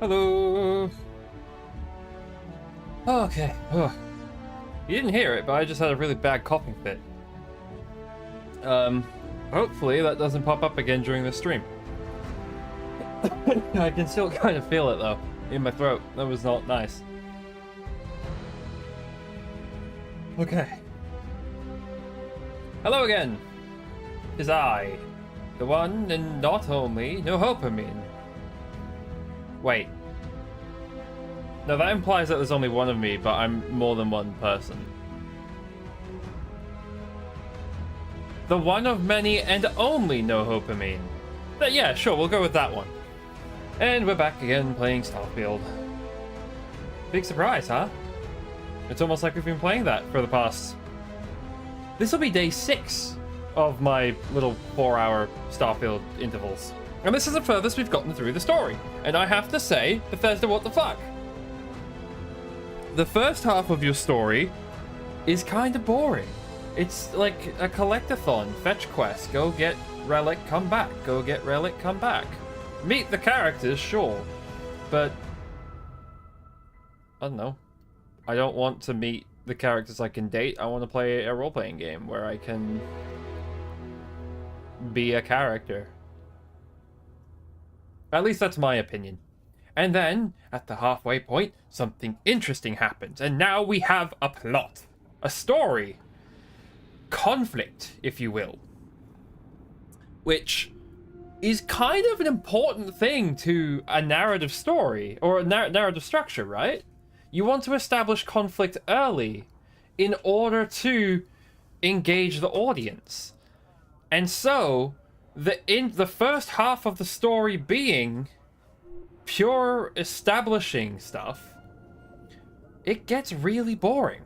Hello. Okay. Oh. You didn't hear it, but I just had a really bad coughing fit. Hopefully that doesn't pop up again during the stream. I can still kind of feel it though, in my throat. That was not nice. Okay. Hello again. 'Tis I, the one and not only NoHope's. Wait. No, that implies that there's only one of me, but I'm more than one person. The one of many and only NoHope's. But yeah, sure, we'll go with that one. And we're back again playing Starfield. Big surprise, huh? It's almost like we've been playing that for the past... This will be day 6 of my little 4-hour Starfield intervals. And this is the furthest we've gotten through the story. And I have to say, Bethesda, what the fuck? The first half of your story is kind of boring. It's like a collectathon, fetch quest, go get relic, come back, go get relic, come back. Meet the characters, sure, but I don't know. I don't want to meet the characters I can date. I want to play a role-playing game where I can be a character. At least that's my opinion. And then, at the halfway point, something interesting happens, and now we have a plot. A story. Conflict, if you will. Which is kind of an important thing to a narrative story, or a narrative structure, right? You want to establish conflict early in order to engage the audience. And so, the first half of the story being pure establishing stuff, it gets really boring.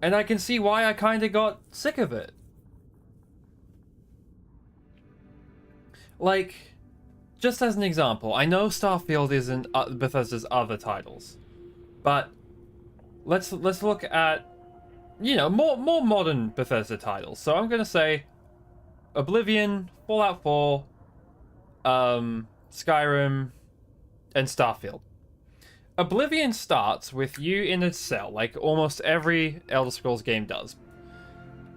And I can see why I kind of got sick of it. Like, just as an example, I know Starfield isn't Bethesda's other titles, but let's look at, you know, more modern Bethesda titles. So I'm gonna say Oblivion, Fallout 4, Skyrim, and Starfield. Oblivion starts with you in a cell, like almost every Elder Scrolls game does,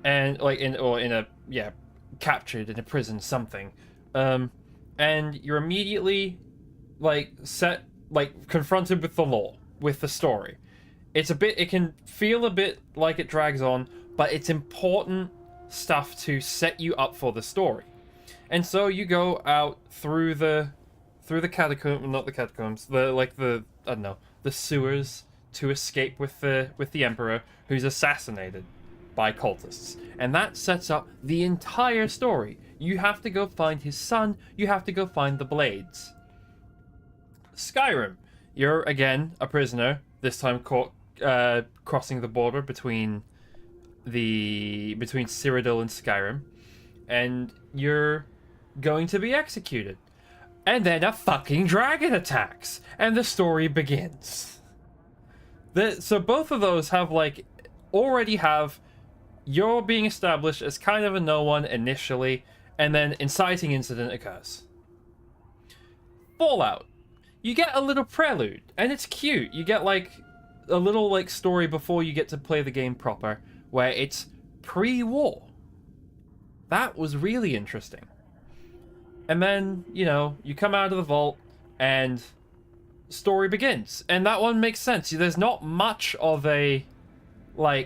and like captured in a prison, something, and you're immediately confronted with the lore, with the story. It can feel a bit like it drags on, but it's important stuff to set you up for the story. And so you go out through the catacombs, not the catacombs, the sewers to escape with the Emperor, who's assassinated by cultists. And that sets up the entire story. You have to go find his son, you have to go find the blades. Skyrim, you're again a prisoner, this time crossing the border between Cyrodiil and Skyrim, and you're going to be executed. And then a fucking dragon attacks, and the story begins. So both of those have already have you're being established as kind of a no one initially, and then inciting incident occurs. Fallout, you get a little prelude, and it's cute. You get a little story before you get to play the game proper, where it's pre-war. That was really interesting. And then, you know, you come out of the vault and story begins. And that one makes sense. There's not much of a, I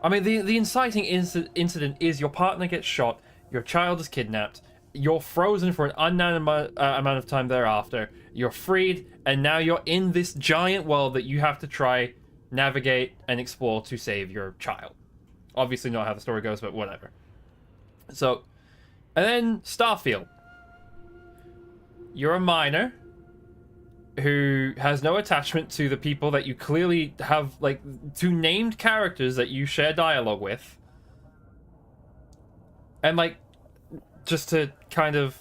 mean, the inciting incident is your partner gets shot, your child is kidnapped, you're frozen for an unknown amount of time thereafter, you're freed, and now you're in this giant world that you have to try, navigate, and explore to save your child. Obviously not how the story goes, but whatever. So... And then Starfield. You're a miner who has no attachment to the people that you clearly have, two named characters that you share dialogue with. And, just to kind of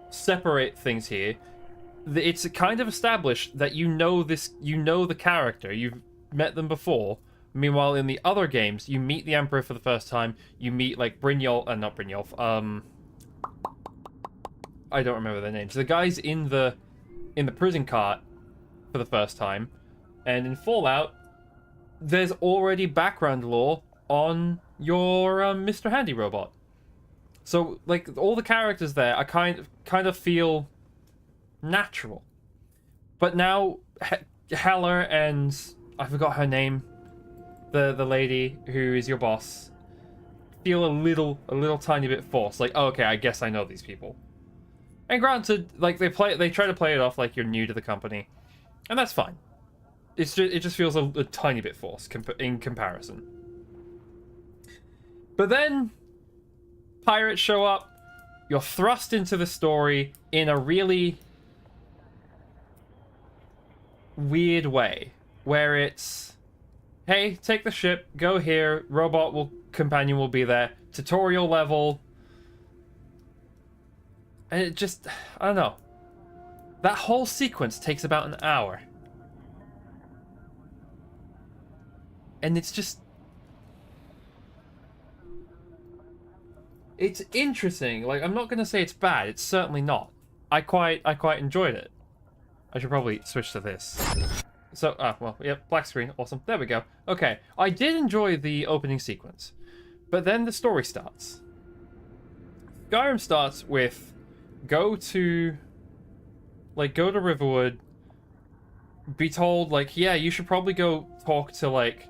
separate things here, it's kind of established that you know the character, you've met them before. Meanwhile, in the other games, you meet the Emperor for the first time. You meet not Brynjolf. I don't remember their names. The guys in the in the prison cart for the first time. And in Fallout, there's already background lore on your Mr. Handy robot. So, like, all the characters there are kind of feel natural. But now, Heller and I forgot her name, the lady who is your boss, feel a little tiny bit forced. Like, oh, okay, I guess I know these people. And granted, like they try to play it off like you're new to the company, and that's fine. It just feels a tiny bit forced in comparison. But then pirates show up. You're thrust into the story in a really weird way, where it's, hey, take the ship, go here, companion will be there, tutorial level, and it just, I don't know. That whole sequence takes about an hour. And it's just, it's interesting. Like, I'm not gonna say it's bad, it's certainly not. I quite enjoyed it. I should probably switch to this. So, well, yep, black screen, awesome. There we go. Okay, I did enjoy the opening sequence, but then the story starts. Skyrim starts with, go to Riverwood, be told, like, yeah, you should probably go talk to, like,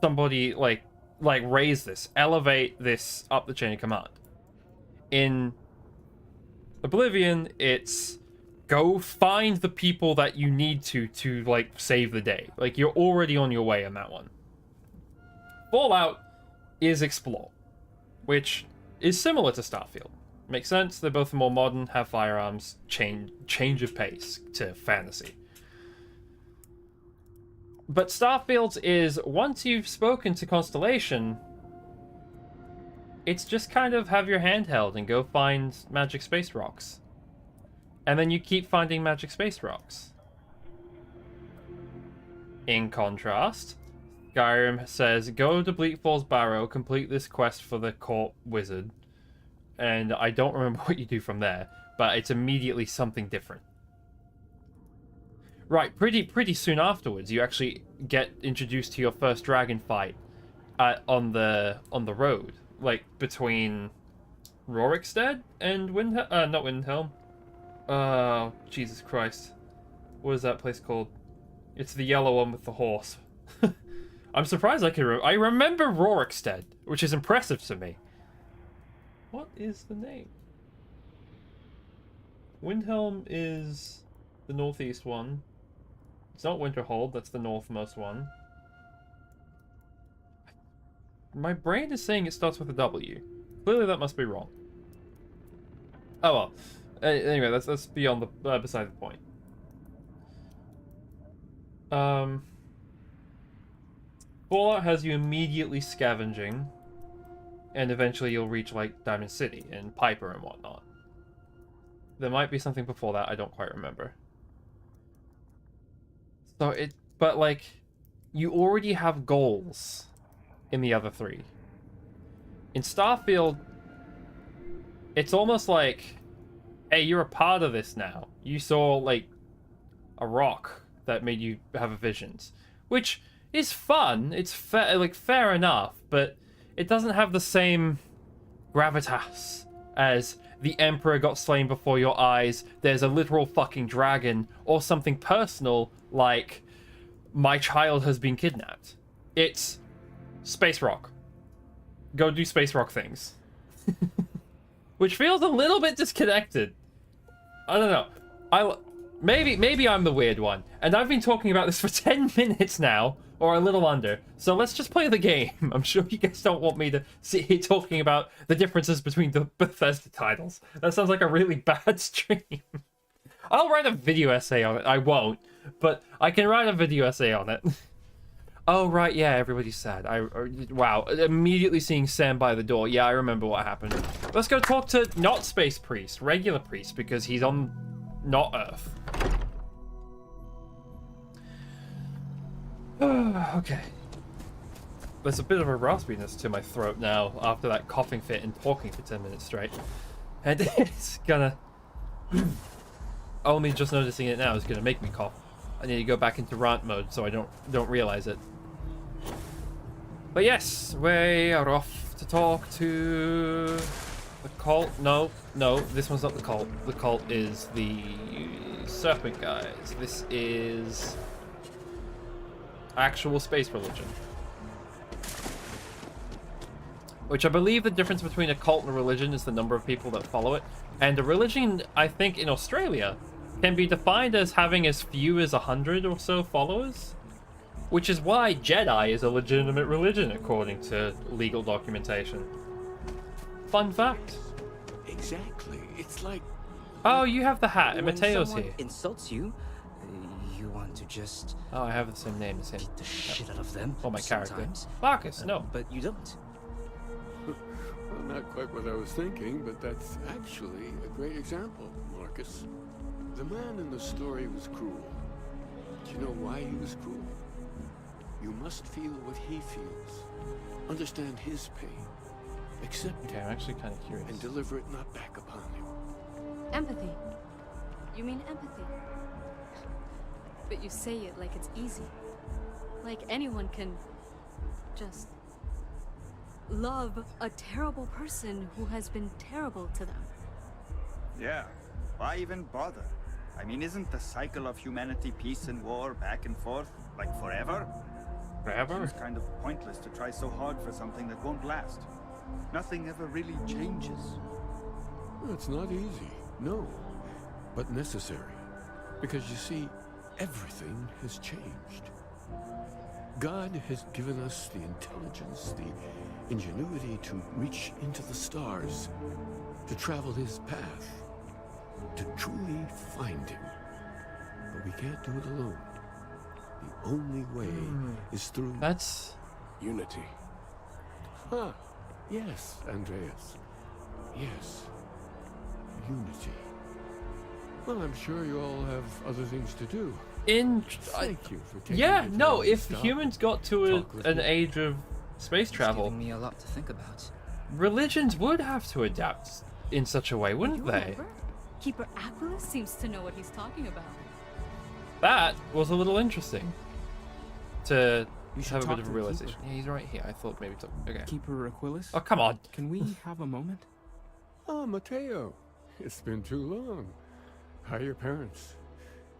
somebody, like elevate this up the chain of command. In Oblivion, it's go find the people that you need to like save the day. Like, you're already on your way in that one. Fallout is explore, which is similar to Starfield. Makes sense, they're both more modern, have firearms, change of pace to fantasy. But Starfield is, once you've spoken to Constellation, it's just kind of have your handheld and go find magic space rocks. And then you keep finding magic space rocks. In contrast, Skyrim says, go to Bleak Falls Barrow, complete this quest for the court wizard. And I don't remember what you do from there, but it's immediately something different. Right, pretty soon afterwards, you actually get introduced to your first dragon fight on the road, like between Rorikstead and not Windhelm. Oh, Jesus Christ. What is that place called? It's the yellow one with the horse. I'm surprised I can I remember Rorikstead, which is impressive to me. What is the name? Windhelm is the northeast one. It's not Winterhold, that's the northmost one. My brain is saying it starts with a W. Clearly that must be wrong. Oh well. Anyway, that's beyond the beside the point. Fallout has you immediately scavenging, and eventually you'll reach like Diamond City and Piper and whatnot. There might be something before that, I don't quite remember. So but like, you already have goals in the other three. In Starfield, it's almost like, hey, you're a part of this now. You saw, like, a rock that made you have a visions. Which is fun. It's fair enough, but it doesn't have the same gravitas as the Emperor got slain before your eyes, there's a literal fucking dragon, or something personal like, my child has been kidnapped. It's space rock. Go do space rock things. Which feels a little bit disconnected. I don't know. Maybe I'm the weird one, and I've been talking about this for 10 minutes now, or a little under. So let's just play the game. I'm sure you guys don't want me to sit here talking about the differences between the Bethesda titles. That sounds like a really bad stream. I'll write a video essay on it. I won't, but I can write a video essay on it. Oh, right, yeah, everybody's sad. Wow, immediately seeing Sam by the door. Yeah, I remember what happened. Let's go talk to not Space Priest, regular Priest, because he's on not Earth. Okay. There's a bit of a raspiness to my throat now after that coughing fit and talking for 10 minutes straight. And it's gonna... only just noticing it now is going to make me cough. I need to go back into rant mode so I don't realize it. But yes, we are off to talk to the cult. No, this one's not the cult. The cult is the serpent guys. This is actual space religion. Which I believe the difference between a cult and a religion is the number of people that follow it. And a religion, I think, in Australia, can be defined as having as few as 100 or so followers. Which is why Jedi is a legitimate religion, according to legal documentation. Fun fact. Exactly. It's like... Oh, you have the hat, and when Mateo's someone here. insults you, you want to just Oh, I have the same name as him. beat the shit out of them. Oh, my character. sometimes. Marcus, no. But you don't. Well, not quite what I was thinking, but that's actually a great example, Marcus. The man in the story was cruel. Do you know why he was cruel? You must feel what he feels. Understand his pain. Accept Okay, it. I'm actually kind of curious. And deliver it not back upon him. Empathy. You mean empathy? But you say it like it's easy. Like anyone can just love a terrible person who has been terrible to them. Yeah, why even bother? I mean, isn't the cycle of humanity peace and war back and forth, like forever? Forever? It's kind of pointless to try so hard for something that won't last. Nothing ever really changes. Well, it's not easy, no, but necessary. Because you see, everything has changed. God has given us the intelligence, the ingenuity to reach into the stars, to travel his path, to truly find him. But we can't do it alone. The only way is through That's... unity. Huh. Yes, Andreas. Yes. Unity. Well, I'm sure you all have other things to do. Thank you for taking Yeah, the no, time to if stop, humans got to talk with an me. age of space It's travel, giving me a lot to think about. religions would have to adapt in such a way, wouldn't You they? remember? Keeper Aquilus seems to know what he's talking about. That was a little interesting. To You should have a talk bit of a to the realization. Keeper. Yeah, he's right here. I thought maybe... Okay. Keeper Aquilus? Oh, come on. Can we have a moment? Oh, Mateo. It's been too long. How are your parents?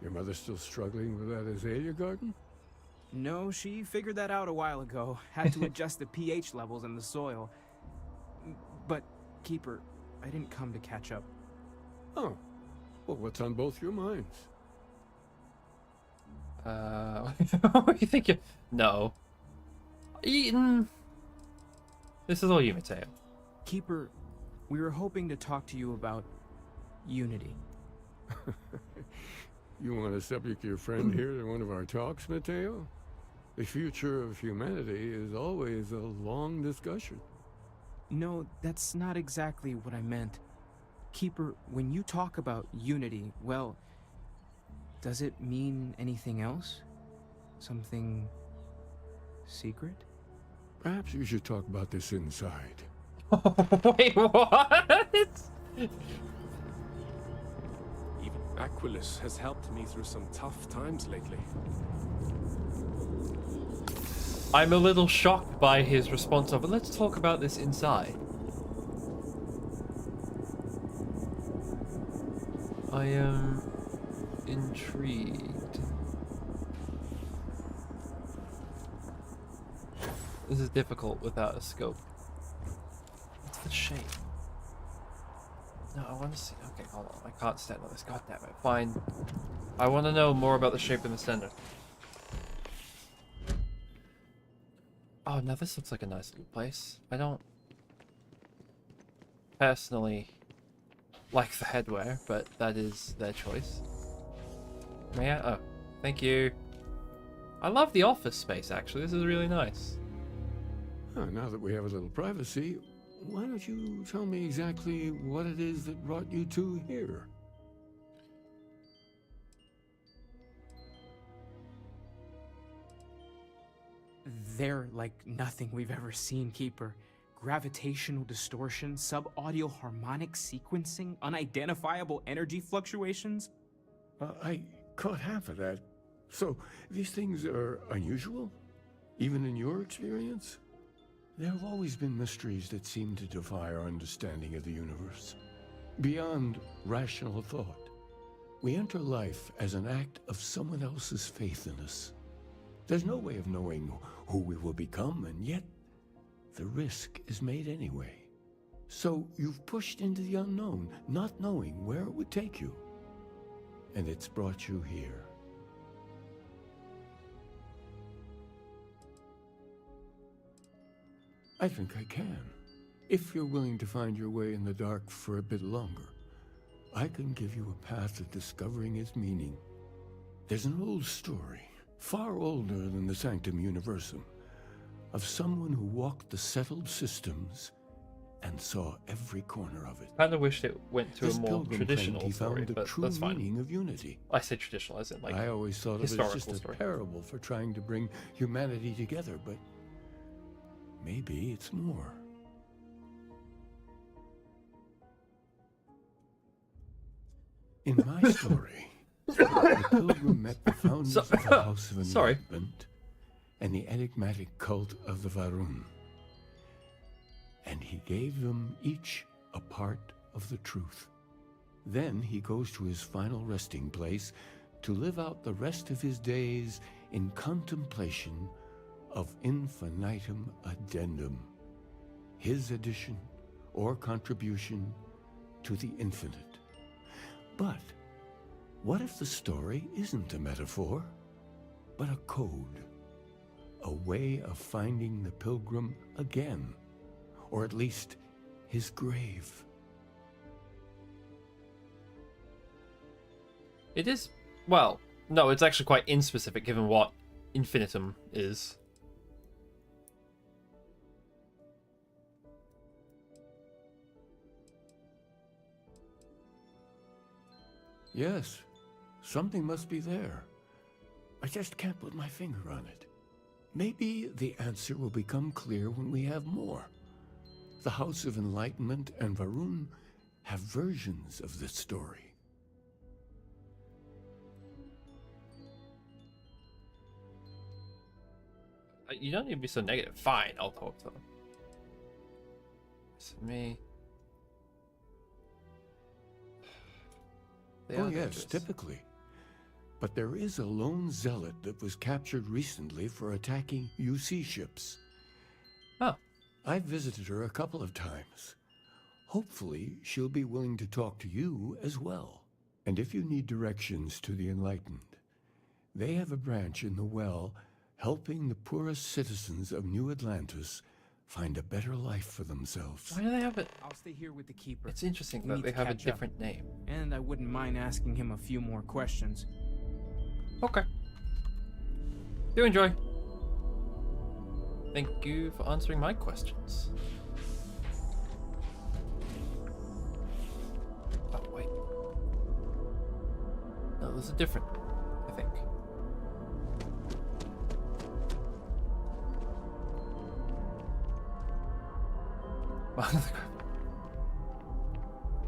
Your mother still struggling with that azalea garden? No, she figured that out a while ago. Had to adjust the pH levels in the soil. But, Keeper, I didn't come to catch up. Oh. Well, what's on both your minds? What do you think? No. Eaton. This is all you, Mateo. Keeper, we were hoping to talk to you about unity. You want to subject your friend here to one of our talks, Mateo? The future of humanity is always a long discussion. No, that's not exactly what I meant. Keeper, when you talk about unity, well, does it mean anything else? Something secret? Perhaps you should talk about this inside. Wait, what? Even Aquilus has helped me through some tough times lately. I'm a little shocked by his response of, let's talk about this inside. I am intrigued. This is difficult without a scope. What's the shape? No, I want to see. Okay, hold on. I can't stand on this. God damn it. Fine. I want to know more about the shape in the center. Oh, now this looks like a nice little place. I don't personally like the headwear, but that is their choice. May I? Oh, thank you. I love the office space, actually. This is really nice. Now that we have a little privacy, why don't you tell me exactly what it is that brought you two here? They're like nothing we've ever seen, Keeper. Gravitational distortion, sub-audio harmonic sequencing, unidentifiable energy fluctuations. I caught half of that. So, these things are unusual? Even in your experience? There have always been mysteries that seem to defy our understanding of the universe. Beyond rational thought. We enter life as an act of someone else's faith in us. There's no way of knowing who we will become, and yet the risk is made anyway. So you've pushed into the unknown, not knowing where it would take you. And it's brought you here. I think I can. If you're willing to find your way in the dark for a bit longer, I can give you a path to discovering its meaning. There's an old story, far older than the Sanctum Universum, of someone who walked the settled systems and saw every corner of it. Kind of wished it went to This a more pilgrim traditional claimed he story, found the but true that's fine. meaning of unity. I say traditional as in like I always thought of it as historical just a story. parable for trying to bring humanity together, but maybe it's more. In my story, the pilgrim met the founders of the House of Sorry. Enlightenment and the enigmatic cult of the Varun. And he gave them each a part of the truth. Then he goes to his final resting place to live out the rest of his days in contemplation of infinitum addendum, his addition or contribution to the infinite. But what if the story isn't a metaphor, but a code? A way of finding the pilgrim again, or at least his grave. It is, well, no, it's actually quite inspecific given what infinitum is. Yes, something must be there. I just can't put my finger on it. Maybe the answer will become clear when we have more. The House of Enlightenment and Varun have versions of this story. You don't need to be so negative. Fine, I'll talk to them. It's me. They Oh are yes, dangerous. typically. But there is a lone zealot that was captured recently for attacking UC ships. Oh. I've visited her a couple of times. Hopefully, she'll be willing to talk to you as well. And if you need directions to the Enlightened, they have a branch in the well helping the poorest citizens of New Atlantis find a better life for themselves. Why do they have it? I'll stay here with the Keeper. It's interesting We that need they to have a catch up. different name. And I wouldn't mind asking him a few more questions. Okay. Do enjoy. Thank you for answering my questions. Oh, wait. No, those are different, I think.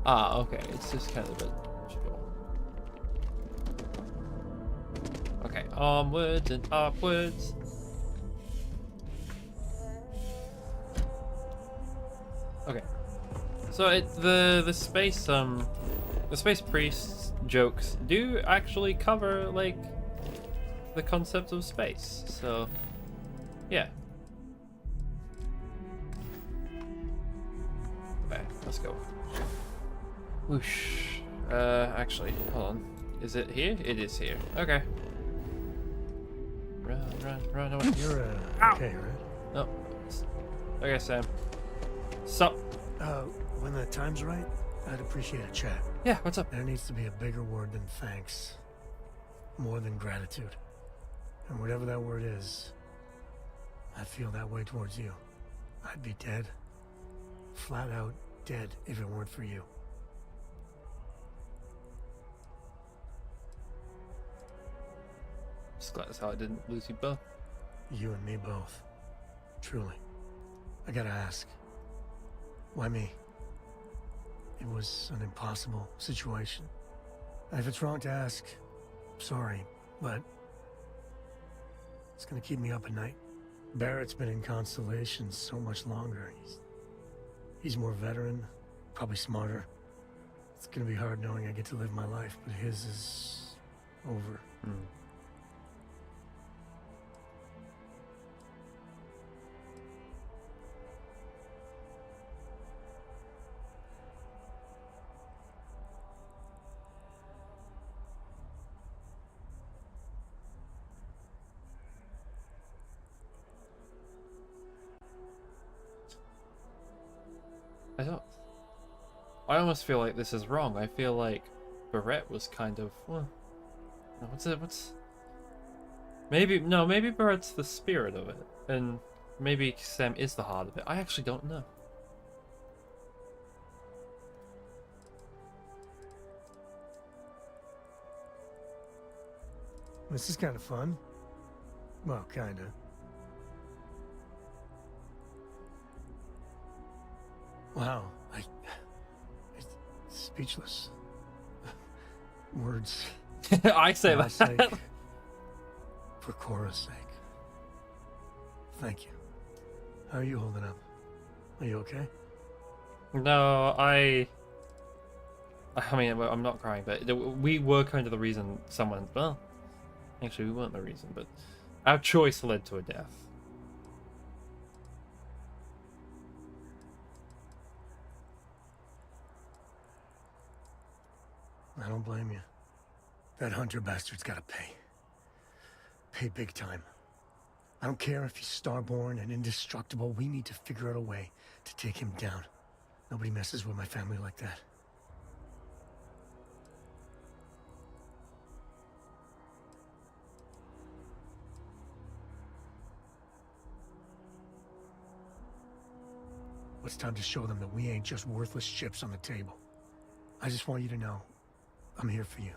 Ah, okay. It's just kind of a... Okay, onwards and upwards. Okay, so the space priest jokes do actually cover like the concept of space. So, yeah. Okay, let's go. Whoosh. Actually, hold on. Is it here? It is here. Okay. Run away. You're Ow! okay, right? No. Okay, Sam. Sup? When the time's right, I'd appreciate a chat. Yeah, what's up? There needs to be a bigger word than thanks. More than gratitude. And whatever that word is, I feel that way towards you. I'd be dead. Flat out dead if it weren't for you. Just glad as hell I didn't lose you both. You and me both. Truly. I gotta ask. Why me? It was an impossible situation. If it's wrong to ask, sorry, but it's gonna keep me up at night. Barrett's been in Constellation so much longer. He's more veteran, probably smarter. It's gonna be hard knowing I get to live my life, but his is over. I almost feel like this is wrong. I feel like Barrett was kind of, well, no, maybe Barrett's the spirit of it, and maybe Sam is the heart of it. I actually don't know. This is kind of fun. Well, kinda. Wow, I'm speechless. Words. I say For my that. sake. For Cora's sake. Thank you. How are you holding up? Are you okay? No, I mean, I'm not crying, but we were kind of the reason someone. Well, actually, we weren't the reason, but our choice led to a death. I don't blame you. That Hunter bastard's gotta pay. Pay big time. I don't care if he's starborn and indestructible. We need to figure out a way to take him down. Nobody messes with my family like that. It's time to show them that we ain't just worthless chips on the table. I just want you to know, I'm here for you.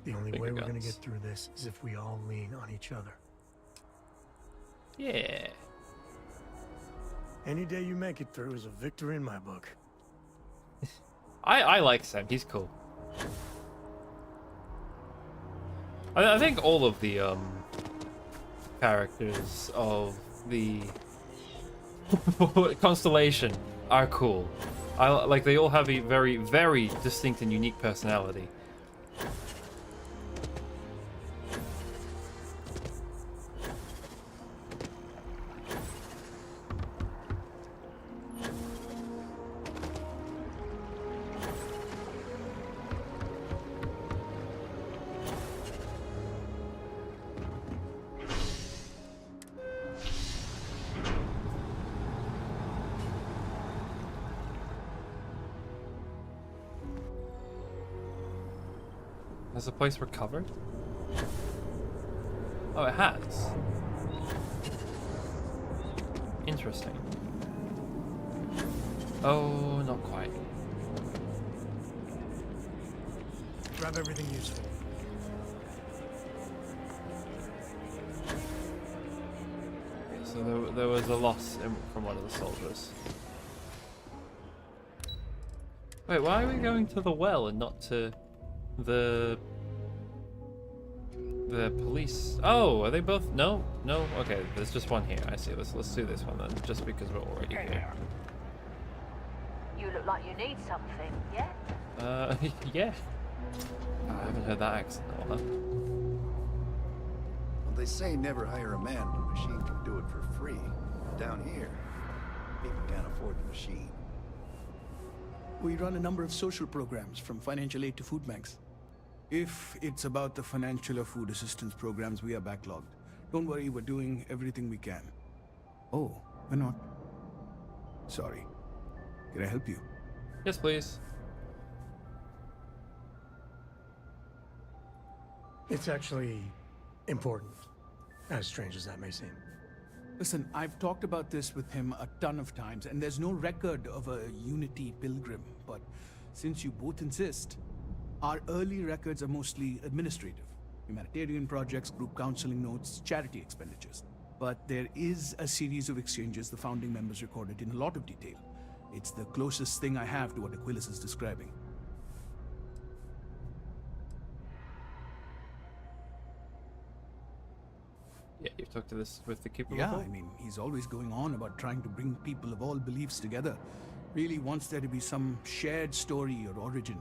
The only way we're gonna get through this is if we all lean on each other. Yeah. Any day you make it through is a victory in my book. I like Sam. He's cool. I think all of the characters of the Constellation are cool. Like they all have a very, very distinct and unique personality. Has the place recovered? Oh, it has. Interesting. Oh, not quite. Grab everything useful. Okay, so there was a loss from one of the soldiers. Wait, why are we going to the well and not to the police? Oh, are they both? No. Okay, there's just one here. I see. Let's do this one then, just because we're already here. You look like you need something, yeah? Yeah. I haven't heard that accent in a while. Well, they say never hire a man when a machine can do it for free. Down here, people can't afford the machine. We run a number of social programs, from financial aid to food banks. If it's about the financial or food assistance programs, we are backlogged. Don't worry, we're doing everything we can. Oh, we're not. Sorry. Can I help you? Yes, please. It's actually important, as strange as that may seem. Listen, I've talked about this with him a ton of times, and there's no record of a Unity pilgrim, but since you both insist, our early records are mostly administrative. Humanitarian projects, group counseling notes, charity expenditures. But there is a series of exchanges the founding members recorded in a lot of detail. It's the closest thing I have to what Aquilus is describing. Yeah, you've talked to this with the Keeper Yeah, before? I mean, he's always going on about trying to bring people of all beliefs together. Really wants there to be some shared story or origin.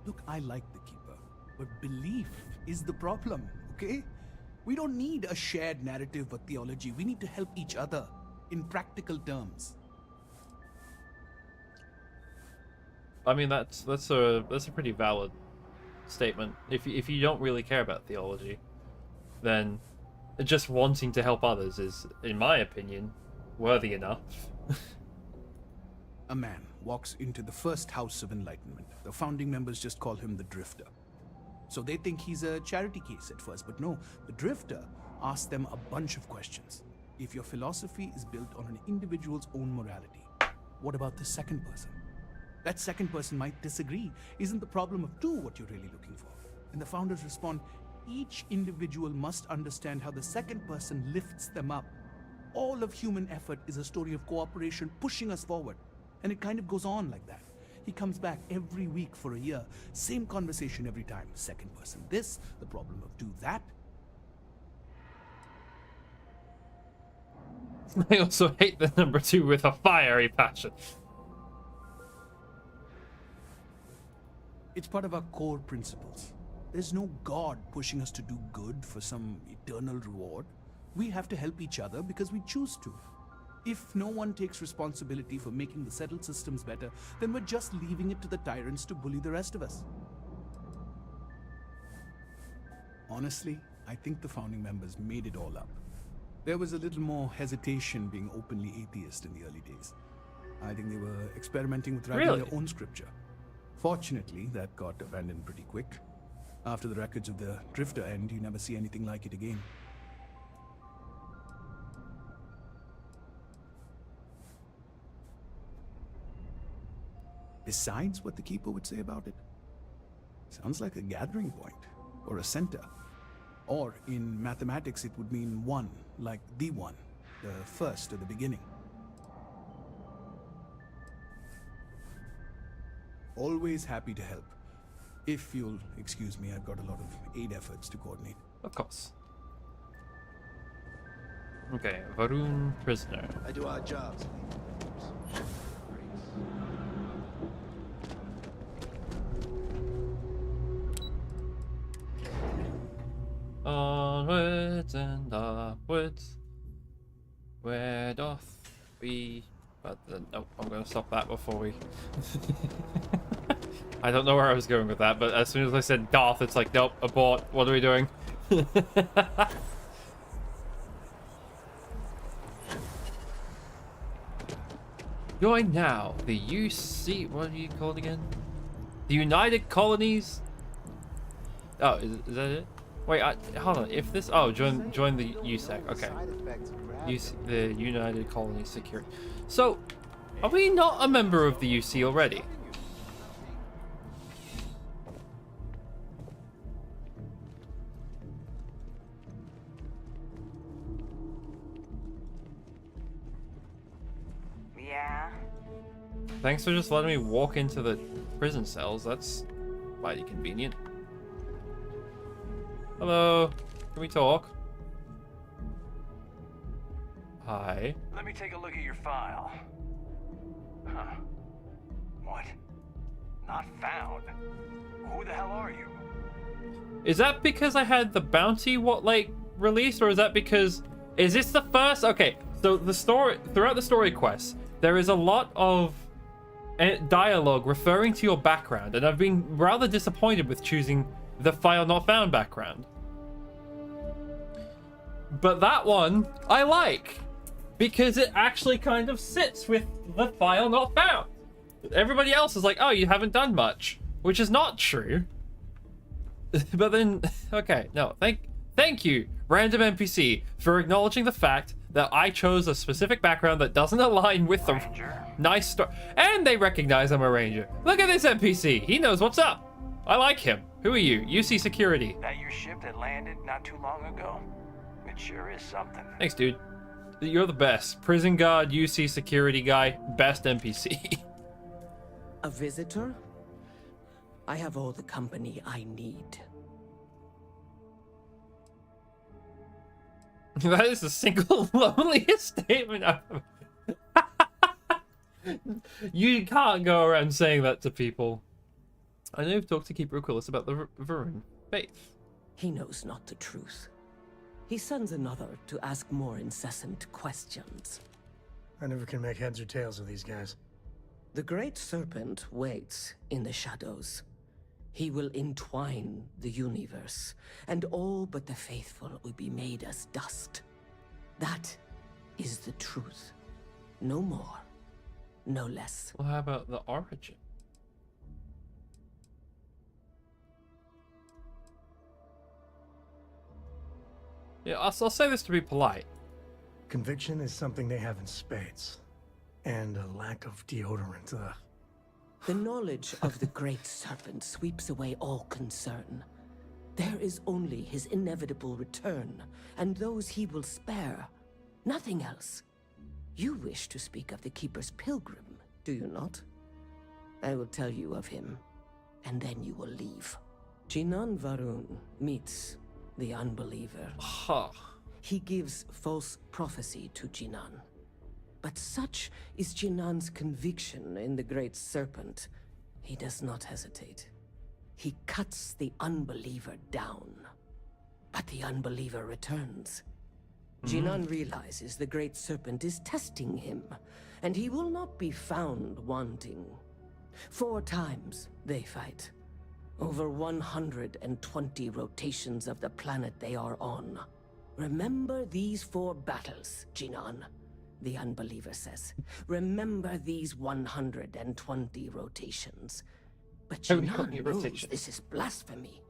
Look, I like the Keeper, but belief is the problem, okay? We don't need a shared narrative or theology. We need to help each other in practical terms. I mean, that's a pretty valid statement. If you don't really care about theology, then just wanting to help others is, in my opinion, worthy enough. A man walks into the first house of enlightenment. The founding members just call him the Drifter. So they think he's a charity case at first, but no, the Drifter asks them a bunch of questions. If your philosophy is built on an individual's own morality, what about the second person? That second person might disagree. Isn't the problem of two what you're really looking for? And the founders respond, each individual must understand how the second person lifts them up. All of human effort is a story of cooperation pushing us forward. And it kind of goes on like that. He comes back every week for a year. Same conversation every time. Second person this, the problem of two that. I also hate the number 2 with a fiery passion. It's part of our core principles. There's no God pushing us to do good for some eternal reward. We have to help each other because we choose to. If no one takes responsibility for making the settled systems better, then we're just leaving it to the tyrants to bully the rest of us. Honestly, I think the founding members made it all up. There was a little more hesitation being openly atheist in the early days. I think they were experimenting with writing their own scripture. Fortunately, that got abandoned pretty quick. After the records of the Drifter end, you never see anything like it again. Besides what the Keeper would say about it, sounds like a gathering point, or a center. Or in mathematics, it would mean one, like the one, the first or the beginning. Always happy to help. If you'll excuse me, I've got a lot of aid efforts to coordinate. Of course. Okay, Varun prisoner. I do odd jobs. Onwards and upwards. Where doth we... But nope, I'm gonna stop that before we... I don't know where I was going with that, but as soon as I said doth, it's like, nope, abort. What are we doing? Join now the UC... What are you called again? The United Colonies... Oh, is that it? Wait, hold on. If this... Oh, join the USEC. Okay. The United Colonies Security. So, are we not a member of the UC already? Yeah. Thanks for just letting me walk into the prison cells. That's mighty convenient. Hello. Can we talk? Hi. Let me take a look at your file. Huh. What? Not found. Who the hell are you? Is that because I had the bounty released, or is that because... Is this the first... Okay, so the story... Throughout the story quests, there is a lot of dialogue referring to your background, and I've been rather disappointed with choosing the file not found background. But that one, I like. Because it actually kind of sits with the file not found. Everybody else is like, oh, you haven't done much. Which is not true. But then, okay, no, thank you, random NPC, for acknowledging the fact that I chose a specific background that doesn't align with the nice story. And they recognize I'm a ranger. Look at this NPC. He knows what's up. I like him. Who are you? UC Security. That your ship that landed not too long ago? It sure is something. Thanks, dude. You're the best. Prison guard, UC Security guy, best NPC. A visitor? I have all the company I need. That is the single loneliest statement I've You can't go around saying that to people. I know you've talked to Keeper Oculus about the Varun faith. He knows not the truth. He sends another to ask more incessant questions. I never can make heads or tails of these guys. The Great Serpent waits in the shadows. He will entwine the universe, and all but the faithful will be made as dust. That is the truth. No more, no less. Well, how about the origin? Yeah, I'll say this to be polite. Conviction is something they have in spades. And a lack of deodorant, The knowledge of the Great Serpent sweeps away all concern. There is only his inevitable return, and those he will spare. Nothing else. You wish to speak of the Keeper's pilgrim, do you not? I will tell you of him, and then you will leave. Jinan Varun meets the unbeliever. Huh. He gives false prophecy to Jinan. But such is Jinan's conviction in the Great Serpent, he does not hesitate. He cuts the unbeliever down. But the unbeliever returns. Jinan realizes the Great Serpent is testing him, and he will not be found wanting. 4 times they fight. Over 120 rotations of the planet they are on. Remember these 4 battles, Jinan, the unbeliever says. Remember these 120 rotations. But Jinan knows this is blasphemy,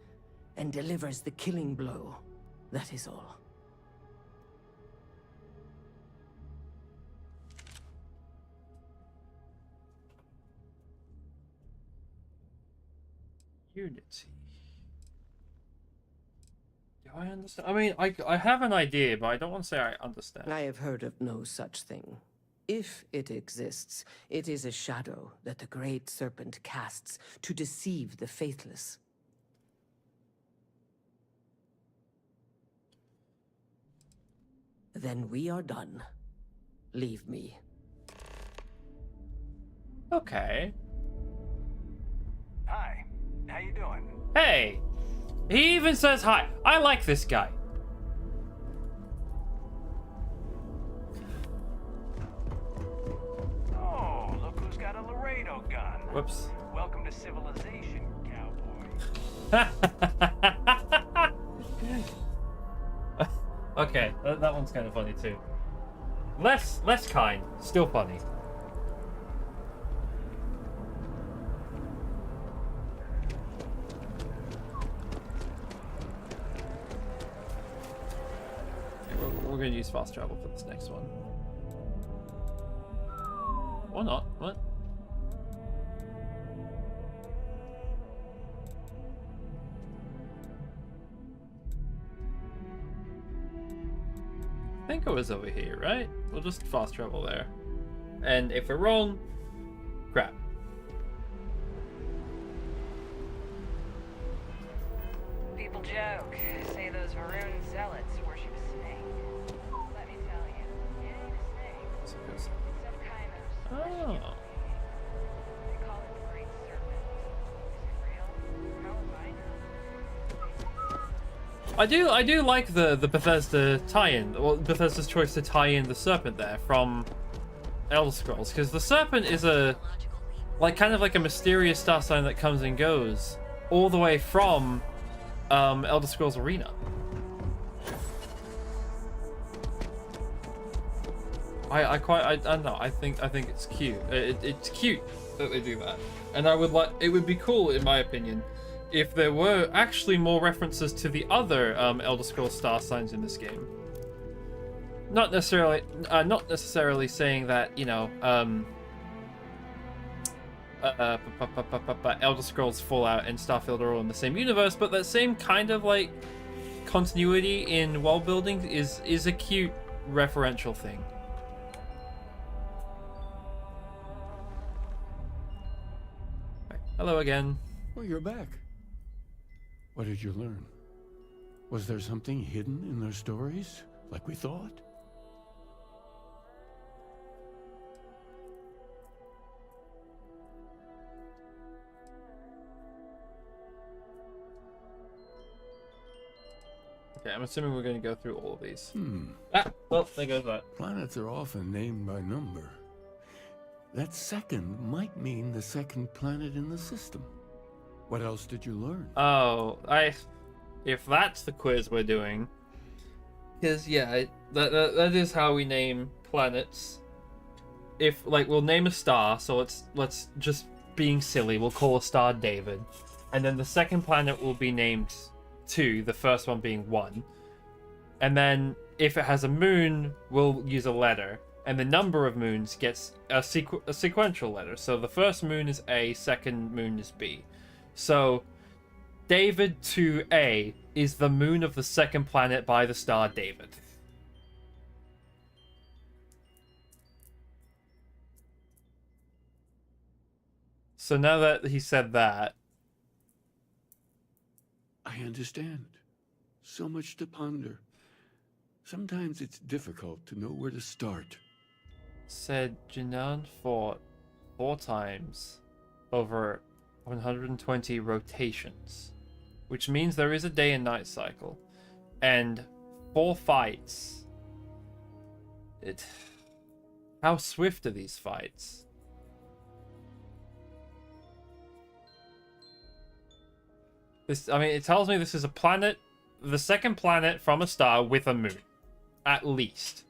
and delivers the killing blow. That is all. Unity. Do I understand? I mean, I have an idea, but I don't want to say I understand. I have heard of no such thing. If it exists, it is a shadow that the Great Serpent casts to deceive the faithless. Then we are done. Leave me. Okay. Hi, how you doing? Hey! He even says hi. I like this guy. Oh, look who's got a Laredo gun. Whoops. Welcome to civilization, cowboy. Okay, that one's kind of funny too. Less kind, still funny. We're gonna use fast travel for this next one. Or not? What? I think it was over here, right? We'll just fast travel there. And if we're wrong, crap. People joke, say those Varun zealots worship a snake. Let me tell you, it ain't a snake. It's some kind of Oh. They call it the Great Serpent. Is it real? How am I know? I do like the Bethesda tie-in, well, Bethesda's choice to tie in the serpent there from Elder Scrolls, because the serpent is kind of like a mysterious star sign that comes and goes all the way from Elder Scrolls Arena. I don't know. I think it's cute. It's cute that they do that, and it would be cool, in my opinion, if there were actually more references to the other Elder Scrolls star signs in this game. Not necessarily saying that, you know, Elder Scrolls Fallout and Starfield are all in the same universe, but that same kind of like continuity in world building is a cute referential thing. Right. Hello again. Well, you're back. What did you learn? Was there something hidden in their stories? like we thought? Okay, I'm assuming we're going to go through all of these. Well, there goes that. Planets are often named by number. That second might mean the second planet in the system. What else did you learn? Oh, if that's the quiz we're doing, because yeah, that is how we name planets. If like we'll name a star, so let's just being silly, we'll call a star David, and then the second planet will be named 2, the first one being 1, and then if it has a moon, we'll use a letter, and the number of moons gets a sequential letter. So the first moon is A, second moon is B. So David 2A is the moon of the second planet by the star David. So now that he said that, I understand. So much to ponder. Sometimes it's difficult to know where to start. said Jinan fought 4 times over 120 rotations, which means there is a day and night cycle, and 4 fights. How swift are these fights? I mean, it tells me this is a planet, the second planet from a star with a moon, at least.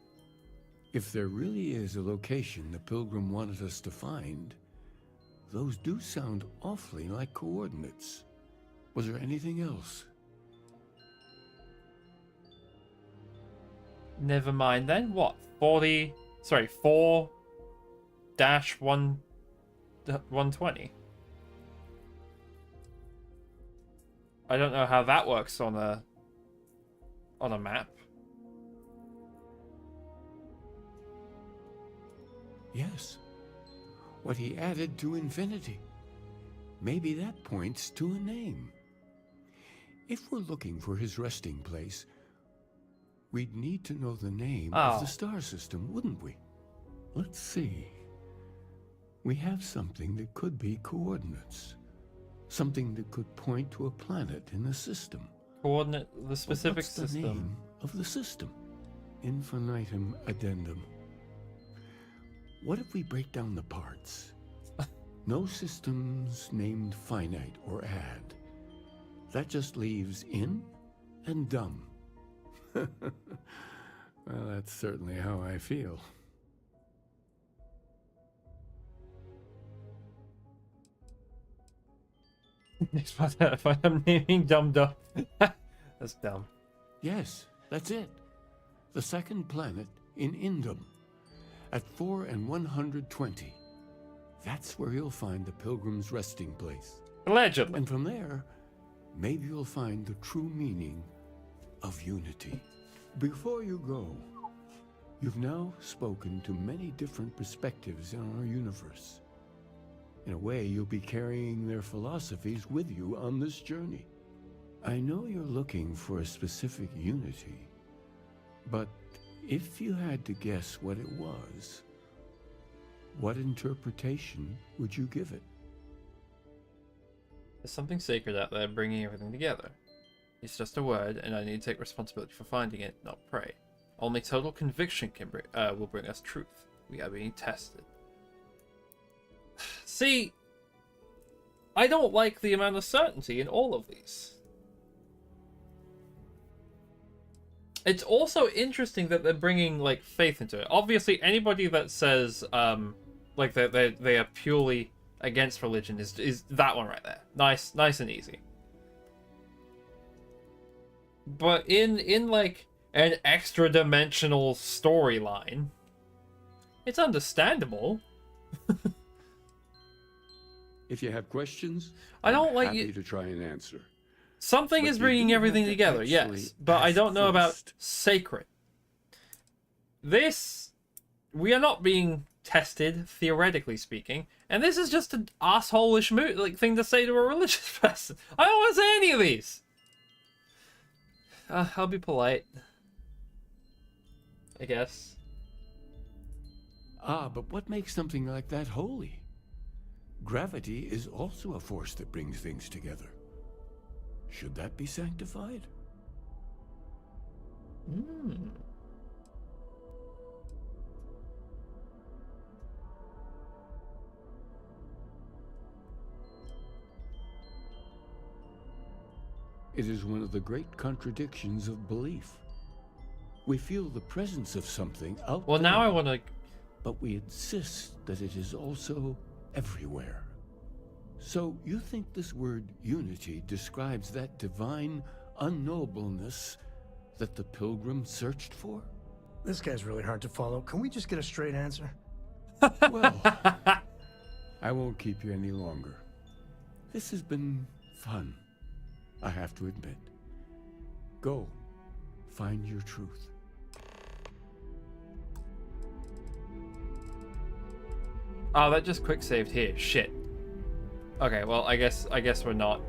If there really is a location the Pilgrim wanted us to find, those do sound awfully like coordinates. Was there anything else? Never mind then. What? 4-120. I don't know how that works on a map. Yes. What he added to infinity. Maybe that points to a name. If we're looking for his resting place, we'd need to know the name of the star system, wouldn't we? Let's see. We have something that could be coordinates. Something that could point to a planet in the system. Coordinate the specific What's system. The name of the system. Infinitum addendum. What if we break down the parts? No systems named finite or add. That just leaves in and dumb. Well, that's certainly how I feel. If I'm naming dumb. That's dumb. Yes, that's it. The second planet in Indum. At 4 and 120. That's where you'll find the Pilgrim's resting place. Allegedly. And from there, maybe you'll find the true meaning of unity. Before you go, you've now spoken to many different perspectives in our universe. In a way, you'll be carrying their philosophies with you on this journey. I know you're looking for a specific unity, but if you had to guess what it was, what interpretation would you give it? There's something sacred out there bringing everything together. It's just a word, and I need to take responsibility for finding it, not pray. Only total conviction will bring us truth. We are being tested. See, I don't like the amount of certainty in all of these. It's also interesting that they're bringing like faith into it. Obviously, anybody that says like they are purely against religion is that one right there. Nice and easy. But in like an extra dimensional storyline, it's understandable. If you have questions, I don't I'm like happy you to try and answer. Something But is you bringing do everything have to together, yes, actually but I ask don't know about first. sacred. This, we are not being tested, theoretically speaking, and this is just an asshole-ish thing to say to a religious person. I don't want to say any of these. I'll be polite. I guess. Ah, but what makes something like that holy? Gravity is also a force that brings things together. Should that be sanctified? Hmm. It is one of the great contradictions of belief. We feel the presence of something out Well, there, now I want to... but we insist that it is also everywhere. So you think this word unity describes that divine unknowableness that the pilgrim searched for? This guy's really hard to follow. Can we just get a straight answer? Well, I won't keep you any longer. This has been fun, I have to admit. Go, find your truth. Oh, that just quick saved here. Shit. Okay, well, I guess we're not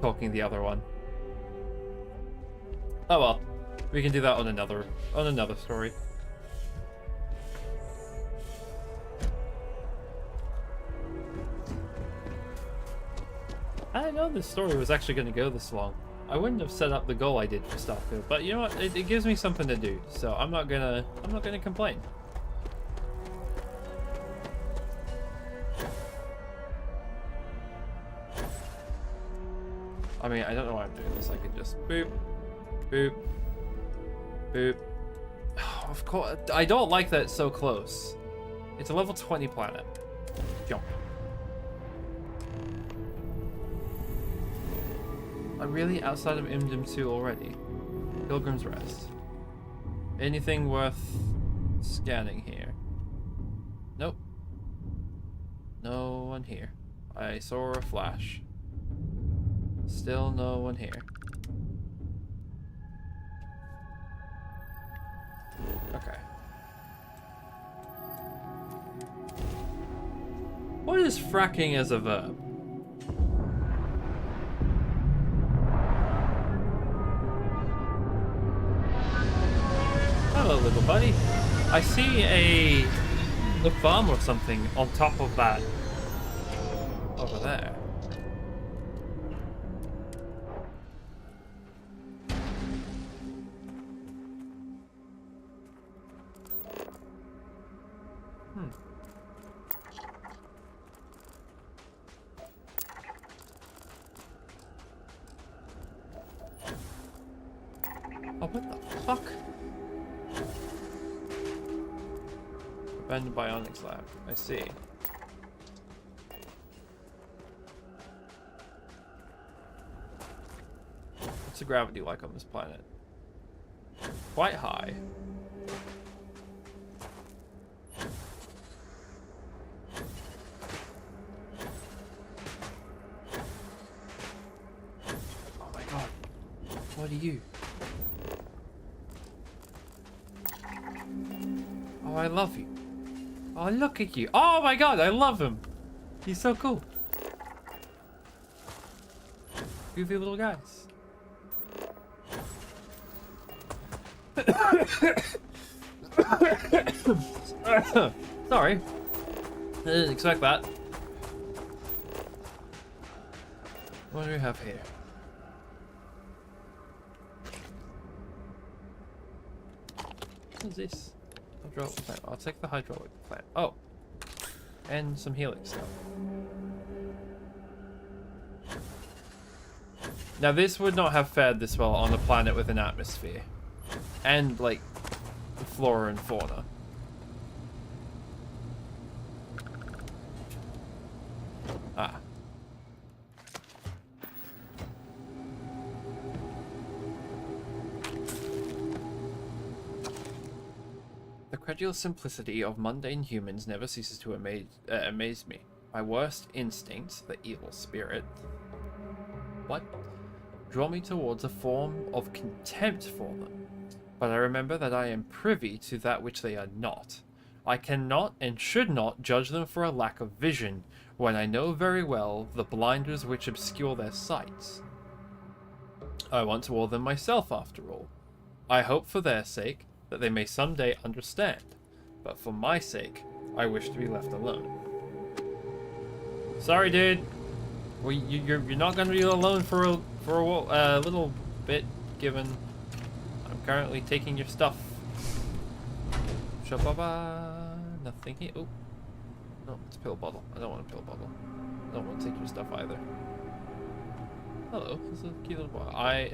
talking the other one. Oh well, we can do that on another story. I didn't know this story was actually going to go this long. I wouldn't have set up the goal I did for Starfield, but you know what? It gives me something to do, so I'm not gonna complain. I mean, I don't know why I'm doing this. I could just boop, boop, boop. Oh, of course, I don't like that it's so close. It's a level 20 planet. Jump. I'm really outside of Imdim 2 already. Pilgrim's Rest. Anything worth scanning here? Nope. No one here. I saw a flash. Still no one here. Okay. What is fracking as a verb? Hello, little buddy. I see a farm or something on top of that over there. Oh, what the fuck? Abandoned bionics lab. I see. What's the gravity like on this planet? Quite high. Oh my god. What are you? Oh, I love you. Oh, look at you. Oh my god, I love him. He's so cool. Goofy little guys. Sorry. I didn't expect that. What do we have here? What is this? Hydraulic plant. I'll take the hydraulic plant. Oh. And some healing stuff. Now this would not have fared this well on a planet with an atmosphere. And, like, flora and fauna. Ah. The credulous simplicity of mundane humans never ceases to amaze me. My worst instincts, the evil spirit, what? Draw me towards a form of contempt for them. But I remember that I am privy to that which they are not. I cannot and should not judge them for a lack of vision, when I know very well the blinders which obscure their sights. I once wore them myself, after all. I hope for their sake, that they may someday understand. But for my sake, I wish to be left alone. Sorry, dude. Well, you're not going to be alone for a little bit, given I'm currently taking your stuff. Shababa. Nothing here. Oh. No, it's a pill bottle. I don't want a pill bottle. I don't want to take your stuff either. Hello. This is a cute little boy. I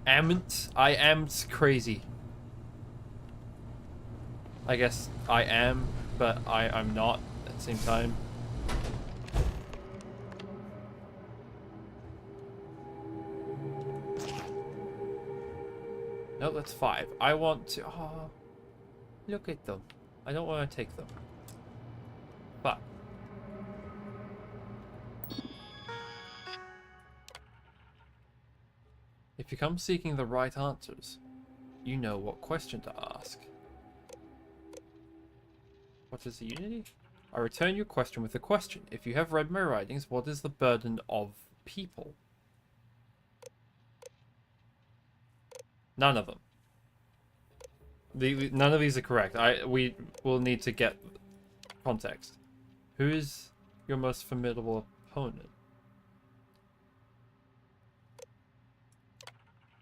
am crazy. I guess I am, but I'm not at the same time. No, that's 5. I want to... Oh, look at them. I don't want to take them. But... if you come seeking the right answers, you know what question to ask. What is the Unity? I return your question with a question. If you have read my writings, what is the burden of people? None of them. None of these are correct. We will need to get context. Who is your most formidable opponent?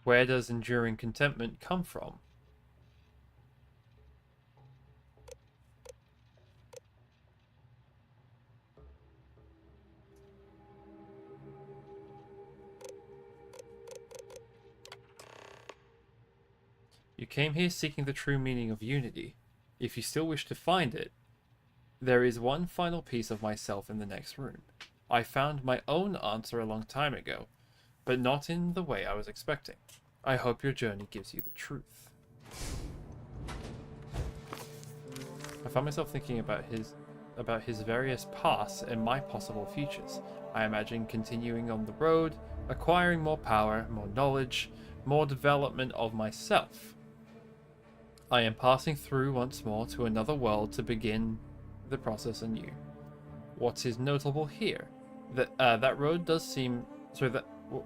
Where does enduring contentment come from? You came here seeking the true meaning of unity. If you still wish to find it, there is one final piece of myself in the next room. I found my own answer a long time ago, but not in the way I was expecting. I hope your journey gives you the truth. I found myself thinking about his various pasts and my possible futures. I imagine continuing on the road, acquiring more power, more knowledge, more development of myself. I am passing through once more to another world to begin the process anew. What is notable here? That road does seem...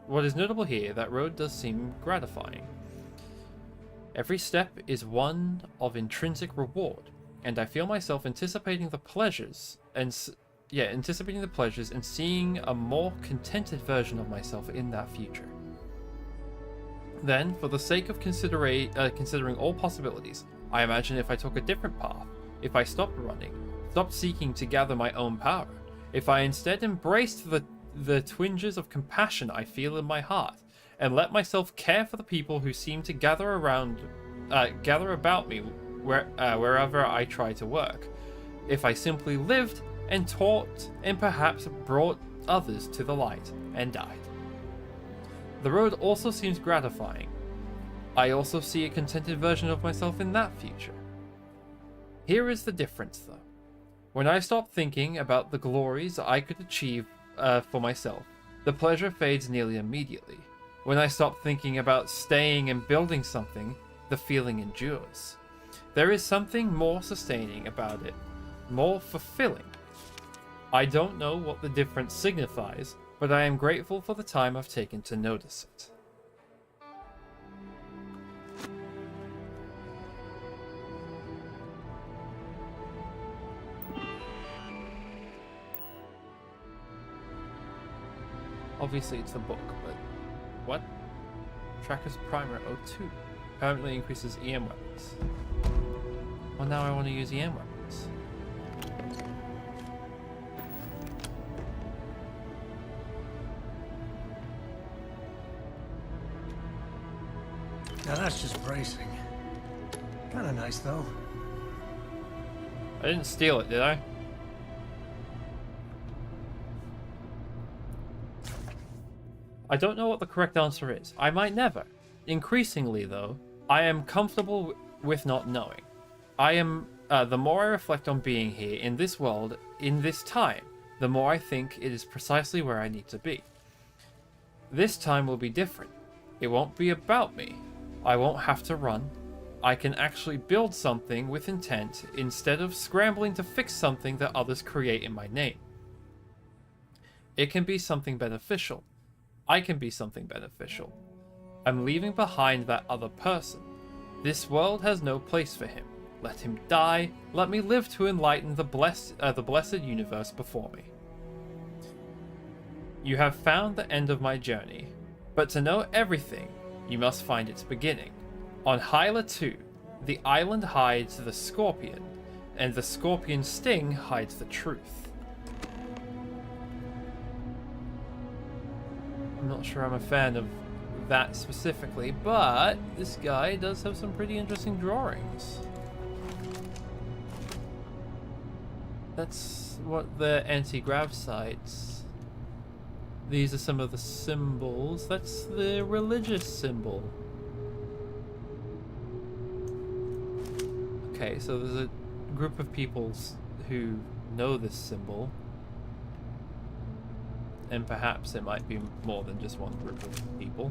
What is notable here, that road does seem gratifying. Every step is one of intrinsic reward, and I feel myself anticipating the pleasures and seeing a more contented version of myself in that future. Then, for the sake of considering all possibilities, I imagine if I took a different path, if I stopped running, stopped seeking to gather my own power, if I instead embraced the twinges of compassion I feel in my heart, and let myself care for the people who seem to gather about me wherever I try to work, if I simply lived and taught and perhaps brought others to the light and died. The road also seems gratifying. I also see a contented version of myself in that future. Here is the difference, though. When I stop thinking about the glories I could achieve for myself, the pleasure fades nearly immediately. When I stop thinking about staying and building something, the feeling endures. There is something more sustaining about it, more fulfilling. I don't know what the difference signifies, but I am grateful for the time I've taken to notice it. Obviously it's the book, but what? Tracker's Primer 02. Permanently increases EM weapons. Well, now I want to use EM weapons. Now that's just bracing. Kinda nice, though. I didn't steal it, did I? I don't know what the correct answer is. I might never. Increasingly, though, I am comfortable with not knowing. The more I reflect on being here in this world, in this time, the more I think it is precisely where I need to be. This time will be different. It won't be about me. I won't have to run. I can actually build something with intent instead of scrambling to fix something that others create in my name. It can be something beneficial. I can be something beneficial. I'm leaving behind that other person. This world has no place for him. Let him die. Let me live to enlighten the blessed universe before me. You have found the end of my journey, but to know everything, you must find its beginning. On Hyla 2, the island hides the scorpion, and the scorpion's sting hides the truth. I'm not sure I'm a fan of that specifically, but this guy does have some pretty interesting drawings. That's what the anti-grav sites. These are some of the symbols. That's the religious symbol. Okay, so there's a group of people who know this symbol. And perhaps it might be more than just one group of people.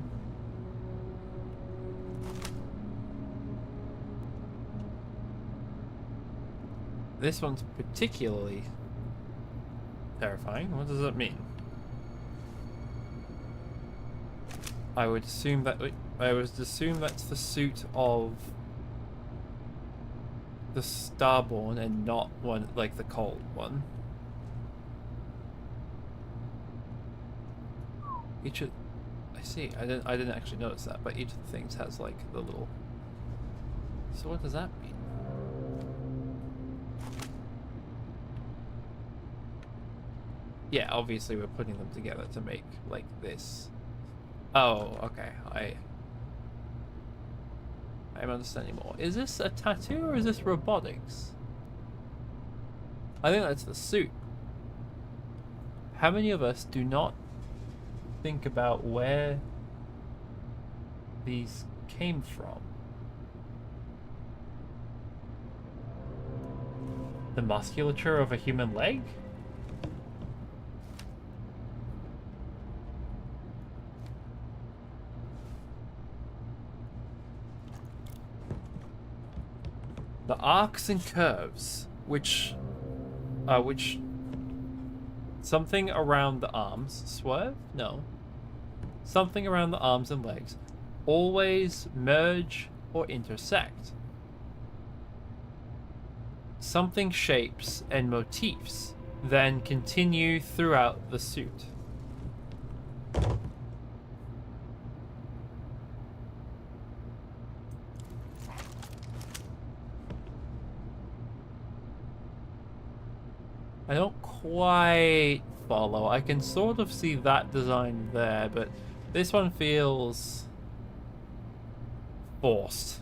This one's particularly terrifying. What does that mean? I would assume that's the suit of the Starborn and not one like the Cold one. Each of, I see. I didn't actually notice that, but each of the things has like the little. So what does that mean? Yeah, obviously we're putting them together to make like this. Oh, okay. I'm understanding more. Is this a tattoo or is this robotics? I think that's the suit. How many of us do not think about where these came from? The musculature of a human leg? The arcs and curves, which something around the arms, swerve? No. Something around the arms and legs always merge or intersect. Something shapes and motifs then continue throughout the suit. I don't quite follow. I can sort of see that design there, but this one feels forced.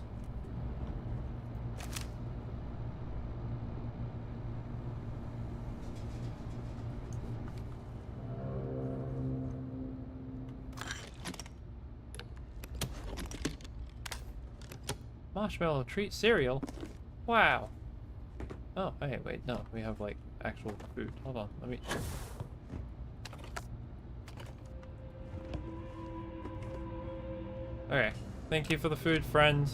Marshmallow treat cereal? Wow. Oh, hey, wait, no, we have like actual food. Hold on, let me... Okay, thank you for the food, friend.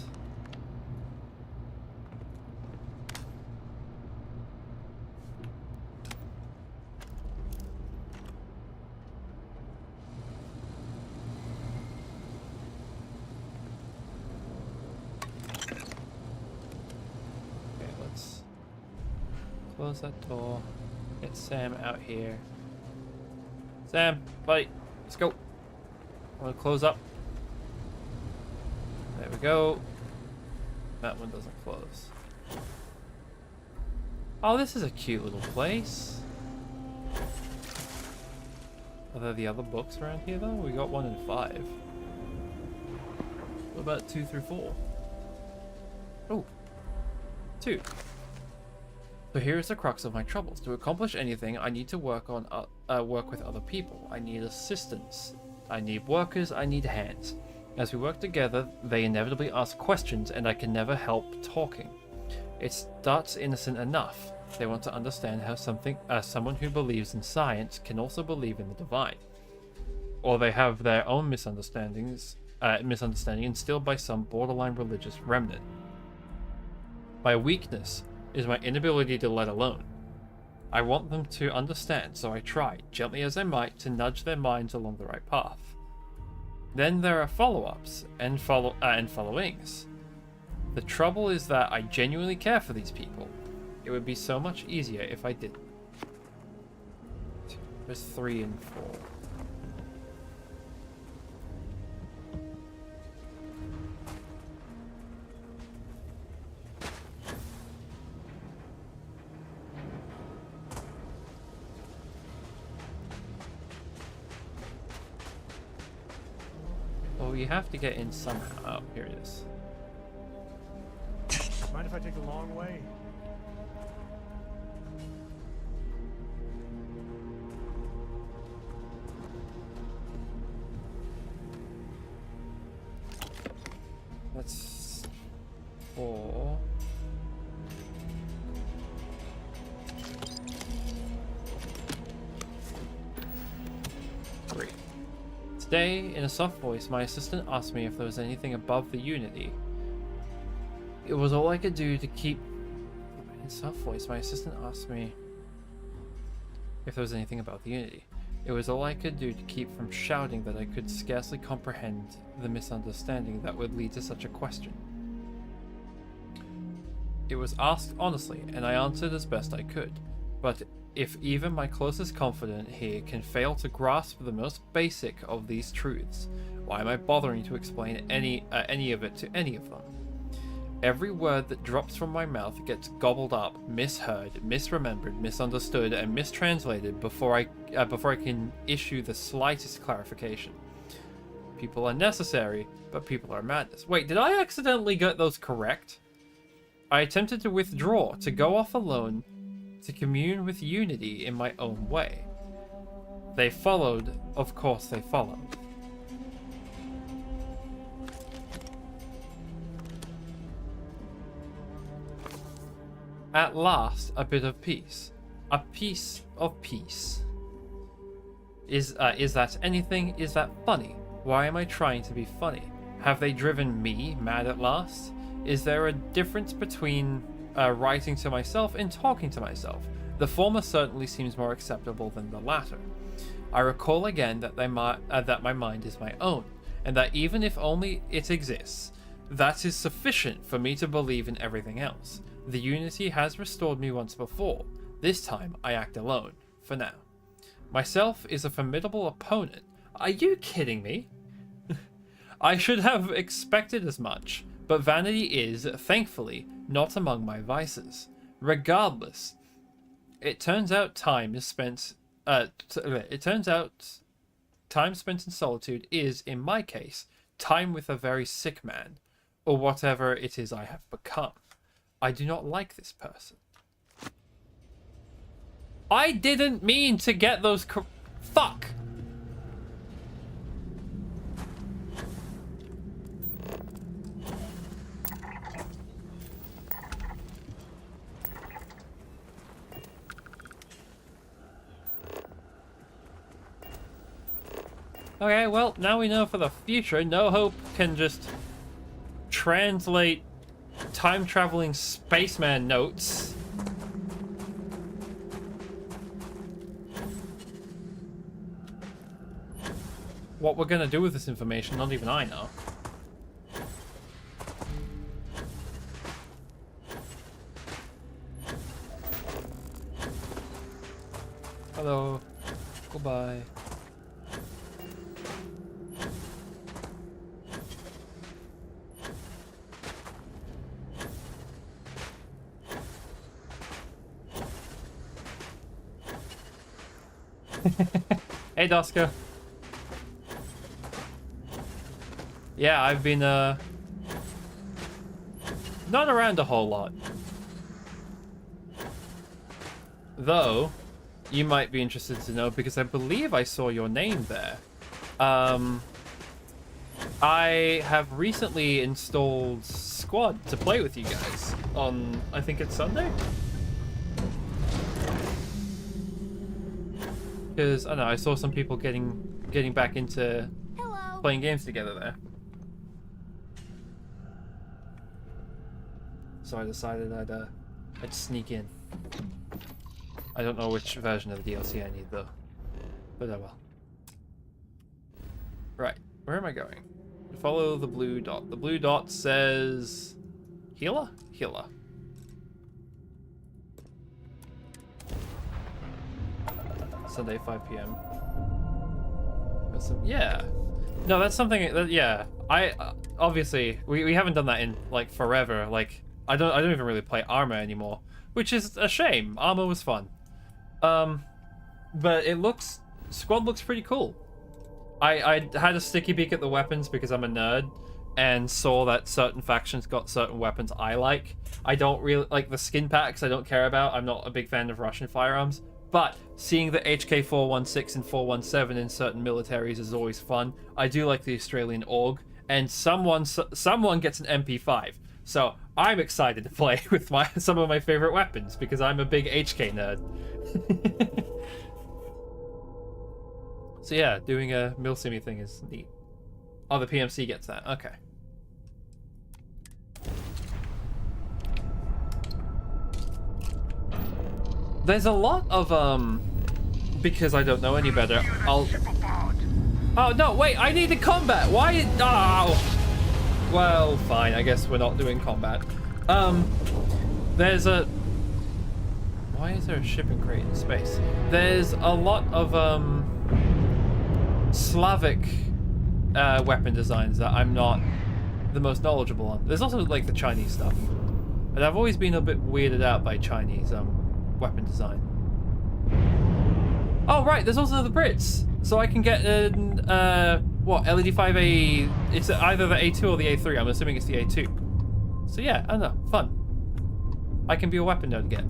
Close that door. Get Sam out here. Sam, buddy, let's go. I want to close up. There we go. That one doesn't close. Oh, this is a cute little place. Are there the other books around here though? We got 1 and 5. What about 2 through 4? Oh, 2. So here is the crux of my troubles. To accomplish anything, I need to work with other people. I need assistance. I need workers. I need hands. As we work together, they inevitably ask questions, and I can never help talking. It starts innocent enough. They want to understand how someone who believes in science can also believe in the divine, or they have their own misunderstanding instilled by some borderline religious remnant. My weakness is my inability to let alone. I want them to understand, so I try, gently as I might, to nudge their minds along the right path. Then there are follow-ups and followings. The trouble is that I genuinely care for these people. It would be so much easier if I didn't. There's 3 and 4. Well, you have to get in somehow. Oh, here it is. Mind if I take the long way? That's 4. Today, in a soft voice, my assistant asked me if there was anything above the Unity. It was all I could do to keep... In a soft voice, my assistant asked me if there was anything above the Unity. It was all I could do to keep from shouting that I could scarcely comprehend the misunderstanding that would lead to such a question. It was asked honestly, and I answered as best I could. But if even my closest confidant here can fail to grasp the most basic of these truths, why am I bothering to explain any of it to any of them? Every word that drops from my mouth gets gobbled up, misheard, misremembered, misunderstood, and mistranslated before I can issue the slightest clarification. People are necessary, but people are madness. Wait, did I accidentally get those correct? I attempted to withdraw, to go off alone, to commune with Unity in my own way. They followed, of course they followed. At last, a bit of peace. A piece of peace. Is that anything? Is that funny? Why am I trying to be funny? Have they driven me mad at last? Is there a difference between writing to myself and talking to myself? The former certainly seems more acceptable than the latter. I recall again that my mind is my own, and that even if only it exists, that is sufficient for me to believe in everything else. The Unity has restored me once before. This time I act alone, for now. Myself is a formidable opponent. Are you kidding me? I should have expected as much, but vanity is, thankfully, not among my vices. Regardless, it turns out time spent in solitude is, in my case, time with a very sick man, or whatever it is I have become. I do not like this person. I didn't mean to get those fuck! Okay, well, now we know for the future, No Hope can just translate time-traveling spaceman notes. What we're gonna do with this information, not even I know. Hello. Goodbye. Hey, Doska. Yeah, I've been, not around a whole lot. Though, you might be interested to know, because I believe I saw your name there. I have recently installed Squad to play with you guys on, I think it's Sunday? Because, I don't know, I saw some people getting back into playing games together there. So I decided I'd sneak in. I don't know which version of the DLC I need though, but I will. Right. Where am I going? Follow the blue dot. The blue dot says healer? Healer. Sunday 5 p.m. Yeah. No, that's something that, yeah. I obviously we haven't done that in like forever. Like I don't even really play armor anymore, which is a shame. Armor was fun. But squad looks pretty cool. I had a sticky peek at the weapons because I'm a nerd and saw that certain factions got certain weapons I like. I don't really like the skin packs. I don't care about. I'm not a big fan of Russian firearms. But seeing the HK 416 and 417 in certain militaries is always fun. I do like the Australian AUG, and someone gets an MP5. So I'm excited to play with some of my favorite weapons because I'm a big HK nerd. So yeah, doing a milsimi thing is neat. Oh, the PMC gets that. Okay. There's a lot of because I don't know any better. Oh no, wait, I need the combat. Why? Oh. Well, fine. I guess we're not doing combat. There's a. Why is there a shipping crate in space? There's a lot of Slavic weapon designs that I'm not the most knowledgeable on. There's also like the Chinese stuff, and I've always been a bit weirded out by Chinese weapon design. Oh right, there's also the Brits, so I can get an what, LED5A. It's either the A2 or the A3. I'm assuming it's the A2. So yeah, I don't know, fun. I can be a weapon nerd again,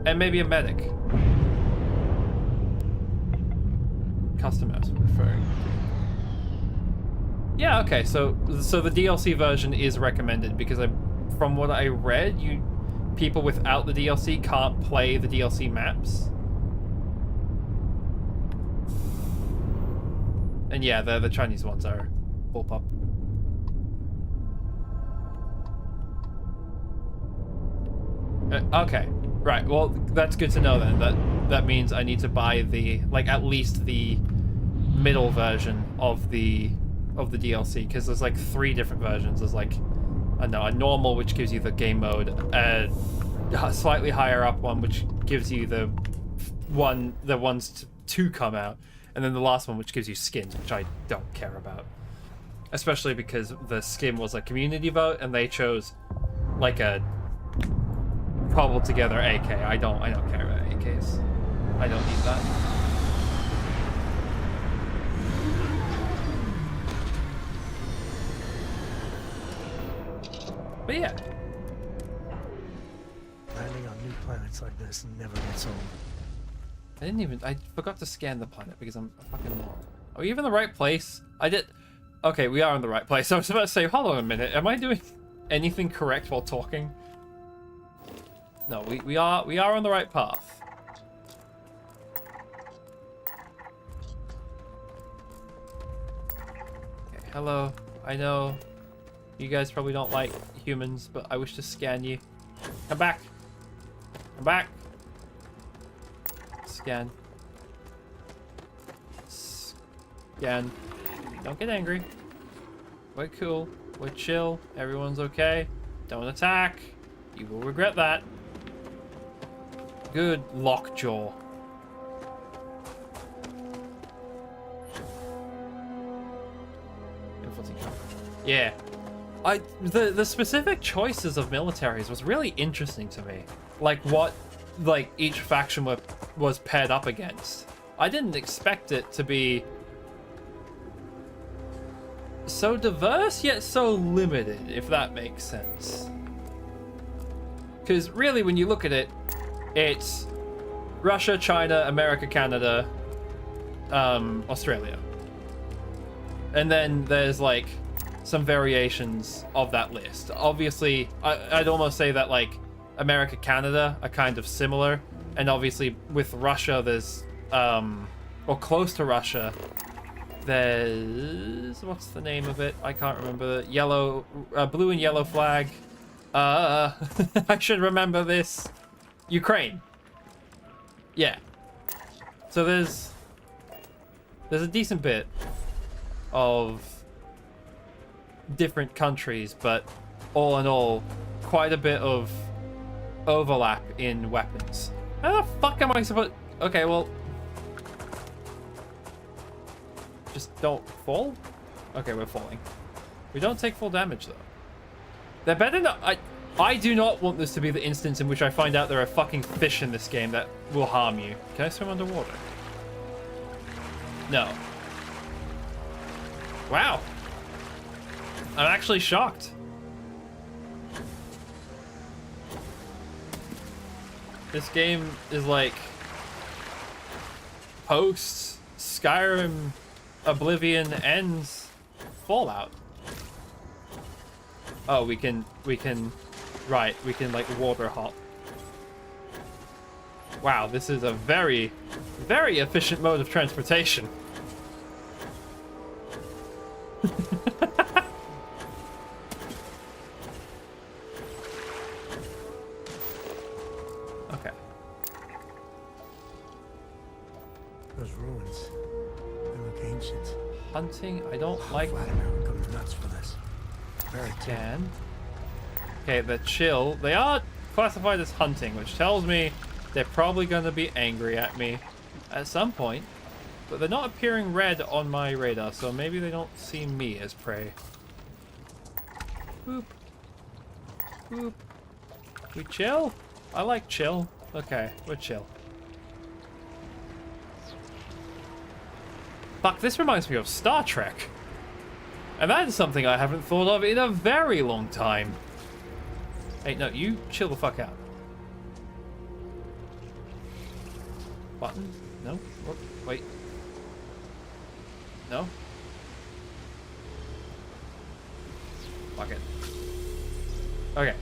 and maybe a medic. Customers referring. Yeah, okay, so the DLC version is recommended because from what I read, people without the DLC can't play the DLC maps. And yeah, the Chinese ones are bullpup. Okay, right. Well, that's good to know then. That means I need to buy at least the middle version of the DLC, because there's like 3 different versions. There's like, I don't know, a normal, which gives you the game mode, a slightly higher up one which gives you the ones to come out, and then the last one which gives you skins, which I don't care about, especially because the skin was a community vote and they chose like a cobbled together AK. I don't care about AKs. I don't need that. But yeah. Landing on new planets like this never gets old. I forgot to scan the planet because I'm a fucking moron. Are we even in the right place? Okay, we are in the right place. I was about to say, hold on a minute. Am I doing anything correct while talking? No, we are on the right path. Okay, hello. I know you guys probably don't like humans, but I wish to scan you. Come back. Come back. Scan. Scan. Don't get angry. We're cool. We're chill. Everyone's okay. Don't attack. You will regret that. Good lockjaw. Yeah. The specific choices of militaries was really interesting to me. Like what each faction was paired up against. I didn't expect it to be so diverse yet so limited, if that makes sense. Because really, when you look at it, it's Russia, China, America, Canada, Australia. And then there's like some variations of that list. Obviously, I'd almost say that like America, Canada are kind of similar. And obviously with Russia, there's, or close to Russia, there's, what's the name of it? I can't remember. Yellow, blue and yellow flag. I should remember this. Ukraine. Yeah. So there's There's a decent bit of different countries, but all in all, quite a bit of overlap in weapons. How the fuck am I supposed... Okay, well... Just don't fall? Okay, we're falling. We don't take full damage, though. They're better not... I do not want this to be the instance in which I find out there are fucking fish in this game that will harm you. Can I swim underwater? No. Wow. I'm actually shocked. This game is like post Skyrim, Oblivion, and Fallout. Oh, we can right, we can like water hop. Wow, this is a very, very efficient mode of transportation. Okay. Those ruins, they look ancient. Hunting, I don't like. Vladimir would go nuts for this. Very Can. Okay, the chill. They are classified as hunting, which tells me they're probably going to be angry at me at some point. But they're not appearing red on my radar, so maybe they don't see me as prey. Boop. Boop. We chill? I like chill. Okay, we're chill. Fuck, this reminds me of Star Trek. And that is something I haven't thought of in a very long time. Hey, no, you chill the fuck out. Button? No? Oh, wait. No? Fuck it. Okay.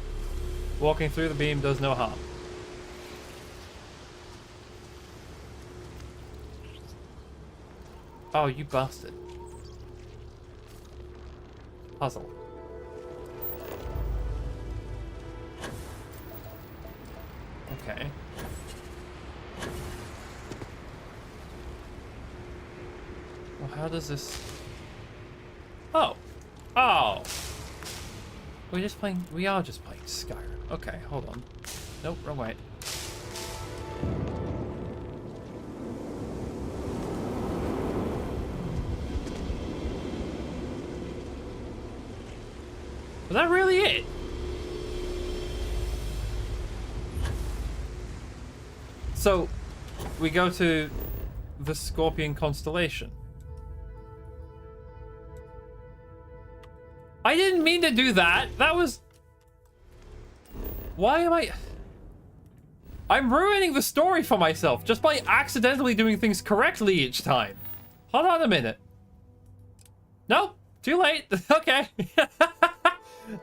Walking through the beam does no harm. Oh, you bastard. Puzzle. Okay. Well, how does this... Oh! Oh! We are just playing Skyrim. Okay, hold on. Nope, wrong way. Was that really it? So, we go to the Scorpion constellation. I didn't mean to do that. That was... Why am I... I'm ruining the story for myself just by accidentally doing things correctly each time. Hold on a minute. Nope, too late. Okay.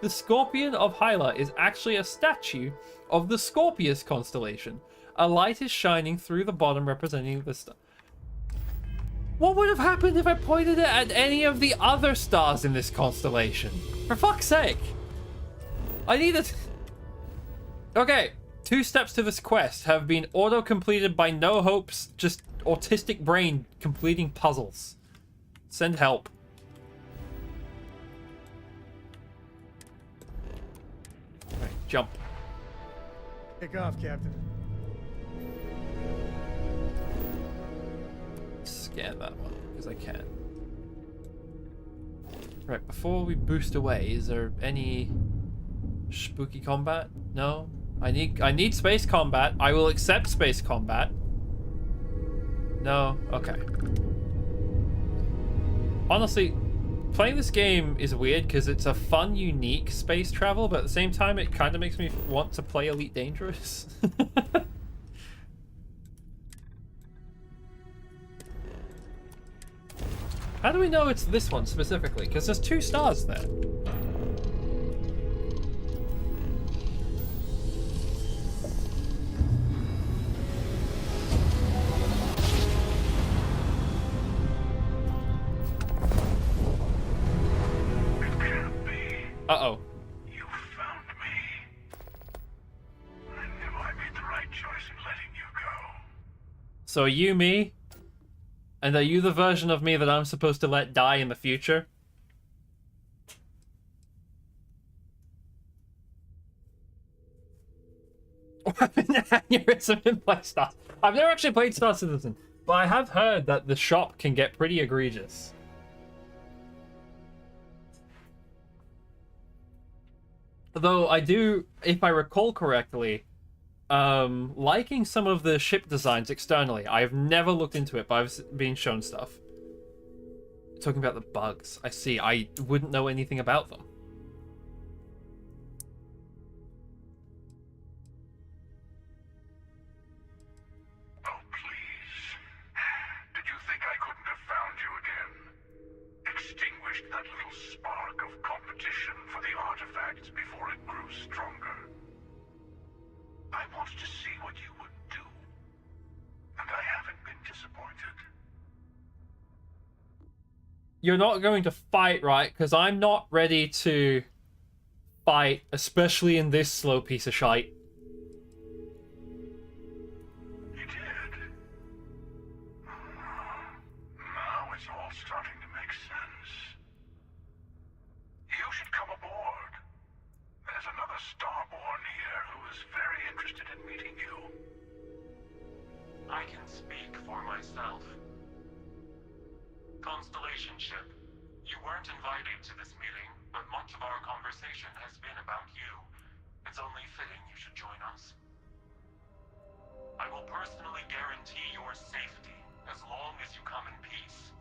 The Scorpion of Hyla is actually a statue of the Scorpius constellation. A light is shining through the bottom representing the star. What would have happened if I pointed it at any of the other stars in this constellation? For fuck's sake. I need it. Okay, 2 steps to this quest have been auto-completed by NoHope's just autistic brain completing puzzles. Send help. Right, jump. Take off, Captain. Scan that one, because I can. Right, before we boost away, is there any spooky combat? No? I need space combat. I will accept space combat. No? Okay. Honestly, playing this game is weird because it's a fun, unique space travel, but at the same time it kind of makes me want to play Elite Dangerous. How do we know it's this one specifically? Because there's 2 stars there. Uh-oh. You found me. I knew I made the right choice in letting you go. So are you me? And are you the version of me that I'm supposed to let die in the future? Weapon aneurysm in my Star. I've never actually played Star Citizen, but I have heard that the shop can get pretty egregious. Though I do, if I recall correctly, liking some of the ship designs externally. I've never looked into it, but I've been shown stuff. Talking about the bugs. I see. I wouldn't know anything about them. Oh, please. Did you think I couldn't have found you again? Extinguished that little spark of competition for the artifacts before it grew stronger. I wanted to see what you would do, and I haven't been disappointed. You're not going to fight, right? Because I'm not ready to fight, especially in this slow piece of shite. You did. Now it's all starting to make sense. You should come aboard. There's another Starborn here who is very interested in meeting you. I can speak for myself. Constellation ship, you weren't invited to this meeting, but much of our conversation has been about you. It's only fitting you should join us. I will personally guarantee your safety as long as you come in peace.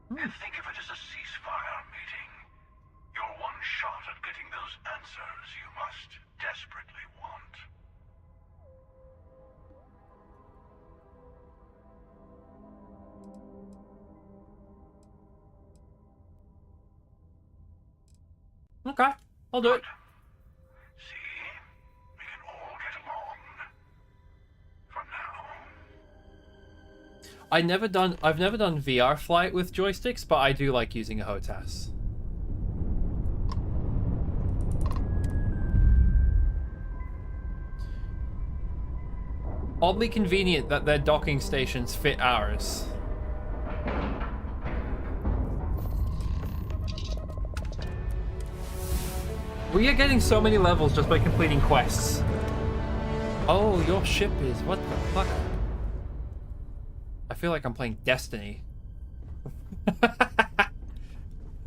And think of it as a ceasefire meeting. Your one shot at getting those answers you must desperately want. Okay, I'll do it. See? We can all get along. For now. I've never done VR flight with joysticks, but I do like using a HOTAS. Oddly convenient that their docking stations fit ours. We are getting so many levels just by completing quests. Oh, your ship is... What the fuck? I feel like I'm playing Destiny. I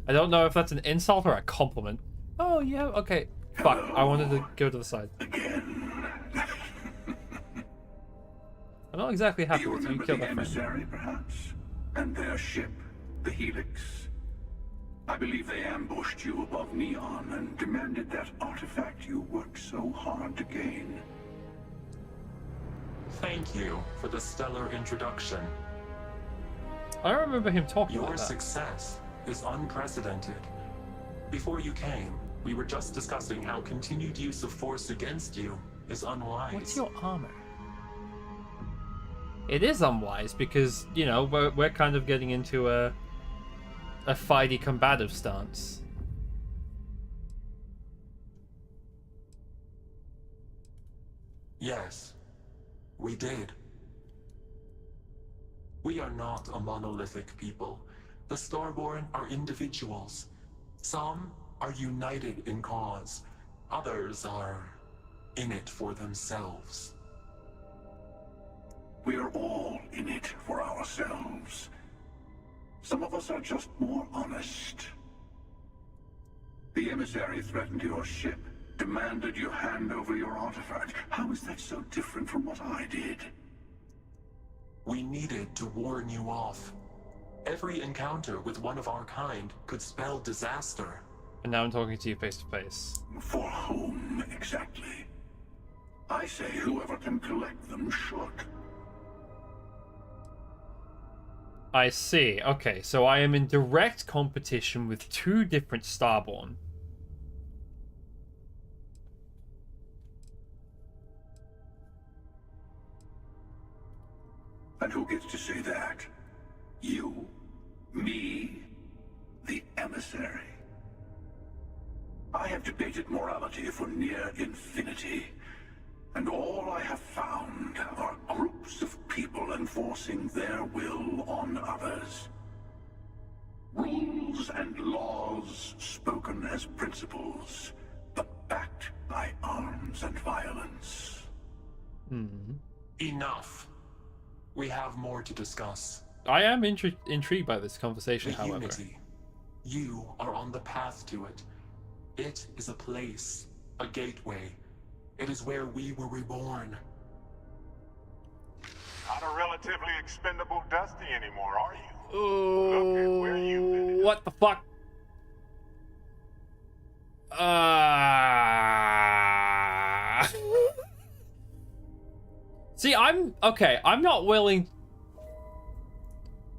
don't know if that's an insult or a compliment. Oh, yeah, okay. Fuck, I wanted to go to the side. I'm not exactly happy with you. You killed that emissary, perhaps? And their ship, the Helix? I believe they ambushed you above Neon and demanded that artifact you worked so hard to gain. Thank you for the stellar introduction. I don't remember him talking Your about that. success is unprecedented. Before you came, we were just discussing how continued use of force against you is unwise. What's your armor? It is unwise because, you know, we're kind of getting into a fighty combative stance. Yes, we did. We are not a monolithic people. The Starborn are individuals. Some are united in cause. Others are in it for themselves. We are all in it for ourselves. Some of us are just more honest. The emissary threatened your ship, demanded you hand over your artifact. How is that so different from what I did? We needed to warn you off. Every encounter with one of our kind could spell disaster. And now I'm talking to you face to face. For whom, exactly? I say whoever can collect them should. I see. Okay, so I am in direct competition with two different Starborn. And who gets to say that? You? Me? The emissary? I have debated morality for near infinity, and all I have found are groups of people enforcing their will on others. Rules and laws spoken as principles, but backed by arms and violence. Enough. We have more to discuss. I am intrigued by this conversation, The however. Unity. You are on the path to it. It is a place, a gateway. It is where we were reborn. Not a relatively expendable Dusty anymore, are you? Look at where you've ended What the fuck? See, I'm not willing.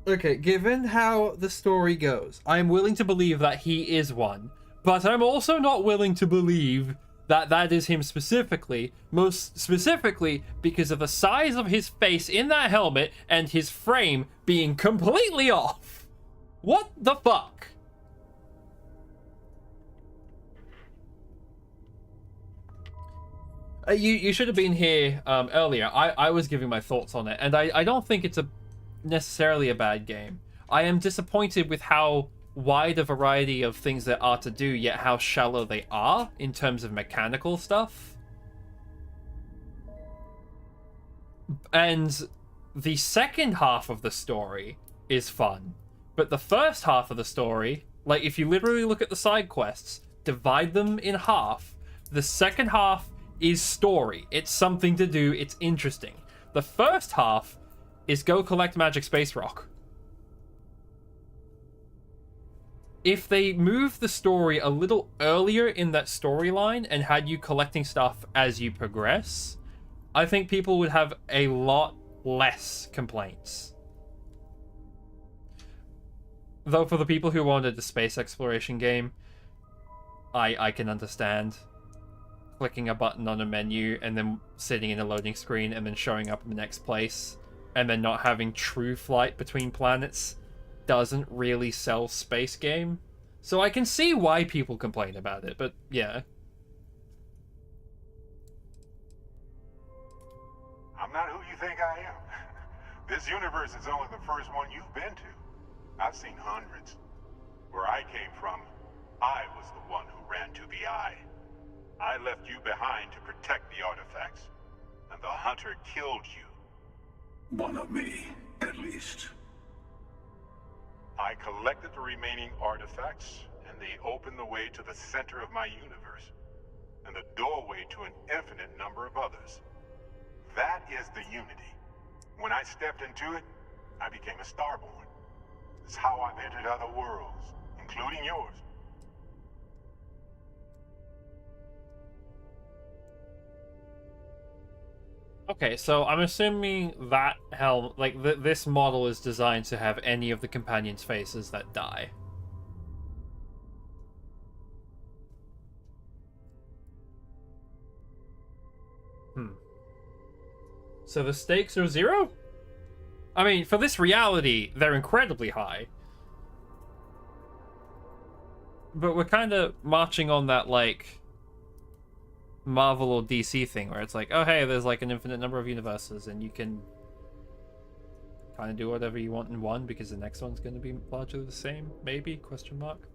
Okay, given how the story goes, I'm willing to believe that he is one, but I'm also not willing to believe that that is him specifically, most specifically because of the size of his face in that helmet and his frame being completely off. What the fuck? You should have been here earlier. I was giving my thoughts on it, and I don't think it's necessarily a bad game. I am disappointed with how wide a variety of things there are to do, yet how shallow they are in terms of mechanical stuff. And the second half of the story is fun, but the first half of the story, like if you literally look at the side quests, divide them in half, the second half is story. It's something to do, it's interesting. The first half is go collect magic space rock. If they moved the story a little earlier in that storyline and had you collecting stuff as you progress, I think people would have a lot less complaints. Though for the people who wanted the space exploration game, I can understand clicking a button on a menu and then sitting in a loading screen and then showing up in the next place and then not having true flight between planets doesn't really sell space game. So I can see why people complain about it, but yeah. I'm not who you think I am. This universe is only the first one you've been to. I've seen hundreds. Where I came from, I was the one who ran to the Eye. I left you behind to protect the artifacts, and the Hunter killed you. One of me, at least. I collected the remaining artifacts, and they opened the way to the center of my universe, and the doorway to an infinite number of others. That is the Unity. When I stepped into it, I became a Starborn. It's how I've entered other worlds, including yours. Okay, so I'm assuming that helm, like this model is designed to have any of the companions' faces that die. So the stakes are 0? I mean, for this reality, they're incredibly high. But we're kind of marching on that, like, Marvel or DC thing where it's like, oh hey, there's like an infinite number of universes and you can kind of do whatever you want in one because the next one's going to be largely the same, maybe, question mark.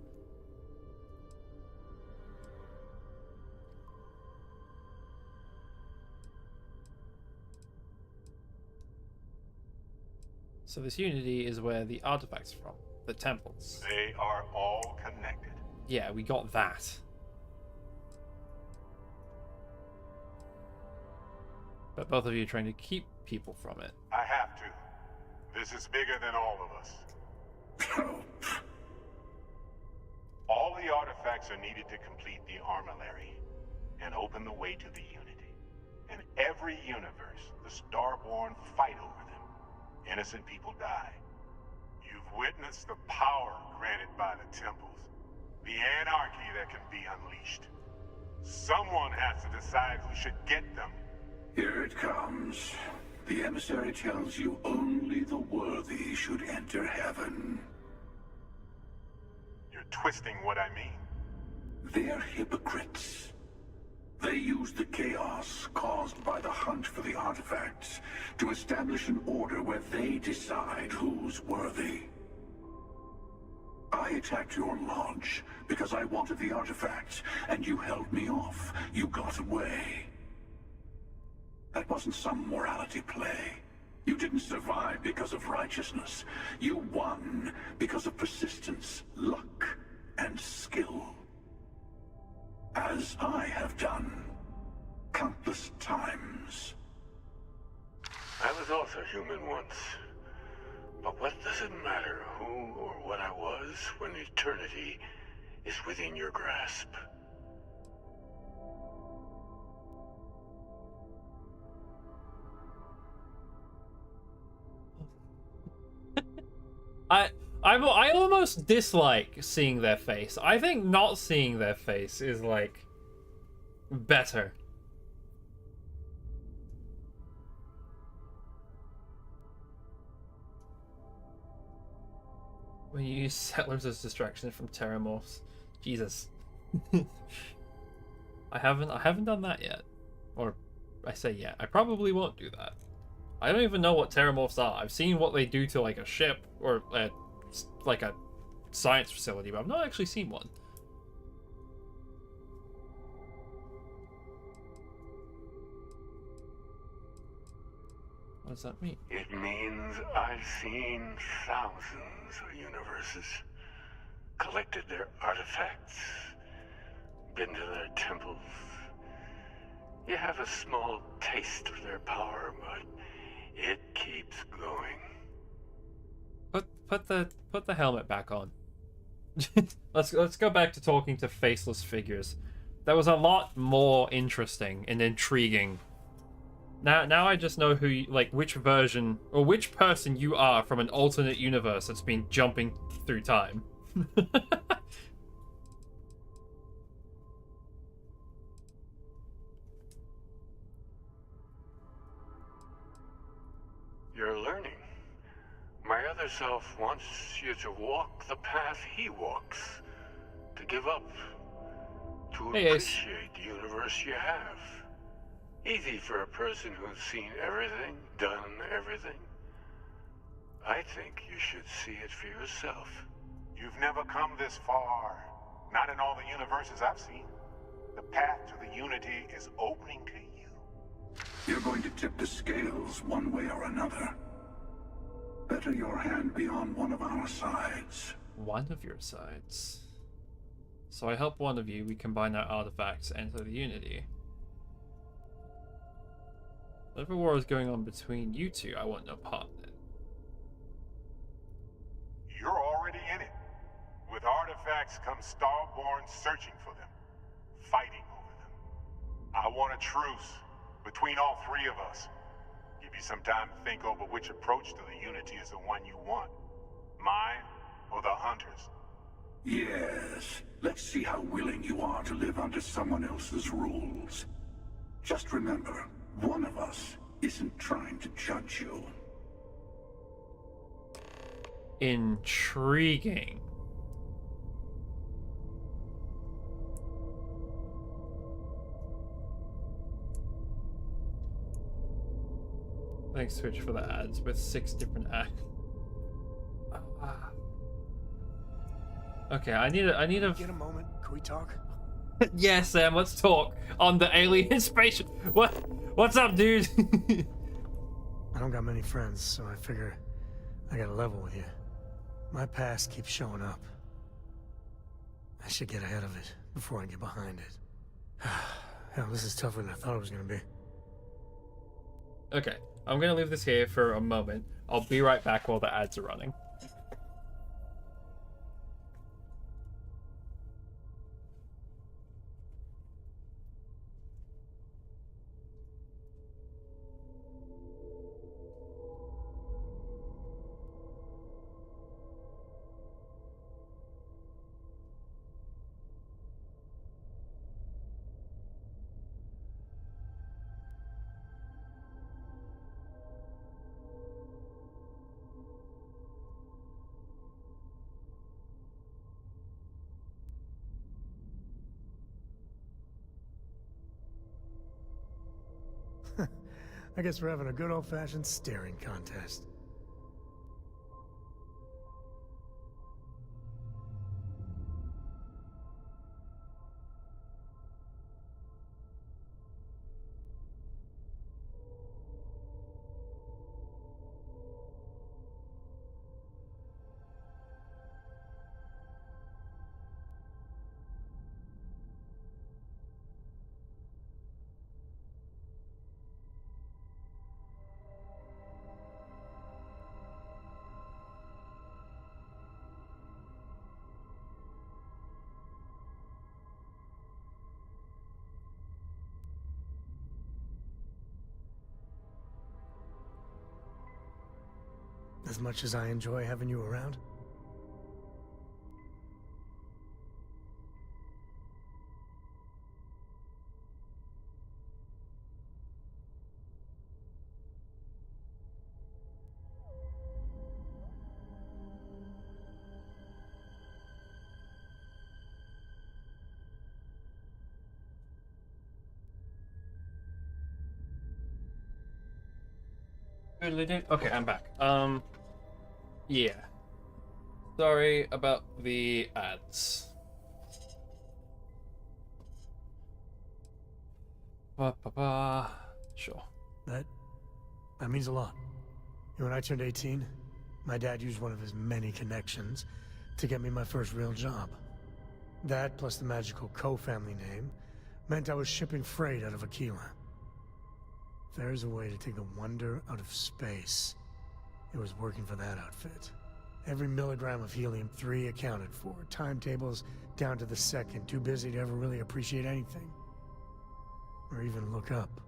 So this Unity is where the artifacts are from, the temples. They are all connected. Yeah, we got that. But both of you are trying to keep people from it. I have to. This is bigger than all of us. All the artifacts are needed to complete the armillary and open the way to the Unity. In every universe, the Starborn fight over them. Innocent people die. You've witnessed the power granted by the temples, the anarchy that can be unleashed. Someone has to decide who should get them. Here it comes. The emissary tells you only the worthy should enter heaven. You're twisting what I mean. They're hypocrites. They use the chaos caused by the hunt for the artifacts to establish an order where they decide who's worthy. I attacked your launch because I wanted the artifacts, and you held me off. You got away. That wasn't some morality play. You didn't survive because of righteousness. You won because of persistence, luck, and skill. As I have done countless times. I was also human once. But what does it matter who or what I was when eternity is within your grasp? I almost dislike seeing their face. I think not seeing their face is like better. When you use settlers as distractions from terramorphs. Jesus. I haven't done that yet. Or I say yet. I probably won't do that. I don't even know what terramorphs are. I've seen what they do to like a ship or like a science facility, but I've not actually seen one. What does that mean? It means I've seen thousands of universes, collected their artifacts, been to their temples. You have a small taste of their power, but it keeps going. Put the helmet back on. Let's go back to talking to faceless figures. That was a lot more interesting and intriguing. Now I just know who you, like which version or which person you are from an alternate universe that's been jumping through time. You're learning. My other self wants you to walk the path he walks. To give up. To appreciate the universe you have. Easy for a person who's seen everything, done everything. I think you should see it for yourself. You've never come this far. Not in all the universes I've seen. The path to the Unity is opening to you. You're going to tip the scales one way or another. Better your hand be on one of our sides. One of your sides. So I help one of you, we combine our artifacts, enter the Unity. Whatever war is going on between you two, I want no part in it. You're already in it. With artifacts come Starborn searching for them, fighting over them. I want a truce between all three of us. Give you some time to think over which approach to the Unity is the one you want. Mine or the Hunters? Yes. Let's see how willing you are to live under someone else's rules. Just remember, one of us isn't trying to judge you. Intriguing. Thanks Twitch for the ads with 6 different ads. Okay, I need a Get a moment. Can we talk? Yeah, Sam, let's talk on the alien spaceship. What's up, dude? I don't got many friends, so I figure I gotta level with you. My past keeps showing up. I should get ahead of it before I get behind it. Hell, this is tougher than I thought it was gonna be. Okay, I'm gonna leave this here for a moment. I'll be right back while the ads are running. I guess we're having a good old-fashioned staring contest. As much as I enjoy having you around. Okay, I'm back. Yeah. Sorry about the ads. Sure. That means a lot. When I turned 18, my dad used one of his many connections to get me my first real job. That, plus the magical co-family name, meant I was shipping freight out of Aquila. If there's a way to take the wonder out of space, it was working for that outfit. Every milligram of helium-3 accounted for. Timetables down to the second, too busy to ever really appreciate anything. Or even look up.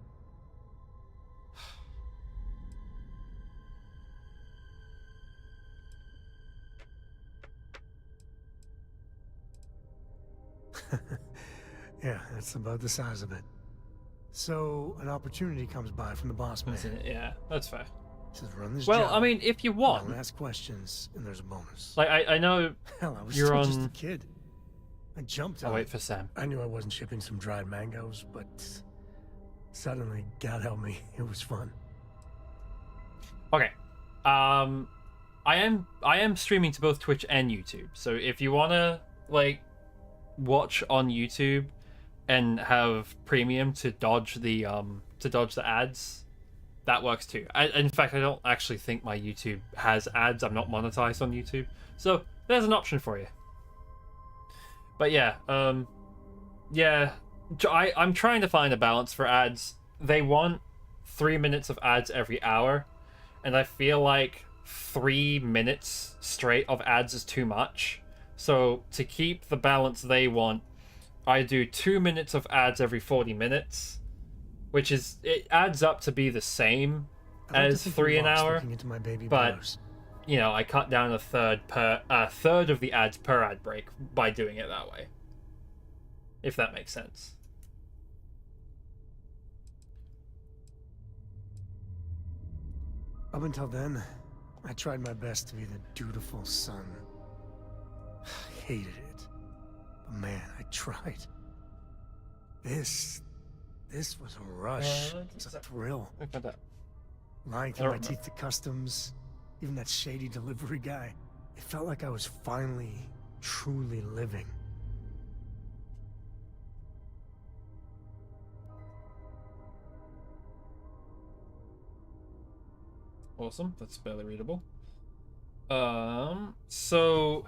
Yeah, that's about the size of it. So, an opportunity comes by from the boss man. Yeah, that's fair. Says, run this well, job. I mean, if you want, don't ask questions, and there's a bonus. Like I know. Hell, I was you're still on. just a kid. I jumped. I'll wait for Sam. I knew I wasn't shipping some dried mangoes, but suddenly, God help me, it was fun. Okay, I am streaming to both Twitch and YouTube. So if you wanna like watch on YouTube and have premium to dodge the ads, that works too. In fact, I don't actually think my YouTube has ads. I'm not monetized on YouTube, so there's an option for you. But yeah, I'm trying to find a balance for ads. They want 3 minutes of ads every hour, and I feel like 3 minutes straight of ads is too much. So to keep the balance they want, I do 2 minutes of ads every 40 minutes, which is, it adds up to be the same as 3 an hour. But you know, I cut down a third of the ads per ad break by doing it that way. If that makes sense. Up until then, I tried my best to be the dutiful son. I hated it. But man, I tried. This was a rush. It's a thrill. Lying through my teeth to customs, even that shady delivery guy. It felt like I was finally, truly living. Awesome, that's barely readable. So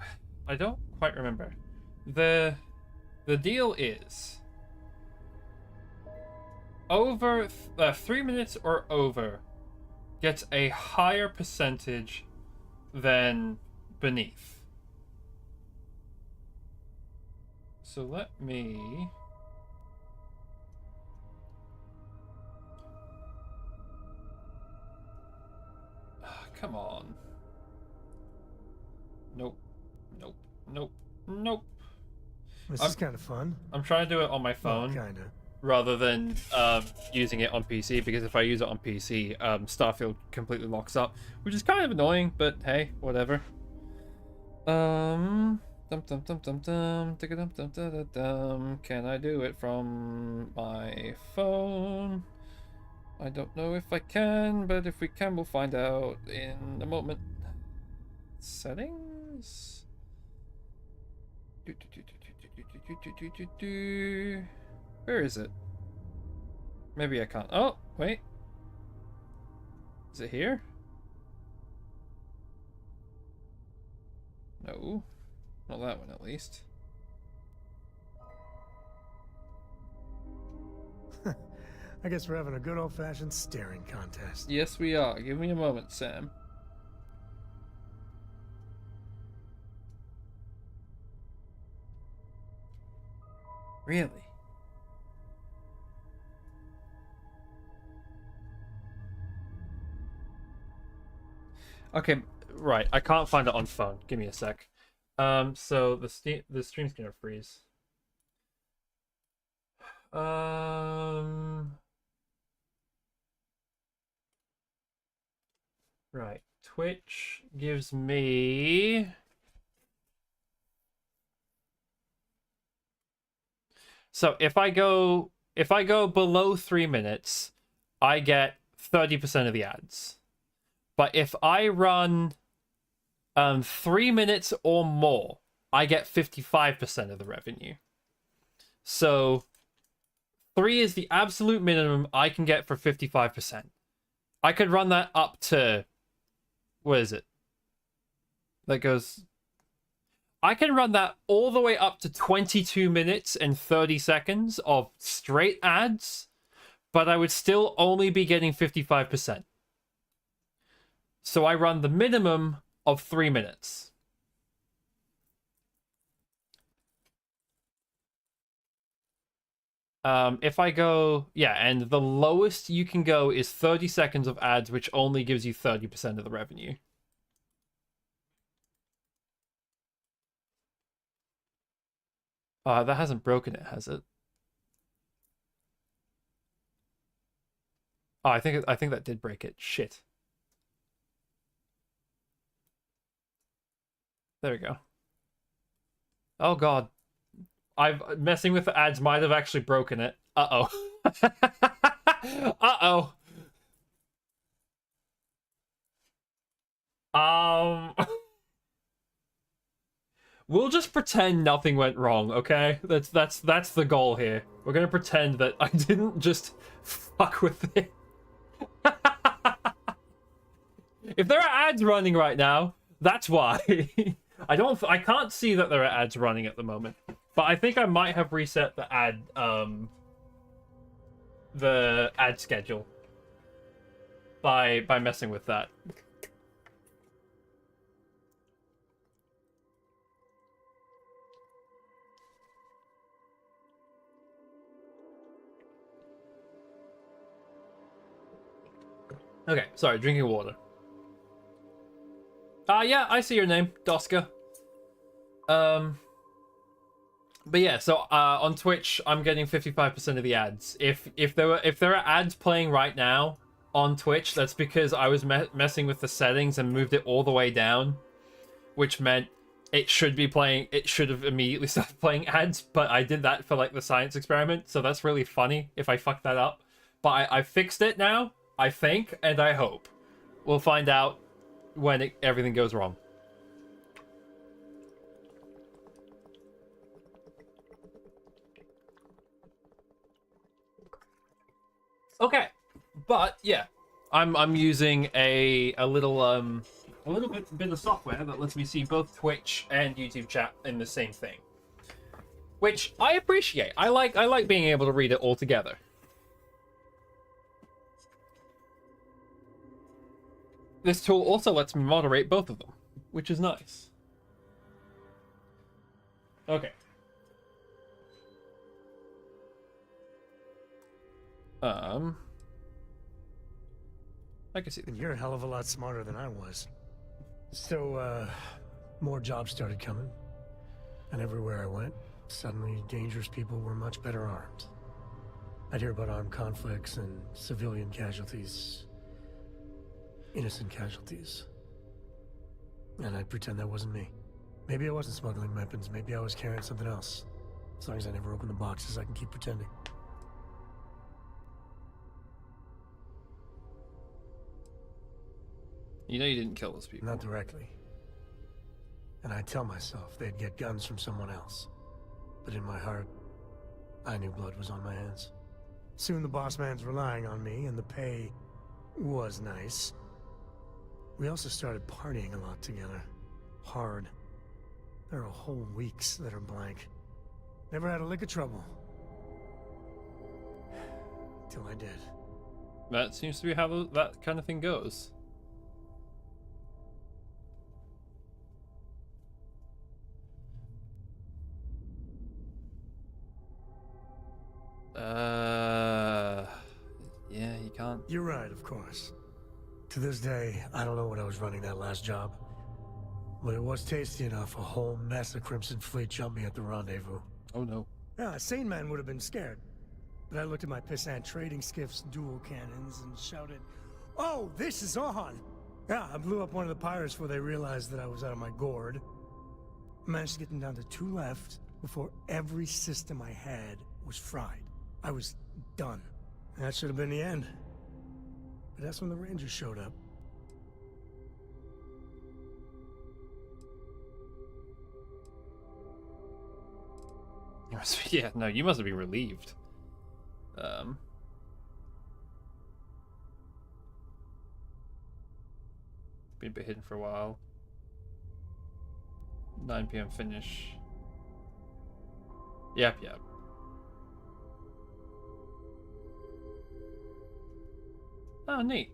I don't quite remember. The deal is over 3 minutes or over gets a higher percentage than beneath. So let me come on. Nope. This is kind of fun. I'm trying to do it on my phone. Well, kinda. Rather than using it on PC, because if I use it on PC, Starfield completely locks up, which is kind of annoying, but hey, whatever. Can I do it from my phone? I don't know if I can, but if we can, we'll find out in a moment. Settings? Where is it? Maybe I can't. Oh, wait. Is it here? No. Not that one, at least. I guess we're having a good old-fashioned staring contest. Yes, we are. Give me a moment, Sam. Really? Okay, right. I can't find it on phone. Give me a sec. So the stream's gonna freeze. Right. Twitch gives me... So if I go below 3 minutes, I get 30% of the ads. But if I run 3 minutes or more, I get 55% of the revenue. So 3 is the absolute minimum I can get for 55%. I could run that up to... What is it? That goes... I can run that all the way up to 22 minutes and 30 seconds of straight ads, but I would still only be getting 55%. So I run the minimum of 3 minutes. If I go... Yeah, and the lowest you can go is 30 seconds of ads, which only gives you 30% of the revenue. That hasn't broken it, has it? Oh, I think that did break it. Shit. There we go. Oh god. Messing with the ads might have actually broken it. Uh-oh. Uh-oh. We'll just pretend nothing went wrong, okay? That's the goal here. We're gonna pretend that I didn't just fuck with it. If there are ads running right now, that's why. I can't see that there are ads running at the moment. But I think I might have reset the ad schedule by messing with that. Okay, sorry, drinking water. Yeah, I see your name, Doska. But yeah, so on Twitch, I'm getting 55% of the ads. If there are ads playing right now on Twitch, that's because I was messing with the settings and moved it all the way down, which meant it should be playing. It should have immediately started playing ads, but I did that for like the science experiment, so that's really funny if I fucked that up. But I fixed it now, I think, and I hope. We'll find out when everything goes wrong. Okay, but yeah, I'm using a little bit of software that lets me see both Twitch and YouTube chat in the same thing, which I appreciate. I like being able to read it all together. This tool also lets me moderate both of them, which is nice. Okay. I can see. And you're a hell of a lot smarter than I was. So, more jobs started coming. And everywhere I went, suddenly dangerous people were much better armed. I'd hear about armed conflicts and civilian casualties. Innocent casualties. And I'd pretend that wasn't me. Maybe I wasn't smuggling weapons, maybe I was carrying something else. As long as I never open the boxes, I can keep pretending. You know you didn't kill those people. Not directly. And I tell myself they'd get guns from someone else. But in my heart, I knew blood was on my hands. Soon the boss man's relying on me, and the pay was nice. We also started partying a lot together. Hard. There are whole weeks that are blank. Never had a lick of trouble. Till I did. That seems to be how that kind of thing goes. Yeah, you can't. You're right, of course. To this day, I don't know what I was running that last job. But it was tasty enough. A whole mess of Crimson Fleet jumped me at the rendezvous. Oh no. Yeah, a sane man would have been scared. But I looked at my pissant trading skiff's dual cannons and shouted, "Oh, this is on!" Yeah, I blew up one of the pirates before they realized that I was out of my gourd. I managed to get them down to 2 left before every system I had was fried. I was done. And that should have been the end. But that's when the Rangers showed up. You must be, yeah, no, you must have been relieved. Been a bit hidden for a while. 9 p.m. finish. Yep. Oh, neat.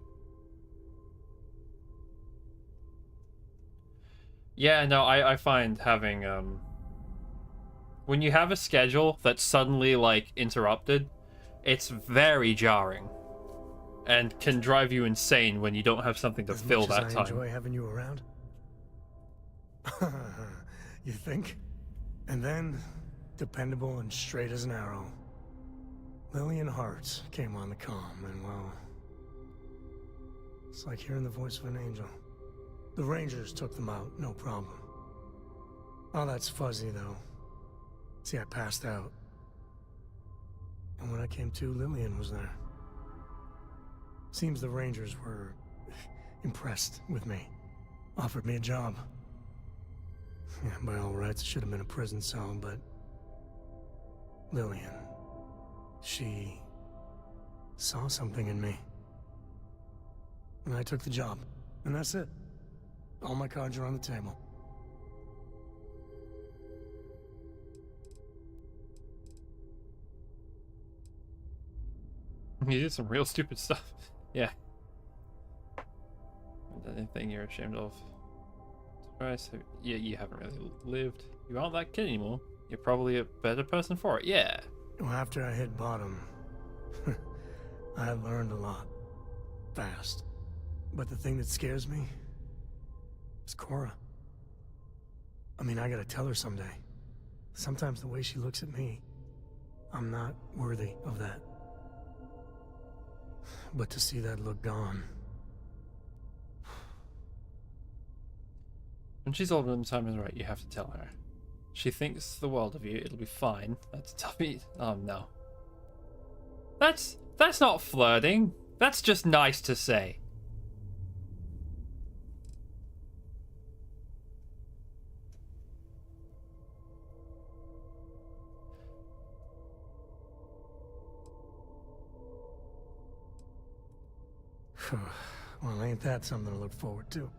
Yeah, no, I find having, when you have a schedule that's suddenly, like, interrupted, it's very jarring. And can drive you insane when you don't have something to fill that time. I enjoy having you around. You think? And then, dependable and straight as an arrow, Lillian Hart came on the comm, and well, it's like hearing the voice of an angel. The Rangers took them out, no problem. All that's fuzzy, though. See, I passed out. And when I came to, Lillian was there. Seems the Rangers were impressed with me. Offered me a job. Yeah, by all rights, it should have been a prison cell, but Lillian, she saw something in me. And I took the job. And that's it. All my cards are on the table. You did some real stupid stuff. Yeah. Anything you're ashamed of? Surprise. Yeah, you haven't really lived. You aren't that kid anymore. You're probably a better person for it. Yeah. Well, after I hit bottom, I learned a lot. Fast. But the thing that scares me is Cora. I mean, I gotta tell her someday. Sometimes the way she looks at me, I'm not worthy of that. But to see that look gone... When she's older and the time is right, you have to tell her. She thinks the world of you, it'll be fine. That's tough. Oh no. That's not flirting. That's just nice to say. Well, ain't that something to look forward to?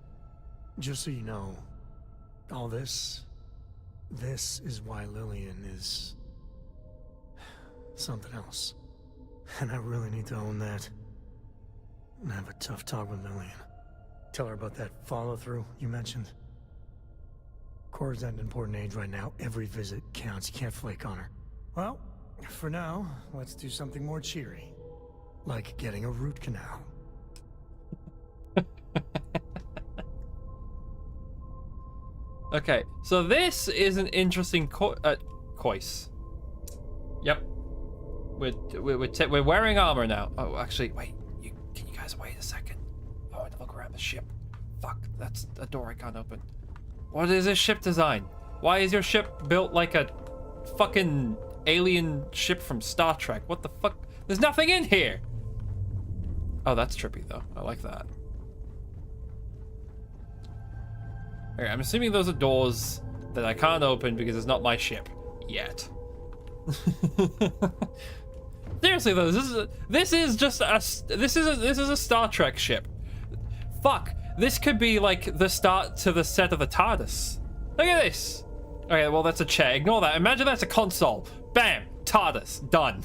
Just so you know, all this is why Lillian is something else. And I really need to own that. And have a tough talk with Lillian. Tell her about that follow-through you mentioned. Cora's at an important age right now. Every visit counts. You can't flake on her. Well, for now, let's do something more cheery. Like getting a root canal. Okay, so this is an interesting choice. Yep. We're wearing armor now. Oh, actually, wait. Can you guys wait a second? I want to look around the ship. Fuck, that's a door I can't open. What is this ship design? Why is your ship built like a fucking alien ship from Star Trek? What the fuck? There's nothing in here! Oh, that's trippy, though. I like that. Okay, I'm assuming those are doors that I can't open because it's not my ship yet. Seriously though, this is a Star Trek ship. Fuck, this could be like the start to the set of the TARDIS. Look at this. Okay, well that's a chair. Ignore that. Imagine that's a console. Bam, TARDIS, done.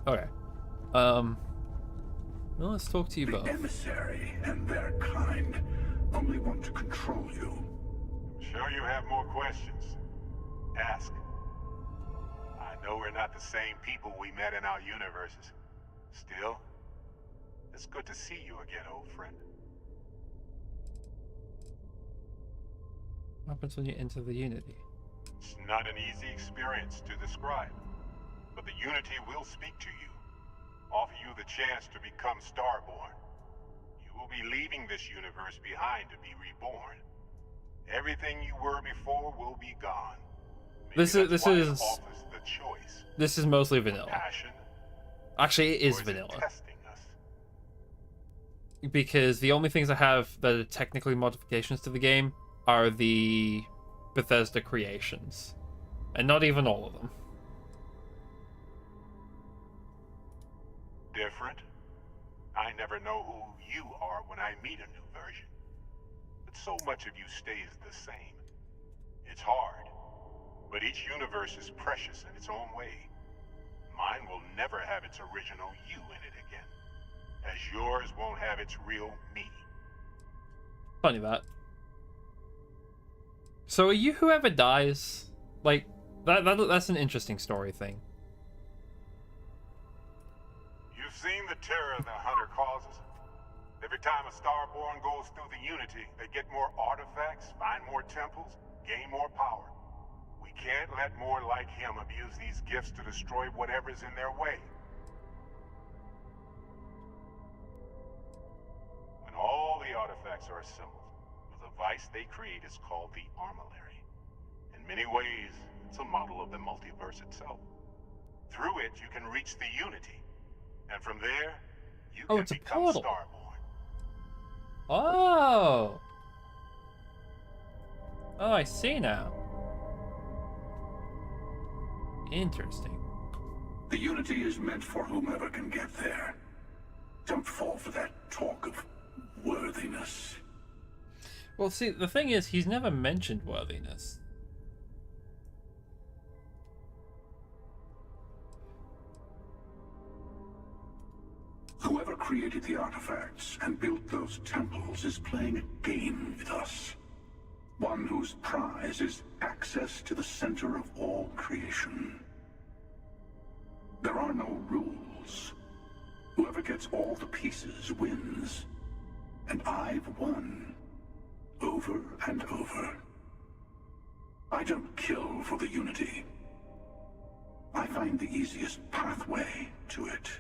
Okay. Well, let's talk to you both. The emissary and their kind only want to control you. Sure you have more questions. Ask. I know we're not the same people we met in our universes. Still, it's good to see you again, old friend. What happens when you enter the Unity? It's not an easy experience to describe, but the Unity will speak to you, offer you the chance to become Starborn. You will be leaving this universe behind to be reborn. Everything you were before will be gone. This is mostly vanilla. Passion, Actually, it is vanilla. Because the only things I have that are technically modifications to the game are the Bethesda creations. And not even all of them. Different? I never know who you are when I meet a new version. But so much of you stays the same. It's hard. But each universe is precious in its own way. Mine will never have its original you in it again. As yours won't have its real me. Funny that. So are you whoever dies? Like, that's an interesting story thing. You've seen the terror the Hunter causes. Every time a Starborn goes through the Unity, they get more artifacts, find more temples, gain more power. We can't let more like him abuse these gifts to destroy whatever's in their way. When all the artifacts are assembled, the device they create is called the Armillary. In many ways, it's a model of the multiverse itself. Through it, you can reach the Unity. And from there, you can become Starborn. Oh! Oh, I see now. Interesting. The Unity is meant for whomever can get there. Don't fall for that talk of worthiness. Well, see, the thing is, he's never mentioned worthiness. Whoever created the artifacts and built those temples is playing a game with us. One whose prize is access to the center of all creation. There are no rules. Whoever gets all the pieces wins. And I've won. Over and over. I don't kill for the Unity. I find the easiest pathway to it.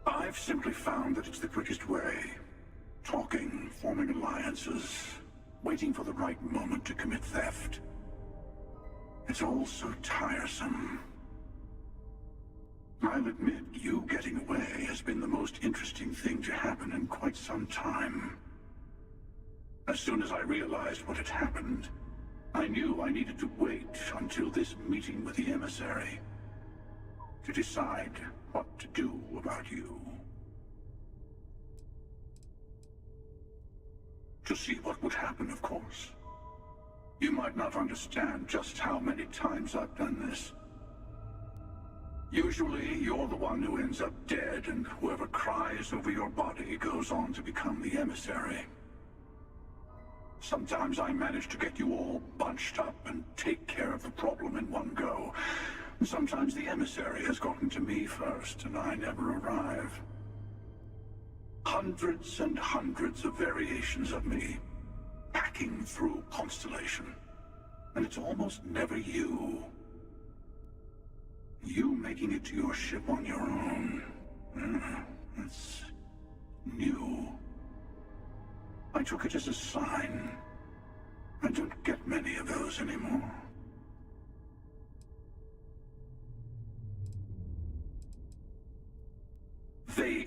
I've simply found that it's the quickest way. Talking, forming alliances, waiting for the right moment to commit theft. It's all so tiresome. I'll admit, you getting away has been the most interesting thing to happen in quite some time. As soon as I realized what had happened, I knew I needed to wait until this meeting with the emissary to decide what to do about you. To see what would happen, of course. You might not understand just how many times I've done this. Usually, you're the one who ends up dead, and whoever cries over your body goes on to become the emissary. Sometimes I manage to get you all bunched up and take care of the problem in one go. Sometimes the emissary has gotten to me first, and I never arrive. Hundreds and hundreds of variations of me, hacking through Constellation. And it's almost never you. You making it to your ship on your own. It's new. I took it as a sign. I don't get many of those anymore. They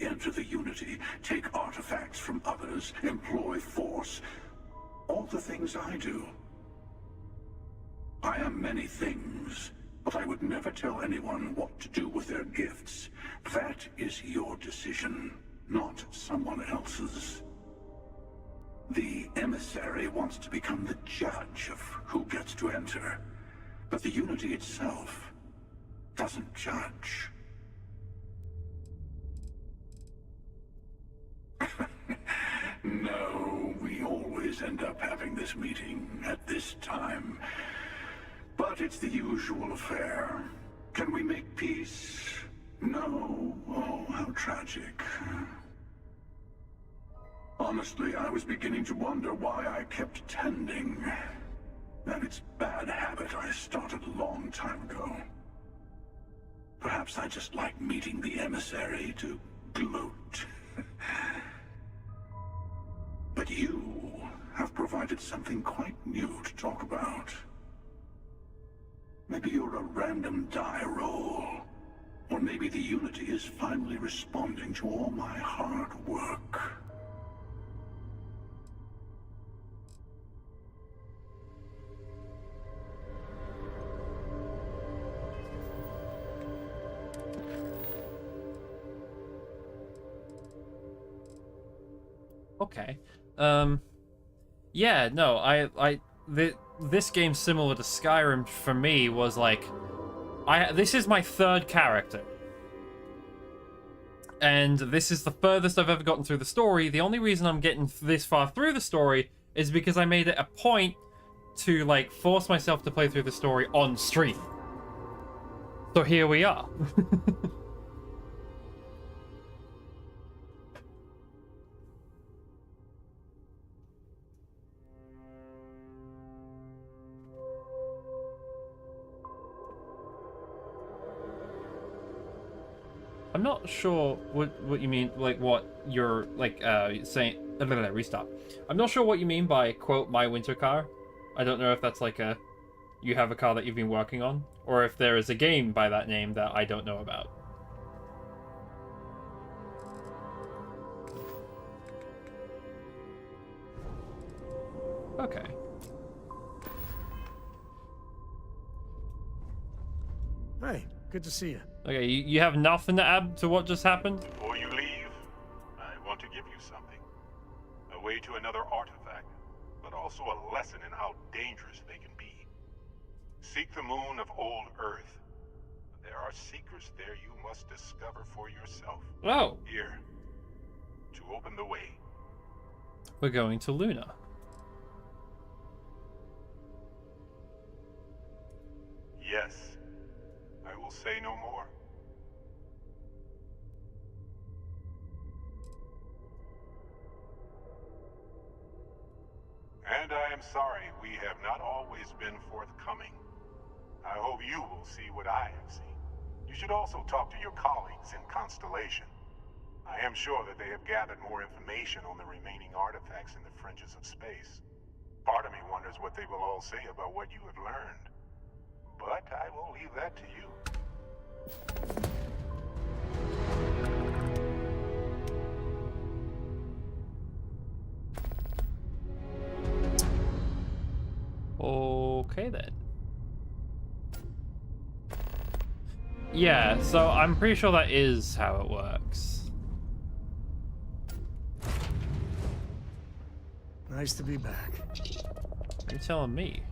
Unity, take artifacts from others, employ force. All the things I do. I am many things, but I would never tell anyone what to do with their gifts. That is your decision, not someone else's. The emissary wants to become the judge of who gets to enter, but the Unity itself doesn't judge. No, we always end up having this meeting at this time. But it's the usual affair. Can we make peace? No. Oh, how tragic. Honestly, I was beginning to wonder why I kept attending. And it's bad habit I started a long time ago. Perhaps I just like meeting the emissary to gloat. But you have provided something quite new to talk about. Maybe you're a random die roll. Or maybe the Unity is finally responding to all my hard work. Okay. Yeah, no, this game, similar to Skyrim for me, was like, this is my third character. And this is the furthest I've ever gotten through the story. The only reason I'm getting this far through the story is because I made it a point to, like, force myself to play through the story on stream. So here we are. I'm not sure what you mean, like what you're like saying. Restart. I'm not sure what you mean by quote my winter car. I don't know if that's like you have a car that you've been working on, or if there is a game by that name that I don't know about. Okay. Hey, good to see you. Okay, you have nothing to add to what just happened? Before you leave, I want to give you something. A way to another artifact, but also a lesson in how dangerous they can be. Seek the moon of old Earth. There are secrets there you must discover for yourself. Oh. Here, to open the way. We're going to Luna. Yes. I will say no more. And I am sorry we have not always been forthcoming. I hope you will see what I have seen. You should also talk to your colleagues in Constellation. I am sure that they have gathered more information on the remaining artifacts in the fringes of space. Part of me wonders what they will all say about what you have learned. But I will leave that to you. Okay then. Yeah, so I'm pretty sure that is how it works. Nice to be back. You're telling me.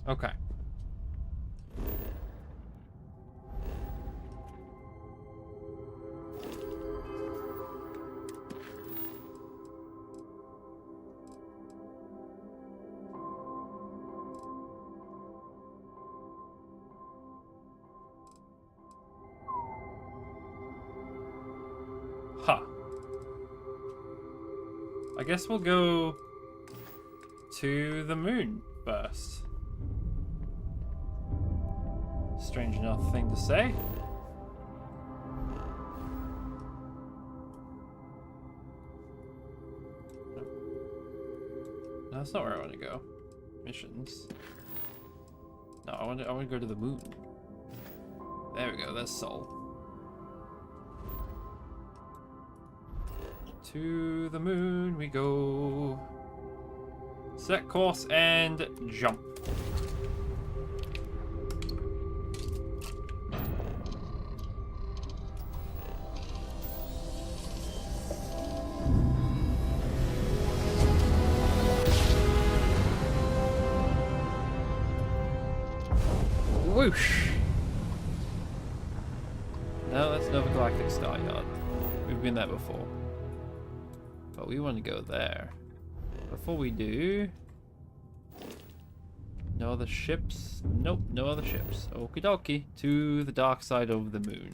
Okay. Huh. I guess we'll go to the moon first. Strange enough thing to say. That's not where I want to go. Missions. No, I want to go to the moon. There we go. That's Sol. To the moon we go. Set course and jump. Whoosh! No, that's Nova Galactic Star Yard. We've been there before. But we want to go there. Before we do... No other ships? Nope, no other ships. Okie dokie. To the dark side of the moon.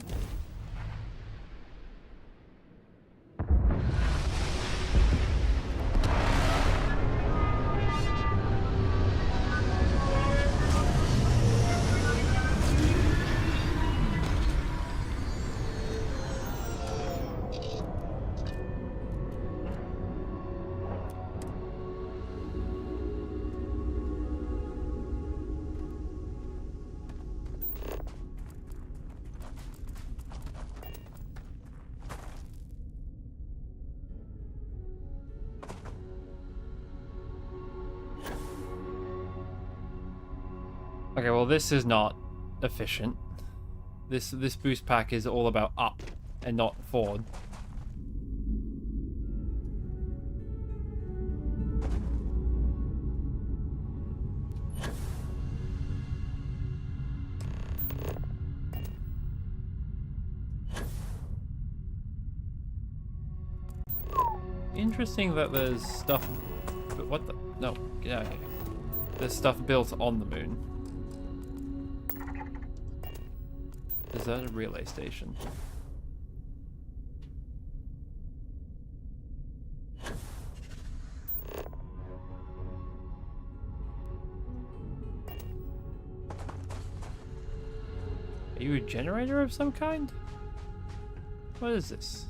Okay, well this is not efficient. This boost pack is all about up and not forward. Interesting that there's stuff... But what the... No, get out of here. There's stuff built on the moon. Is that a relay station? Are you a generator of some kind? What is this?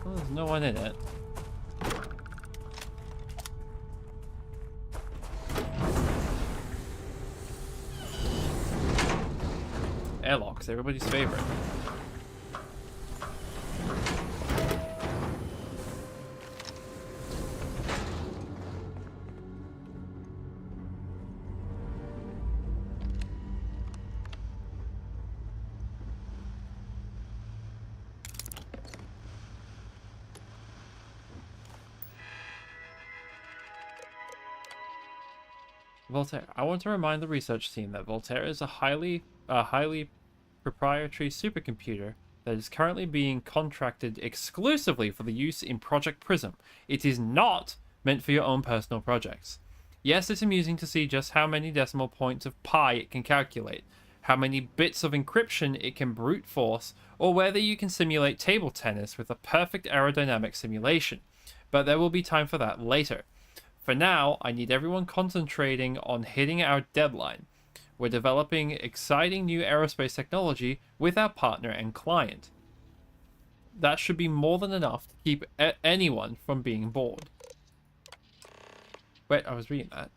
Well, there's no one in it. Airlocks, everybody's favorite. Voltaire. I want to remind the research team that Voltaire is a highly proprietary supercomputer that is currently being contracted exclusively for the use in Project Prism. It is not meant for your own personal projects. Yes, it's amusing to see just how many decimal points of pi it can calculate, how many bits of encryption it can brute force, or whether you can simulate table tennis with a perfect aerodynamic simulation. But there will be time for that later. For now, I need everyone concentrating on hitting our deadline. We're developing exciting new aerospace technology with our partner and client. That should be more than enough to keep anyone from being bored. Wait, I was reading that.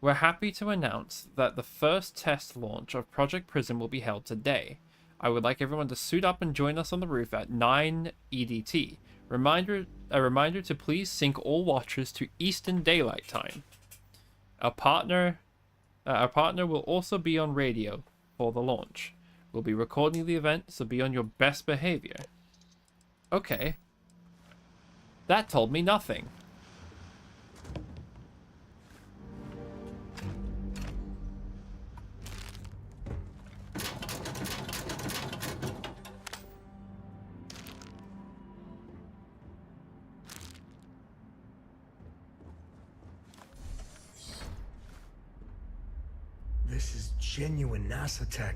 We're happy to announce that the first test launch of Project Prism will be held today. I would like everyone to suit up and join us on the roof at 9 EDT. A reminder to please sync all watches to Eastern Daylight Time. Our partner will also be on radio for the launch. We'll be recording the event, so be on your best behavior. Okay. That told me nothing. This is genuine NASA tech.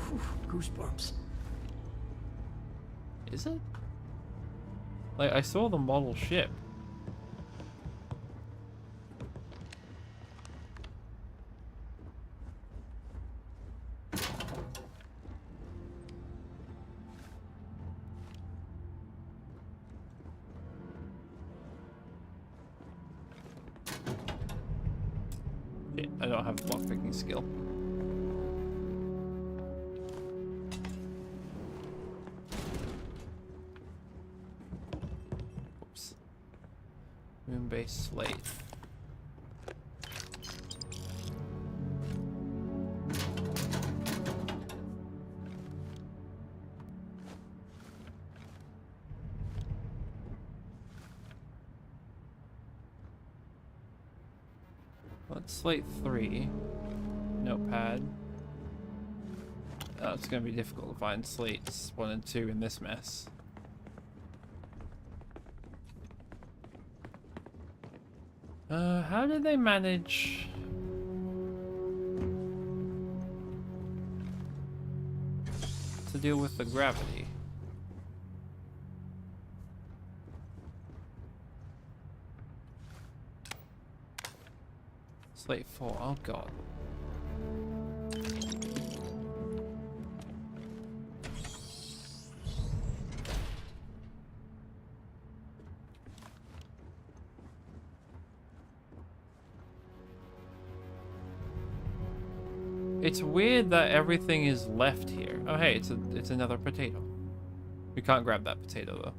Whew, goosebumps. Is it? Like, I saw the model ship. Shit, I don't have lockpicking skill. Oops. Moon-based slate. Let's slate 3. Notepad. Oh, it's gonna be difficult to find slates 1 and 2 in this mess. How did they manage to deal with the gravity? Slate 4, oh god. It's weird that everything is left here. Oh hey, it's another potato. We can't grab that potato though.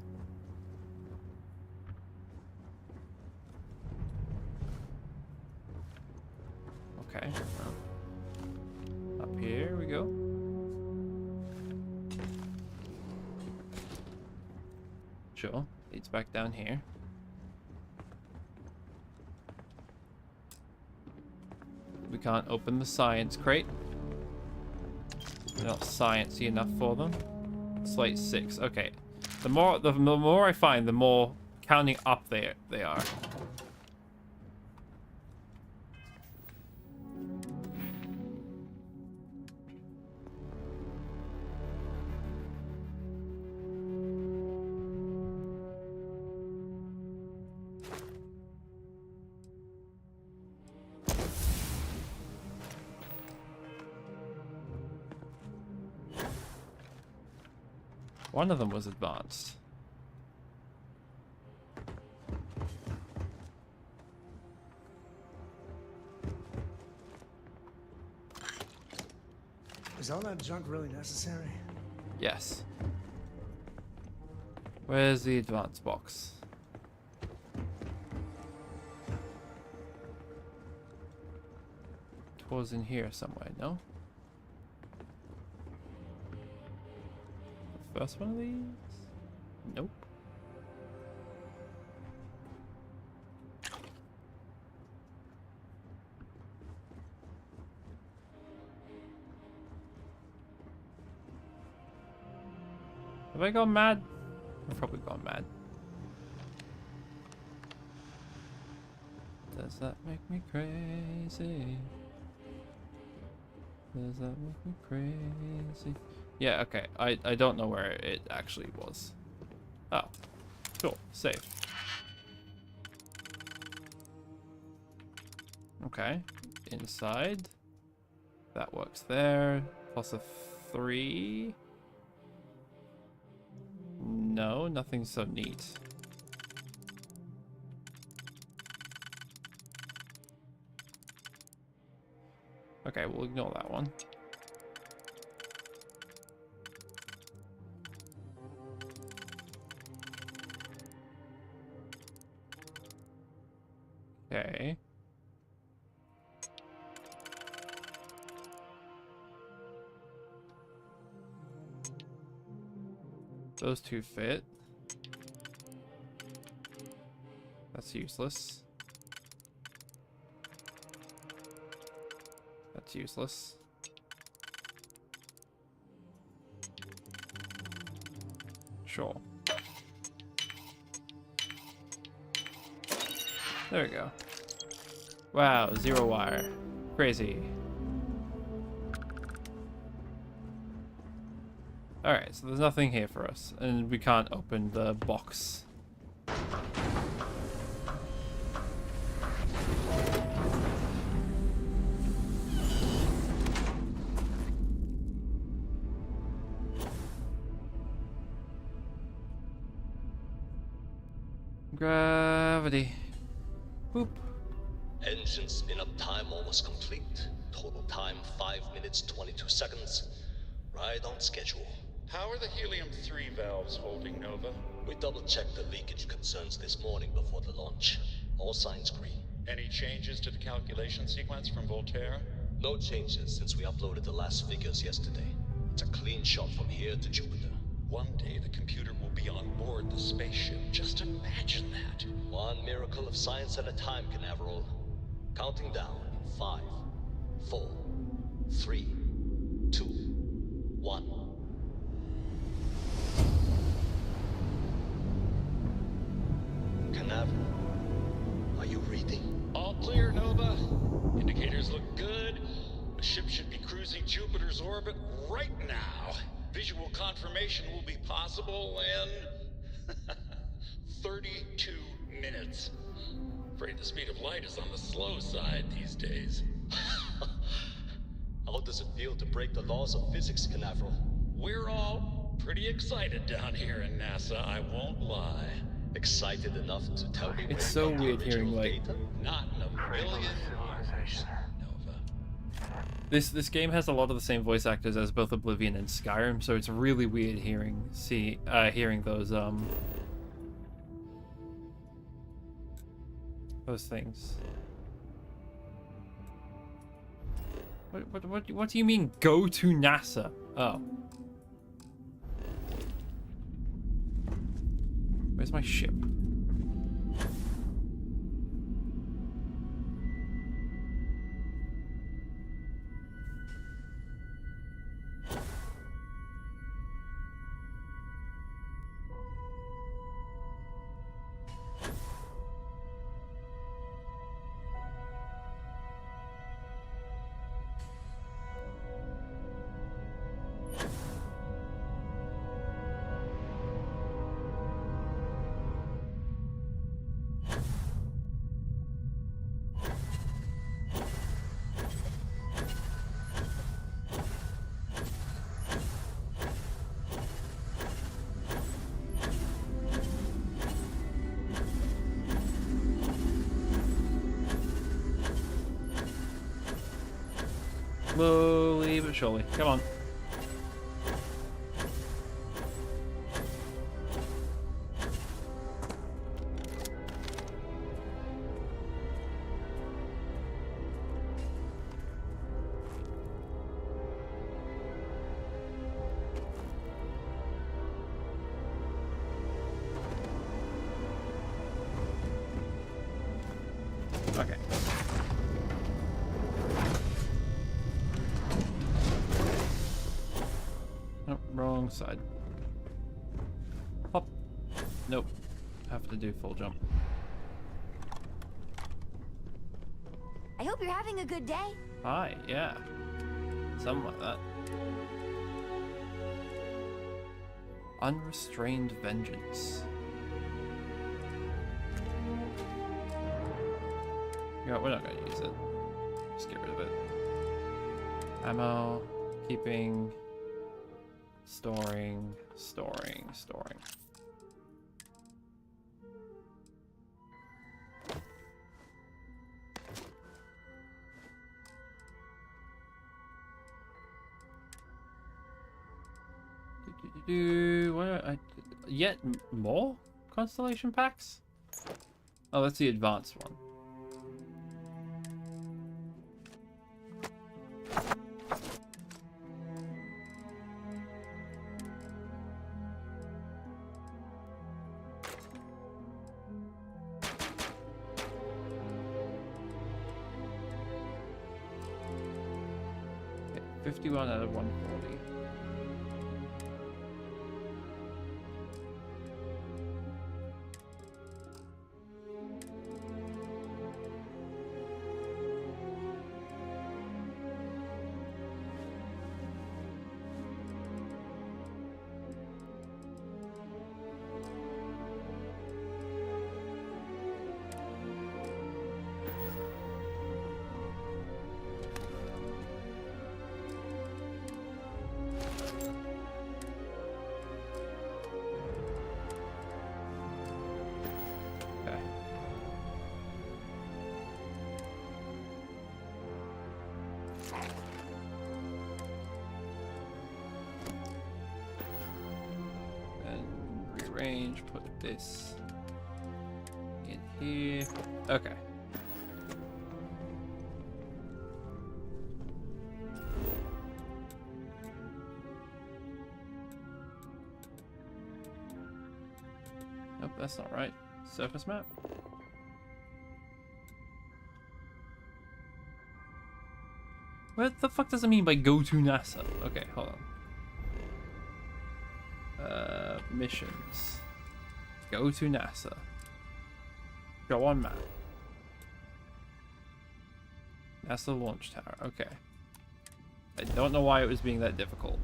Okay. Up here we go. Sure, leads back down here. We can't open the science crate. They're not sciencey enough for them. Slate 6. Okay. The more I find, the more counting up they are. One of them was advanced. Is all that junk really necessary? Yes. Where's the advanced box? It was in here somewhere, no? First one of these? Nope. Have I gone mad? I've probably gone mad. Does that make me crazy? Does that make me crazy? Yeah, okay. I don't know where it actually was. Oh. Cool. Save. Okay. Inside. That works there. Plus a 3. No, nothing so neat. Okay, we'll ignore that one. Okay. Those two fit. That's useless. That's useless. Sure. There we go. Wow, 0 wire. Crazy. Alright, so there's nothing here for us, and we can't open the box. Gravity. Boop. Engine spin-up time almost complete. Total time 5 minutes 22 seconds. Right on schedule. How are the helium-3 valves holding, Nova? We double-checked the leakage concerns this morning before the launch. All signs green. Any changes to the calculation sequence from Voltaire? No changes since we uploaded the last figures yesterday. It's a clean shot from here to Jupiter. One day the computer will be on board the spaceship. Just imagine that. One miracle of science at a time, Canaveral. Counting down in 5, 4, 3, 2, 1. Canaveral, are you reading? All clear, Nova. Indicators look good. The ship should be cruising Jupiter's orbit right now. Visual confirmation will be possible in 32 minutes. Afraid the speed of light is on the slow side these days. How does it feel to break the laws of physics, Canaveral? We're all pretty excited down here in NASA, I won't lie. Excited enough to tell me it's so weird hearing like not in a million years. This game has a lot of the same voice actors as both Oblivion and Skyrim, so it's really weird hearing those things. What do you mean go to NASA? Oh. Where's my ship? Slowly but surely. Come on. Okay. Nope, wrong side. Hop. Nope. Have to do full jump. I hope you're having a good day. Hi, yeah. Something like that. Unrestrained vengeance. Yeah, we're not gonna use it. Just get rid of it. Ammo, keeping, storing. Yet more constellation packs? Oh, that's the advanced one. Okay, 51 out of 140. range, put this in here. Okay. Nope, that's not right. Surface map. What the fuck does it mean by go to NASA? Okay, hold on. Missions. Go to NASA. Go on map. NASA launch tower. Okay. I don't know why it was being that difficult.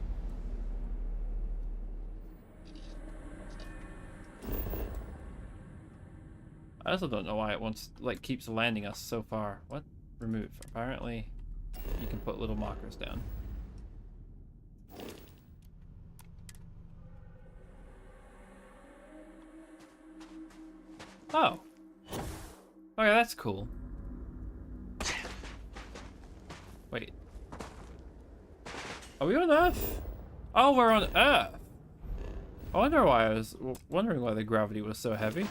I also don't know why it wants, like, keeps landing us so far. What? Remove. Apparently, you can put little markers down. Oh. Okay, that's cool. Wait. Are we on Earth? Oh, we're on Earth. I wonder why I was wondering why the gravity was so heavy.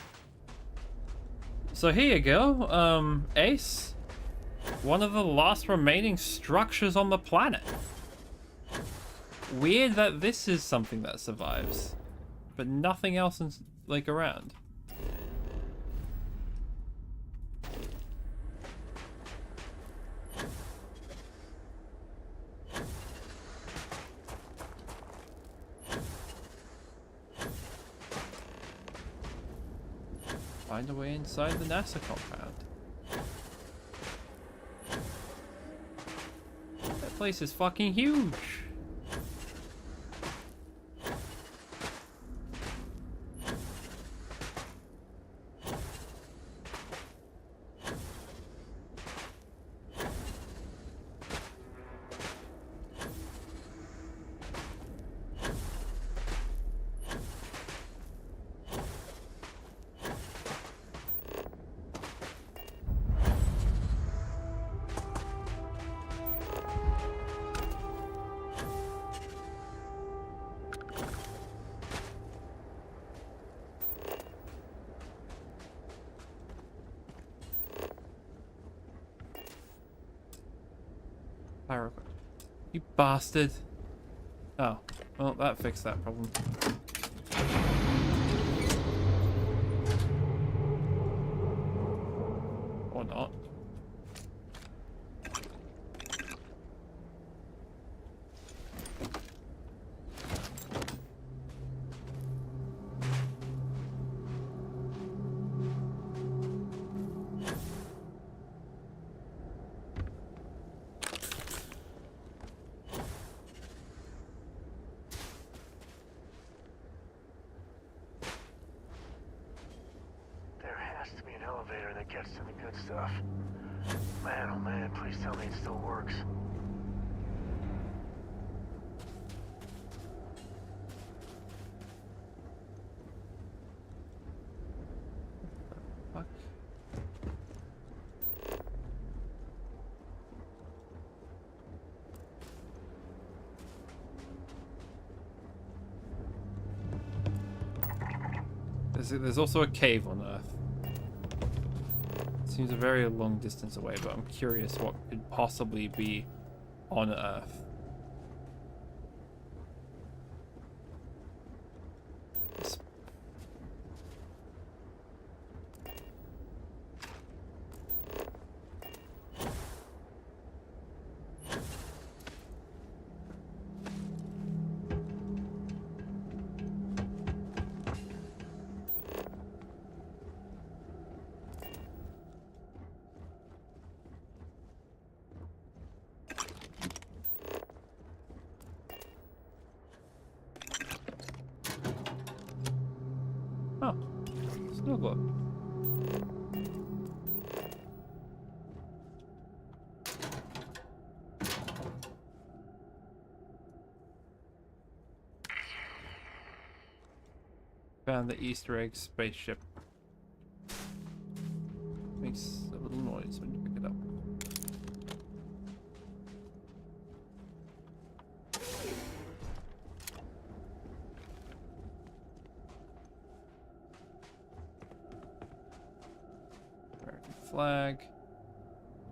So here you go, Ace. One of the last remaining structures on the planet. Weird that this is something that survives, but nothing else is, like, around. Find a way inside the NASA compound. That place is fucking huge. You bastard. Oh, well, that fixed that problem. Or not. Gets to the good stuff. Man, oh man, please tell me it still works. Fuck. There's also a cave on Earth. Seems a very long distance away, but I'm curious what could possibly be on Earth. Oh, still good. Found the Easter egg spaceship. Makes a little noise when you pick it up. flag.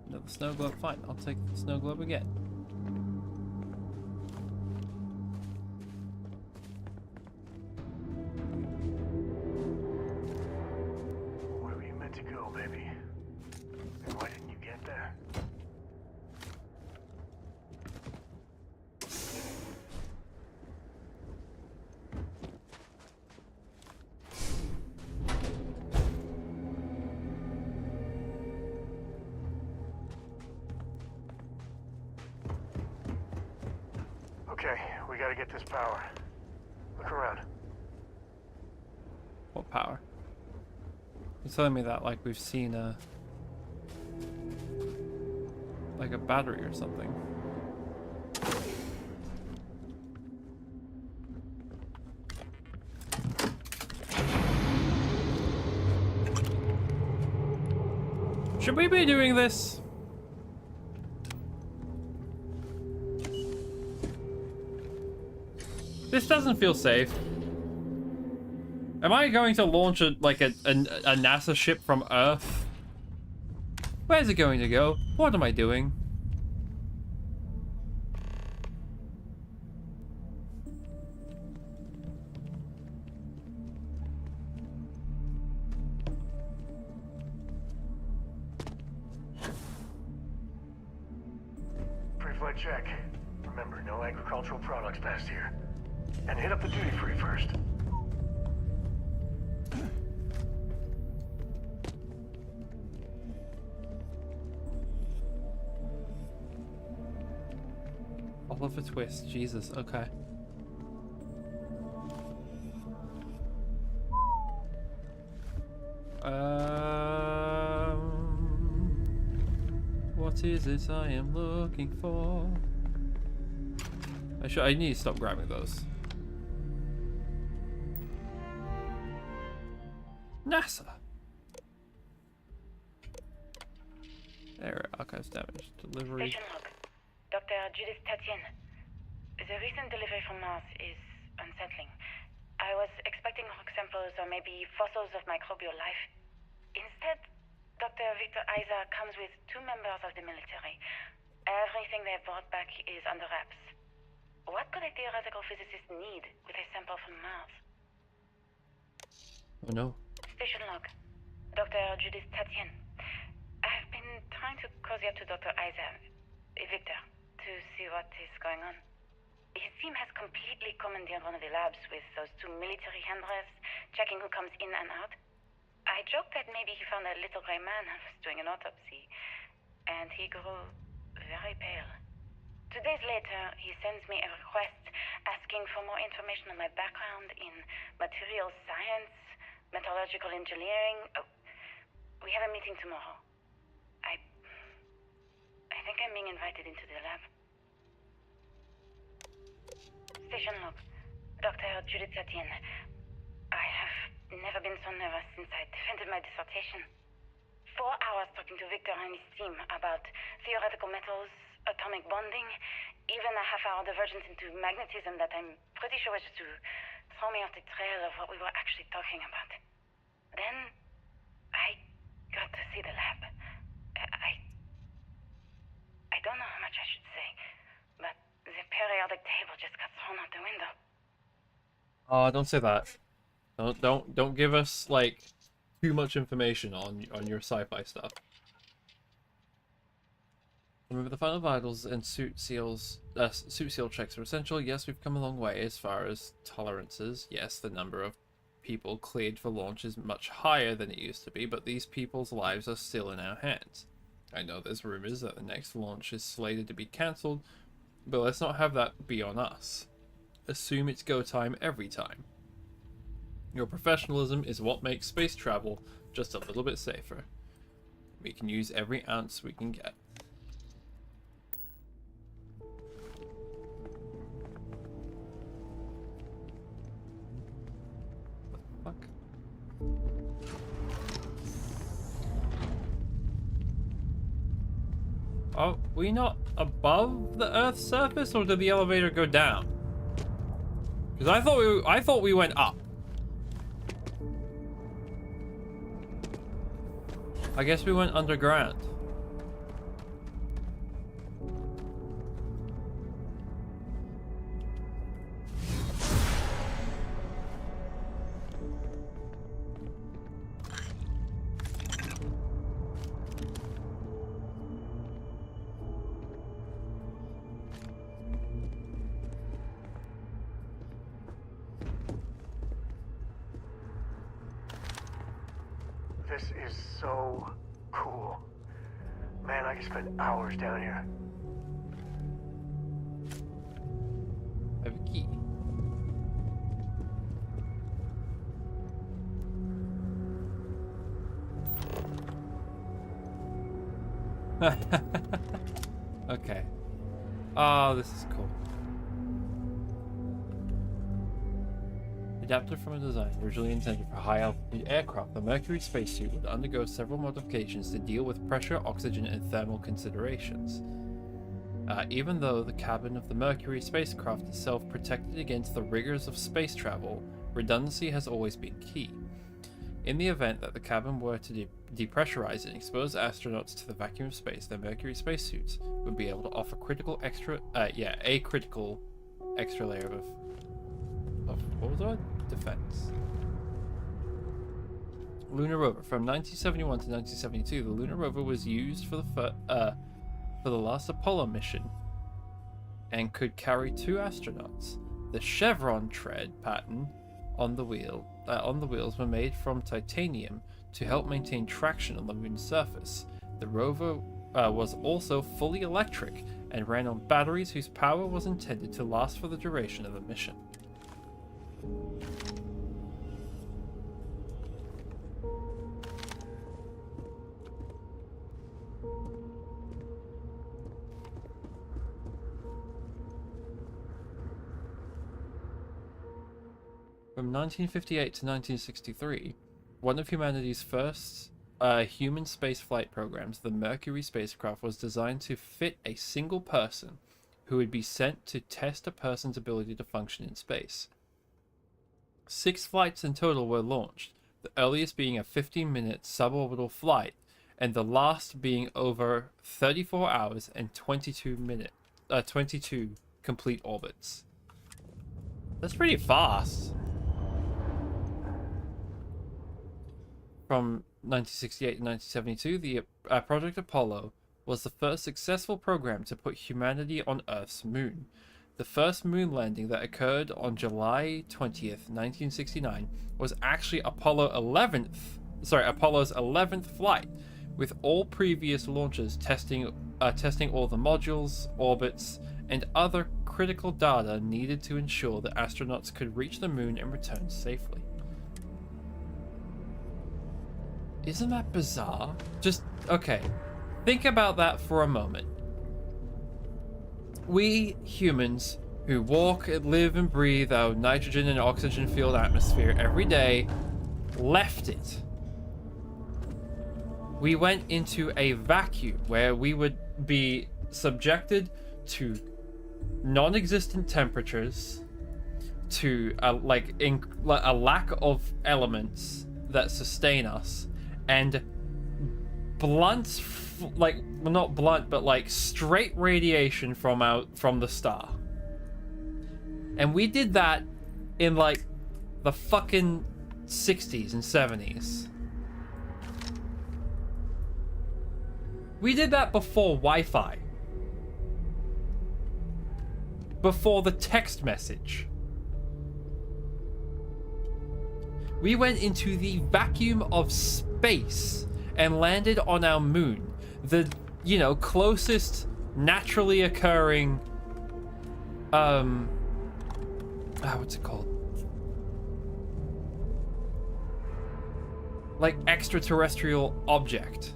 Another snow globe. Fine, I'll take the snow globe again. Where were you meant to go, baby? And why didn't you get there? Okay, we gotta get this power. Look around. What power? You're telling me that like we've seen a... like a battery or something. Should we be doing this? This doesn't feel safe. Am I going to launch a NASA ship from Earth? Where's it going to go? What am I doing? Pre-flight check. Remember, no agricultural products past here. And hit up the duty-free first. Oliver Twist, Jesus, okay. What is it I am looking for? I need to stop grabbing those. NASA. There, archives damage. Delivery. Station log. Dr. Judith Tatien. The recent delivery from Mars is unsettling. I was expecting rock samples or maybe fossils of microbial life. Instead, Dr. Victor Isa comes with 2 members of the military. Everything they brought back is under wraps. What could a theoretical physicist need with a sample from Mars? Oh no. Station log. Dr. Judith Tatien. I've been trying to cozy up to Dr. Isa, Victor, to see what is going on. His team has completely commandeered one of the labs with those 2 military handlers, checking who comes in and out. I joked that maybe he found a little gray man and was doing an autopsy, and he grew very pale. 2 days later, he sends me a request asking for more information on my background in material science, metallurgical engineering. Oh, we have a meeting tomorrow. I think I'm being invited into the lab. Station log. Dr. Judith Tatien. I have never been so nervous since I defended my dissertation. 4 hours talking to Victor and his team about theoretical metals, atomic bonding, even a half-hour divergence into magnetism that I'm pretty sure was just to throw me off the trail of what we were actually talking about. Then, I got to see the lab. I don't know how much I should say, but the periodic table just got thrown out the window. Oh, don't say that. Don't give us like too much information on your sci-fi stuff. Remember, the final vitals and suit seal checks are essential. Yes, we've come a long way as far as tolerances. Yes, the number of people cleared for launch is much higher than it used to be, but these people's lives are still in our hands. I know there's rumors that the next launch is slated to be cancelled, but let's not have that be on us. Assume it's go time every time. Your professionalism is what makes space travel just a little bit safer. We can use every ounce we can get. What the fuck? Are we not above the Earth's surface, or did the elevator go down? Because I thought we went up. I guess we went underground. This is so cool. Man, I could spend hours down here. I have a key. Okay. Oh, this is cool. Adapted from a design originally intended for high-altitude aircraft, the Mercury spacesuit would undergo several modifications to deal with pressure, oxygen, and thermal considerations. Even though the cabin of the Mercury spacecraft itself protected against the rigors of space travel, redundancy has always been key. In the event that the cabin were to depressurize and expose astronauts to the vacuum of space, their Mercury spacesuits would be able to offer a critical extra layer of what was that? Defense. Lunar rover. From 1971 to 1972, the lunar rover was used for the last Apollo mission and could carry 2 astronauts. The chevron tread pattern on the wheels were made from titanium to help maintain traction on the moon's surface. The rover was also fully electric and ran on batteries whose power was intended to last for the duration of the mission. From 1958 to 1963, one of humanity's first human spaceflight programs, the Mercury spacecraft was designed to fit a single person who would be sent to test a person's ability to function in space. 6 flights in total were launched, the earliest being a 15-minute suborbital flight, and the last being over 34 hours and 22 complete orbits. That's pretty fast. From 1968 to 1972, the Project Apollo was the first successful program to put humanity on Earth's moon. The first moon landing that occurred on July 20th, 1969 was actually Apollo's 11th flight, with all previous launches testing all the modules, orbits, and other critical data needed to ensure that astronauts could reach the moon and return safely. Isn't that bizarre? Just, okay, think about that for a moment. We humans who walk, live, and breathe our nitrogen and oxygen-filled atmosphere every day left it. We went into a vacuum where we would be subjected to non-existent temperatures, to a lack of elements that sustain us, and straight radiation from the star. And we did that in like the fucking 60s and 70s. We did that before Wi-Fi. Before the text message. We went into the vacuum of space and landed on our moon. The, closest naturally occurring, what's it called? Like extraterrestrial object.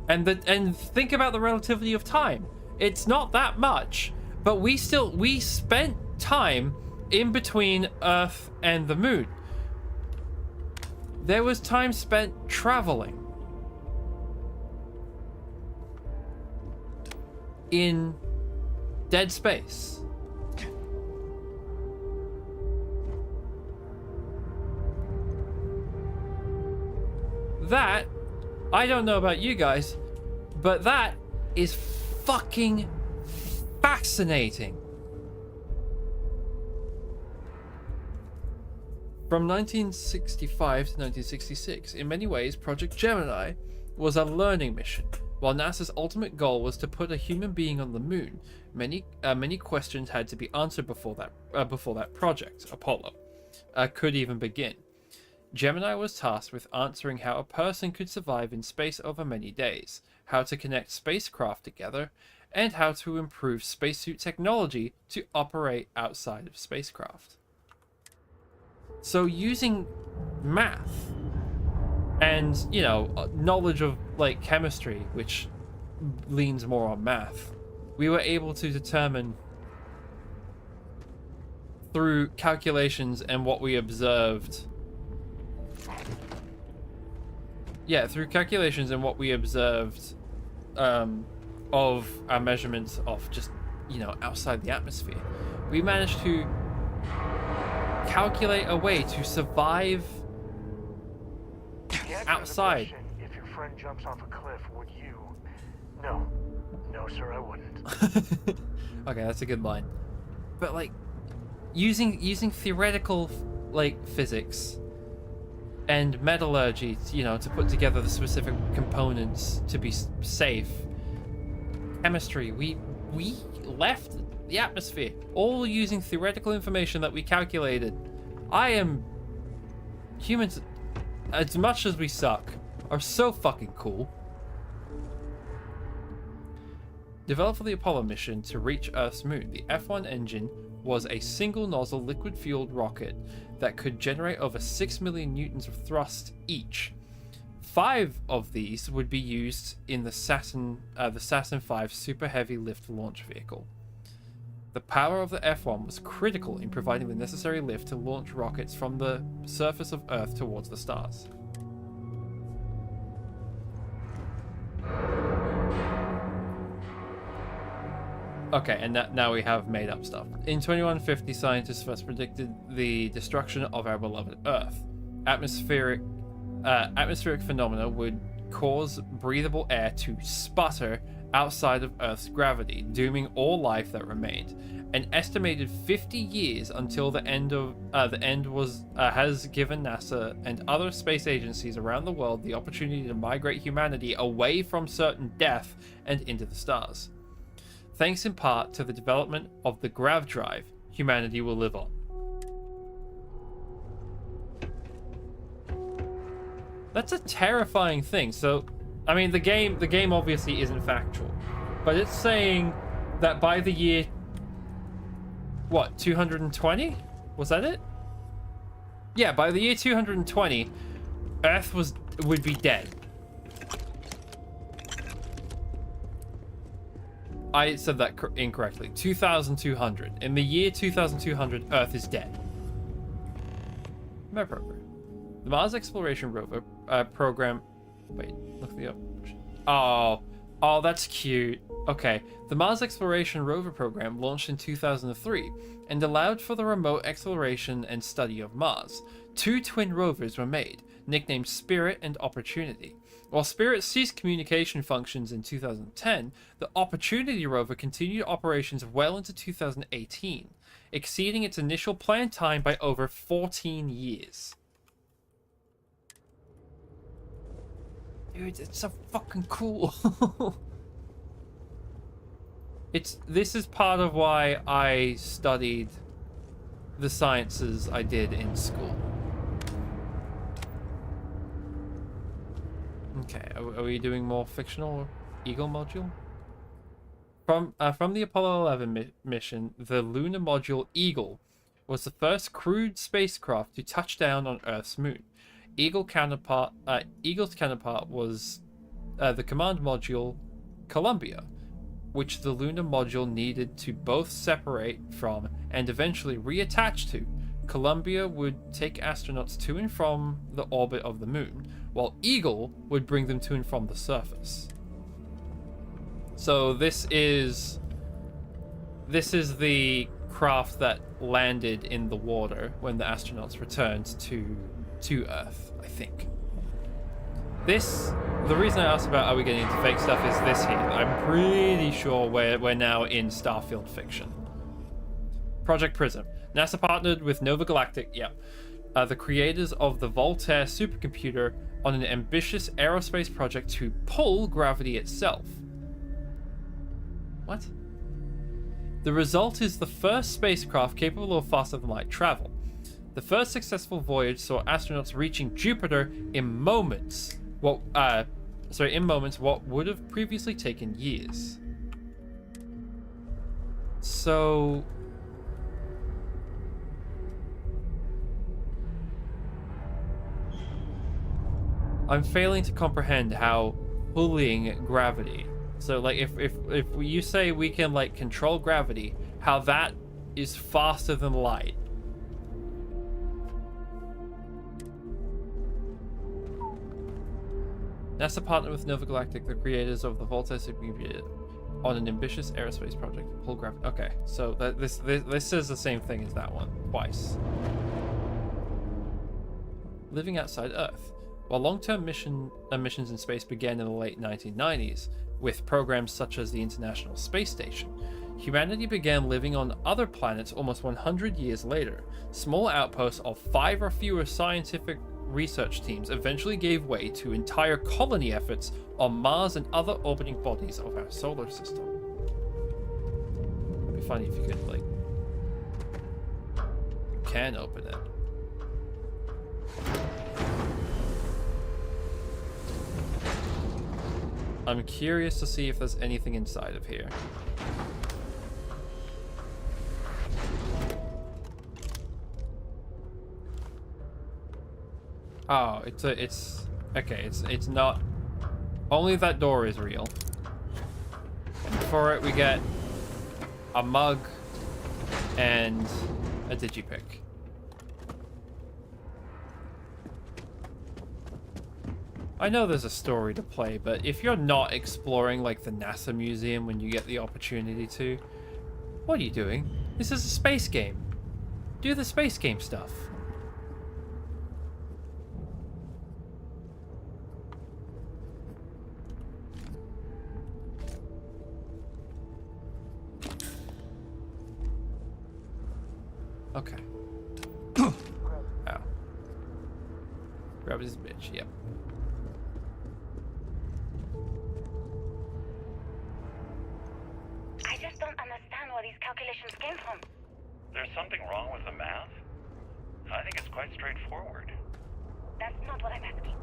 And think about the relativity of time. It's not that much, but we spent time in between Earth and the moon. There was time spent traveling in dead space. That I don't know about you guys, but that is fucking fascinating. From 1965 to 1966, in many ways, Project Gemini was a learning mission. While NASA's ultimate goal was to put a human being on the moon, many questions had to be answered before that project, Apollo, could even begin. Gemini was tasked with answering how a person could survive in space over many days, how to connect spacecraft together, and how to improve spacesuit technology to operate outside of spacecraft. So using math and, you know, knowledge of like chemistry, which leans more on math, we were able to determine through calculations and what we observed. Yeah, through calculations and what we observed of our measurements of just, you know, outside the atmosphere, we managed to calculate a way to survive outside. If your friend jumps off a cliff, would you? No. No, sir, I wouldn't. Okay, that's a good line. But like using theoretical like physics and metallurgy, you know, to put together the specific components to be safe. Chemistry, we left the atmosphere, all using theoretical information that we calculated. Humans, as much as we suck, are so fucking cool. Developed for the Apollo mission to reach Earth's moon, the F-1 engine was a single nozzle liquid-fueled rocket that could generate over 6 million newtons of thrust each. 5 of these would be used in the Saturn V Super Heavy Lift launch vehicle. The power of the F-1 was critical in providing the necessary lift to launch rockets from the surface of Earth towards the stars. Okay, and now we have made up stuff. In 2150, scientists first predicted the destruction of our beloved Earth. Atmospheric phenomena would cause breathable air to sputter outside of Earth's gravity, dooming all life that remained. An estimated 50 years until the end has given NASA and other space agencies around the world the opportunity to migrate humanity away from certain death and into the stars. Thanks in part to the development of the grav drive, humanity will live on. That's a terrifying thing. So, I mean, the game obviously isn't factual, but it's saying that by the year, what, 220? Was that it? Yeah, by the year 220, Earth would be dead. I said that incorrectly. 2200. In the year 2200, Earth is dead. My program. The Mars Exploration Rover program. Wait, look me up. Oh, that's cute. Okay, the Mars Exploration Rover program launched in 2003 and allowed for the remote exploration and study of Mars. 2 twin rovers were made, nicknamed Spirit and Opportunity. While Spirit ceased communication functions in 2010, the Opportunity rover continued operations well into 2018, exceeding its initial planned time by over 14 years. Dude, it's so fucking cool. This is part of why I studied the sciences I did in school. Okay, are we doing more fictional Eagle module? From the Apollo 11 mission, the lunar module Eagle was the first crewed spacecraft to touch down on Earth's moon. Eagle's counterpart was the command module Columbia, which the lunar module needed to both separate from and eventually reattach to. Columbia would take astronauts to and from the orbit of the moon, while Eagle would bring them to and from the surface. So this is the craft that landed in the water when the astronauts returned to Earth, I think. The reason I asked about are we getting into fake stuff is this here. I'm pretty sure we're now in Starfield fiction. Project Prism. NASA partnered with Nova Galactic, the creators of the Voltaire supercomputer, on an ambitious aerospace project to pull gravity itself. What? The result is the first spacecraft capable of faster than light travel. The first successful voyage saw astronauts reaching Jupiter in moments. What would have previously taken years. So I'm failing to comprehend how pulling gravity. So like if you say we can like control gravity, how that is faster than light. NASA partnered with Nova Galactic, the creators of the Voltaire supercomputer, on an ambitious aerospace project to pull gravity. Okay, so this says the same thing as that one twice. Living outside Earth. While long-term missions in space began in the late 1990s, with programs such as the International Space Station, humanity began living on other planets almost 100 years later. Small outposts of 5 or fewer scientific research teams eventually gave way to entire colony efforts on Mars and other orbiting bodies of our solar system. It'd be funny if you could, like, you can open it. I'm curious to see if there's anything inside of here. Oh, it's not. Only that door is real. And for it, we get a mug and a digipick. I know there's a story to play, but if you're not exploring like the NASA museum when you get the opportunity to, what are you doing? This is a space game. Do the space game stuff. Okay. Ow. Grab his bitch, yep. I just don't understand where these calculations came from. There's something wrong with the math? I think it's quite straightforward. That's not what I'm asking.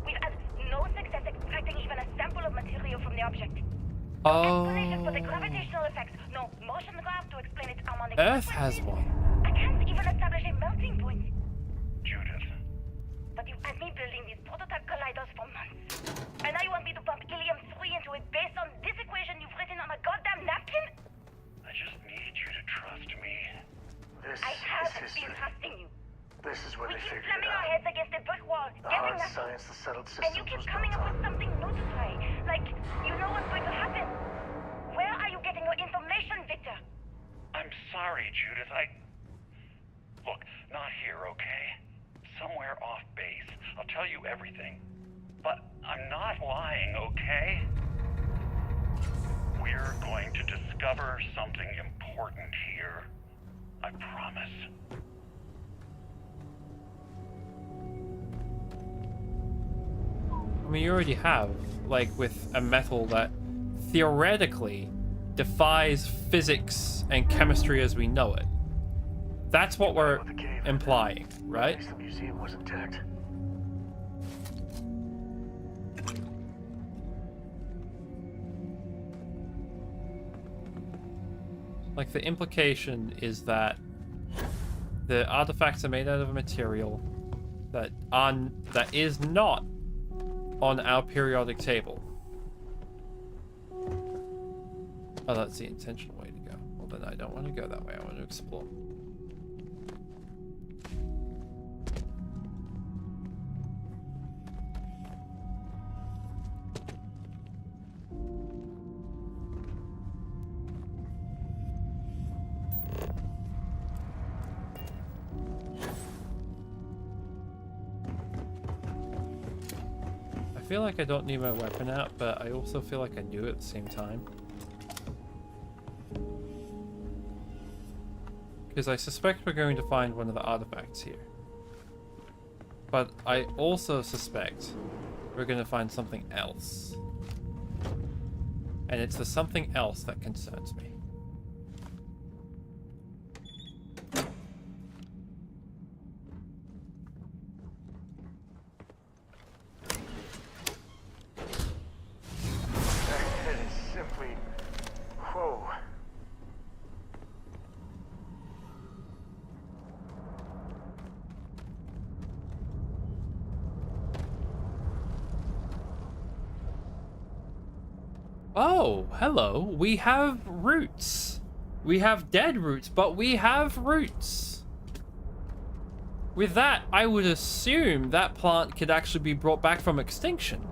We've had no success extracting even a sample of material from the object. No explanation for the gravitational effects. No motion graph to explain its harmonic Earth frequency. has one. I can't even establish a melting point. Judith. But you had me building these prototype colliders for months. And now you want me to pump helium-3 into it based on this equation you've written on a goddamn napkin? I just need you to trust me. I have been trusting you. This is where We they keep figured it slamming our out. heads against a brick wall, The getting hard nothing. science, the settled And systems you keep was coming built up with on. something new to try. Like, you know what's going to happen. Where are you getting your information, Victor? I'm sorry, Judith. Look, not here, okay? Somewhere off base. I'll tell you everything. But I'm not lying, okay? We're going to discover something important here. I promise. I mean, you already have, like, with a metal that theoretically defies physics and chemistry as we know it. That's what we're implying, right? At least the museum was intact. Like, the implication is that the artifacts are made out of a material that is not on our periodic table. Oh, that's the intentional way to go. Well, then I don't want to go that way. I want to explore. feel like I don't need my weapon out, but I also feel like I do at the same time. Because I suspect we're going to find one of the artifacts here. But I also suspect we're going to find something else. And it's the something else that concerns me. That is simply... Whoa. Oh, hello. We have roots. We have dead roots, but we have roots. With that, I would assume that plant could actually be brought back from extinction.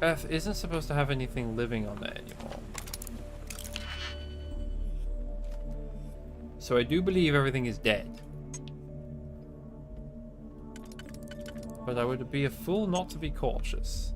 Earth isn't supposed to have anything living on it anymore. So I do believe everything is dead. But I would be a fool not to be cautious.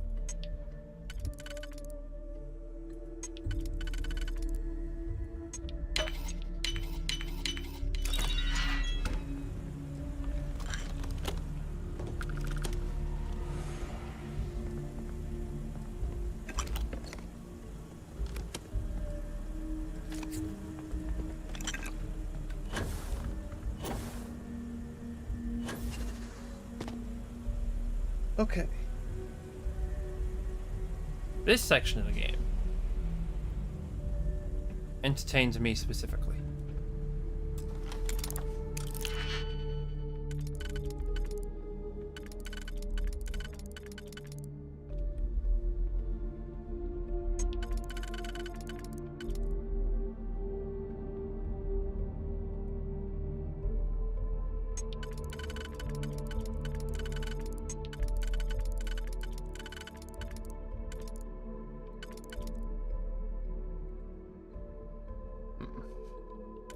Okay. This section of the game entertains me specifically.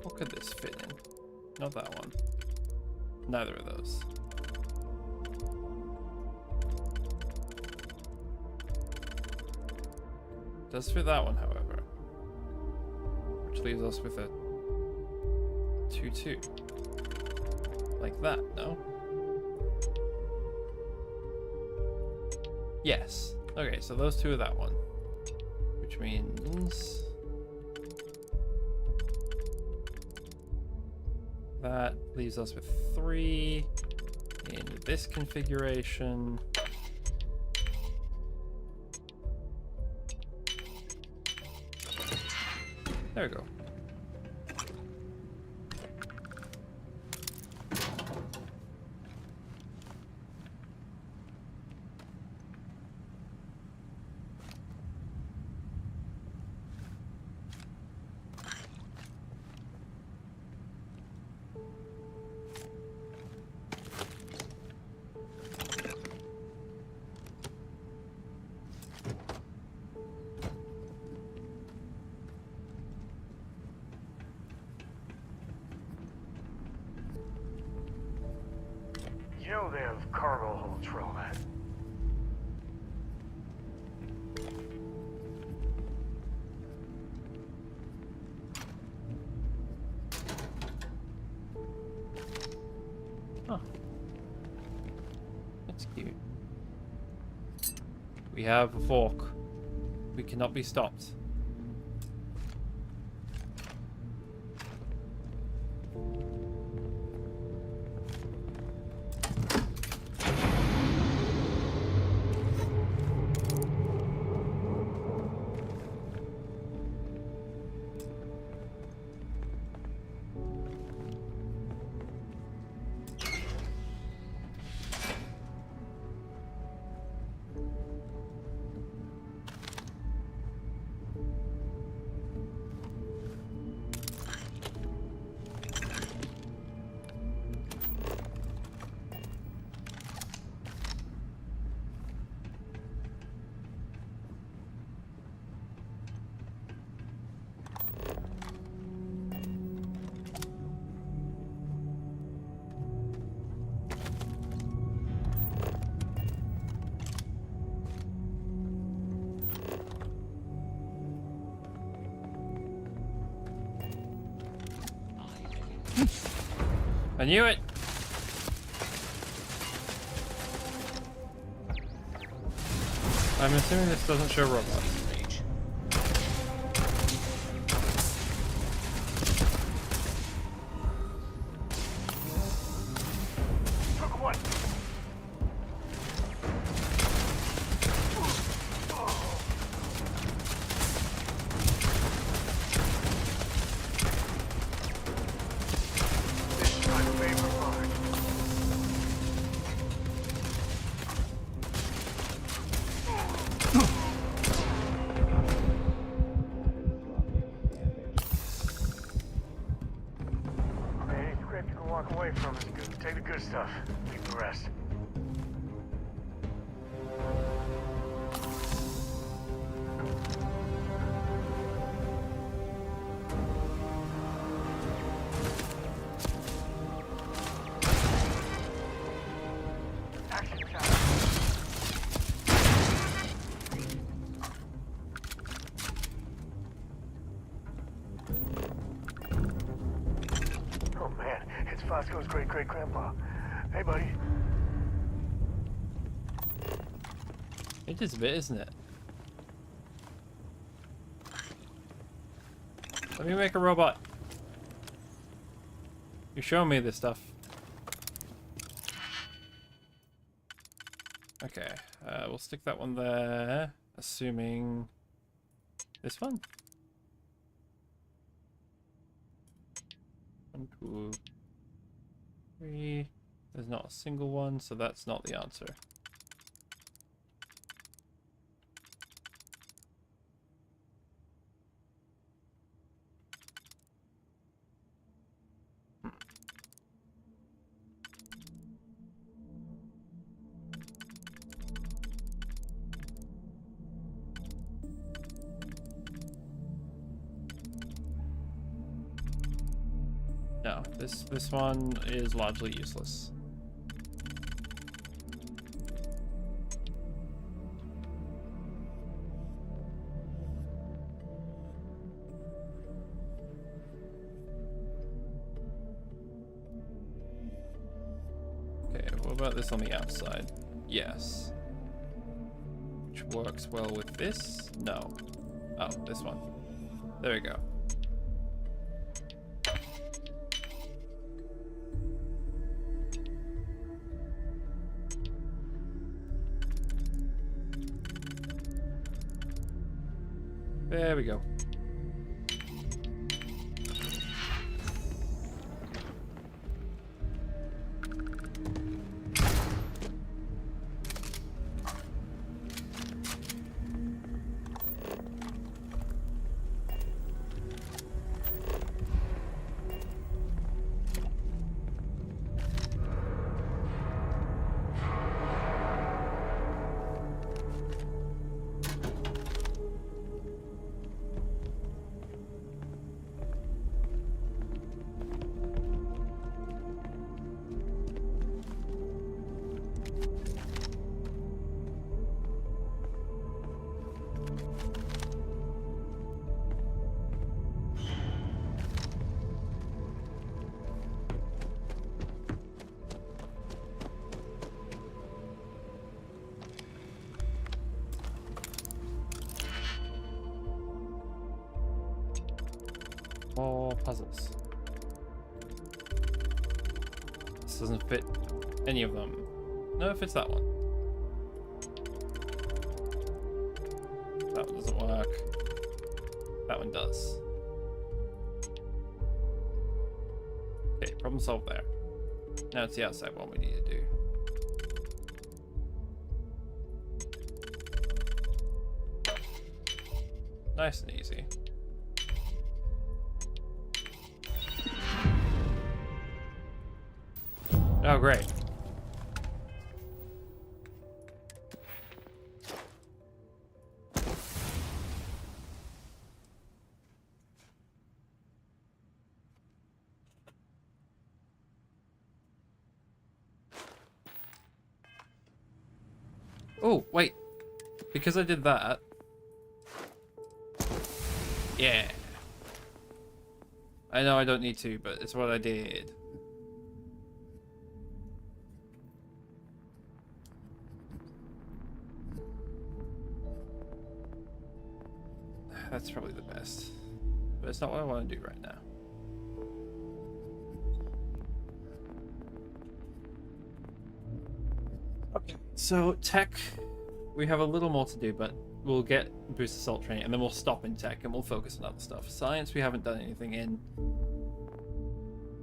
What could this fit in? Not that one. Neither of those. Does fit that one, however. Which leaves us with a 2-2. Like that, no? Yes. Okay, so those two are that one. Which means... that leaves us with 3 in this configuration. There we go. You know they have cargo holds for all that. Huh. That's cute. We have a fork. We cannot be stopped. I knew it! I'm assuming this doesn't show robots. Fosco's great-great-grandpa. Hey, buddy. It is a bit, isn't it? Let me make a robot. You're showing me this stuff. Okay, we'll stick that one there, assuming this one. 1, 2, 3. There's not a single one, so that's not the answer. No, this one is largely useless. Okay, what about this on the outside? Yes. Which works well with this? No. Oh, this one. There we go. There we go. More puzzles. This doesn't fit any of them. No, it fits that one. That one doesn't work. That one does. Okay, problem solved there. Now it's the outside one we need to do. Nice and easy. Oh, great. Oh, wait. Because I did that. Yeah. I know I don't need to, but it's what I did. That's probably the best. But it's not what I want to do right now. Okay. So tech, we have a little more to do, but we'll get boost assault training, and then we'll stop in tech, and we'll focus on other stuff. Science, we haven't done anything in.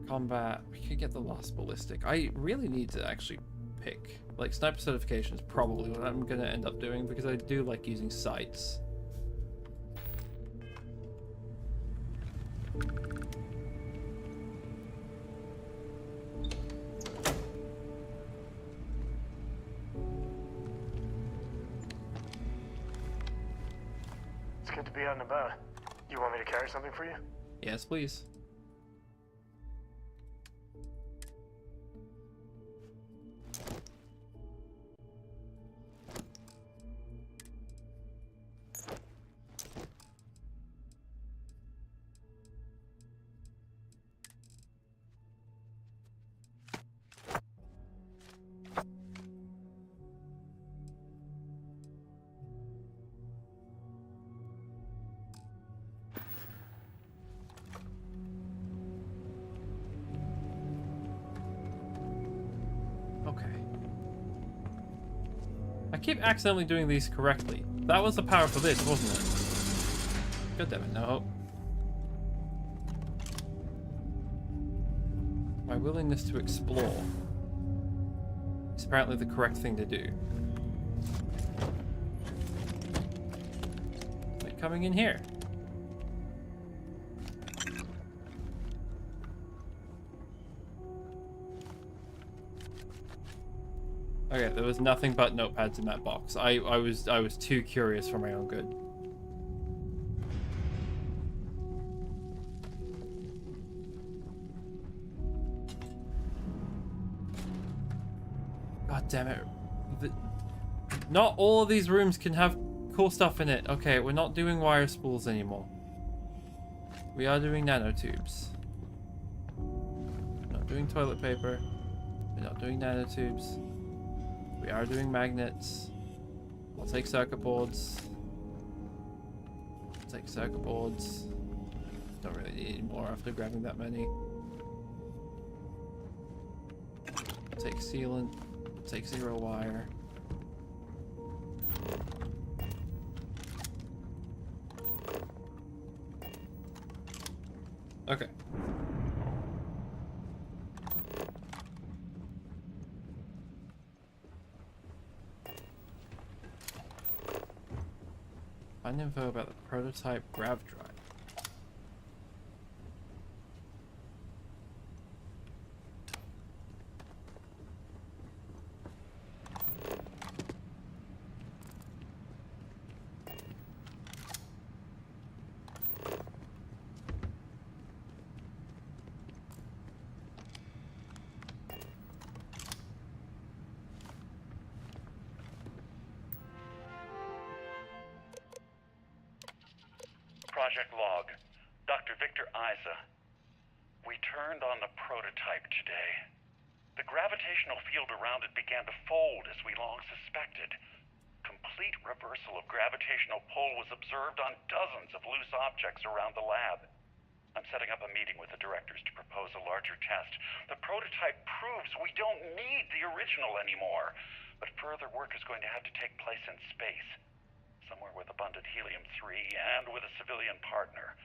Combat, we could get the last ballistic. I really need to actually pick, like, sniper certification is probably what I'm gonna end up doing, because I do like using sights. It's good to be out and about. You want me to carry something for you? Yes, please. I keep accidentally doing these correctly. That was the power for this, wasn't it? God damn it, no. My willingness to explore is apparently the correct thing to do. Like coming in here. Okay, there was nothing but notepads in that box. I was too curious for my own good. God damn it. Not all of these rooms can have cool stuff in it. Okay, we're not doing wire spools anymore. We are doing nanotubes. We're not doing toilet paper. We're not doing nanotubes. We are doing magnets. I'll take circuit boards. I'll take circuit boards. Don't really need any more after grabbing that many. I'll take sealant. I'll take zero wire. Okay. Find info about the prototype grav drive. Project log. Dr. Victor Isa. We turned on the prototype today. The gravitational field around it began to fold as we long suspected. Complete reversal of gravitational pull was observed on dozens of loose objects around the lab. I'm setting up a meeting with the directors to propose a larger test. The prototype proves we don't need the original anymore, but further work is going to have to take place in space. Somewhere with abundant helium-3 and with a civilian partner.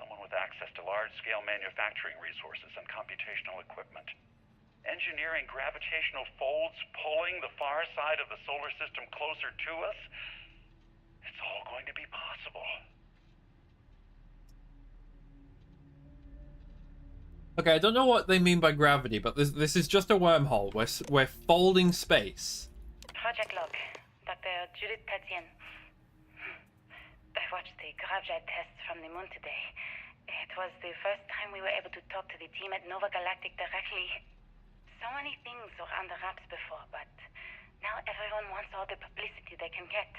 Someone with access to large-scale manufacturing resources and computational equipment. Engineering gravitational folds pulling the far side of the solar system closer to us. It's all going to be possible. Okay, I don't know what they mean by gravity, but this is just a wormhole. We're folding space. Project log. Dr. Judith Tatian. I watched the gravjet tests from the moon today. It was the first time we were able to talk to the team at Nova Galactic directly. So many things were under wraps before, but now everyone wants all the publicity they can get.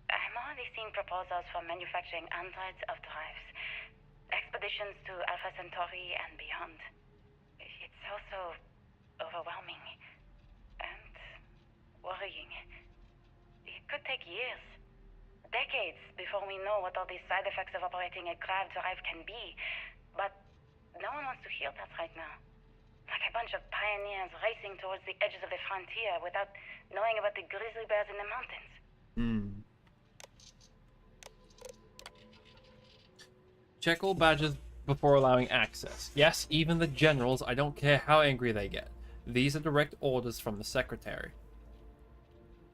I'm already seeing proposals for manufacturing androids of drives. expeditions to Alpha Centauri and beyond. It's also overwhelming and worrying. It could take years, decades, before we know what all these side effects of operating a grav drive can be. But no one wants to hear that right now. Like a bunch of pioneers racing towards the edges of the frontier without knowing about the grizzly bears in the mountains. Check all badges before allowing access. Yes, even the generals, I don't care how angry they get. These are direct orders from the secretary.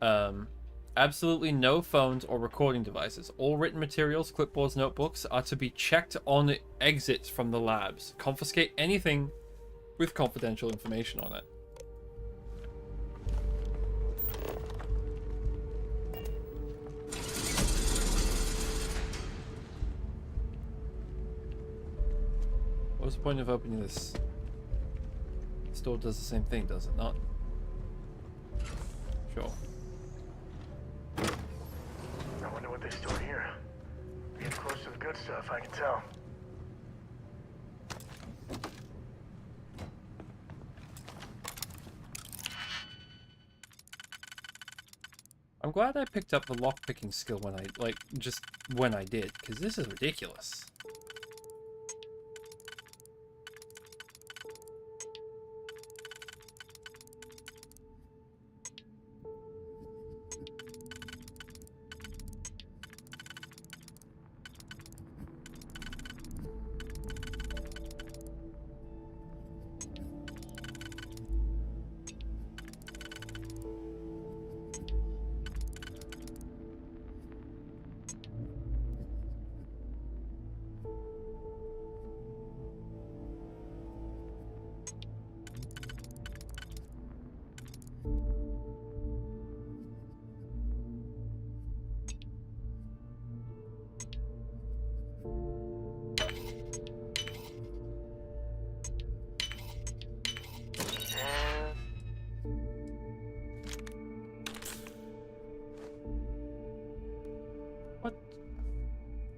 Absolutely no phones or recording devices. All written materials, clipboards, notebooks are to be checked on exits from the labs. Confiscate anything with confidential information on it. What's the point of opening this? This door does the same thing, does it not? Sure. I wonder what they store here. Getting close to the good stuff, I can tell. I'm glad I picked up the lockpicking skill when I did, because this is ridiculous.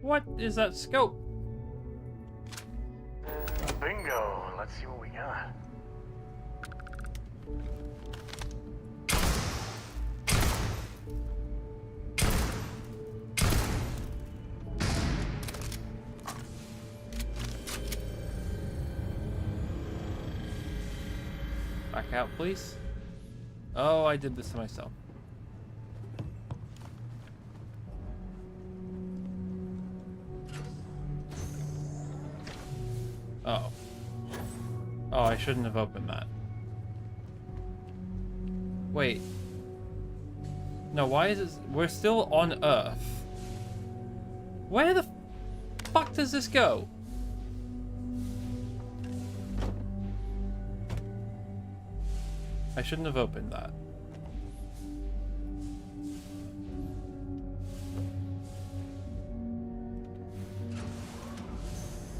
What is that scope? Bingo. Let's see what we got. Back out, please. Oh, I did this to myself. Oh. Oh, I shouldn't have opened that. Wait. No, why is it... We're still on Earth. Where the fuck does this go? I shouldn't have opened that.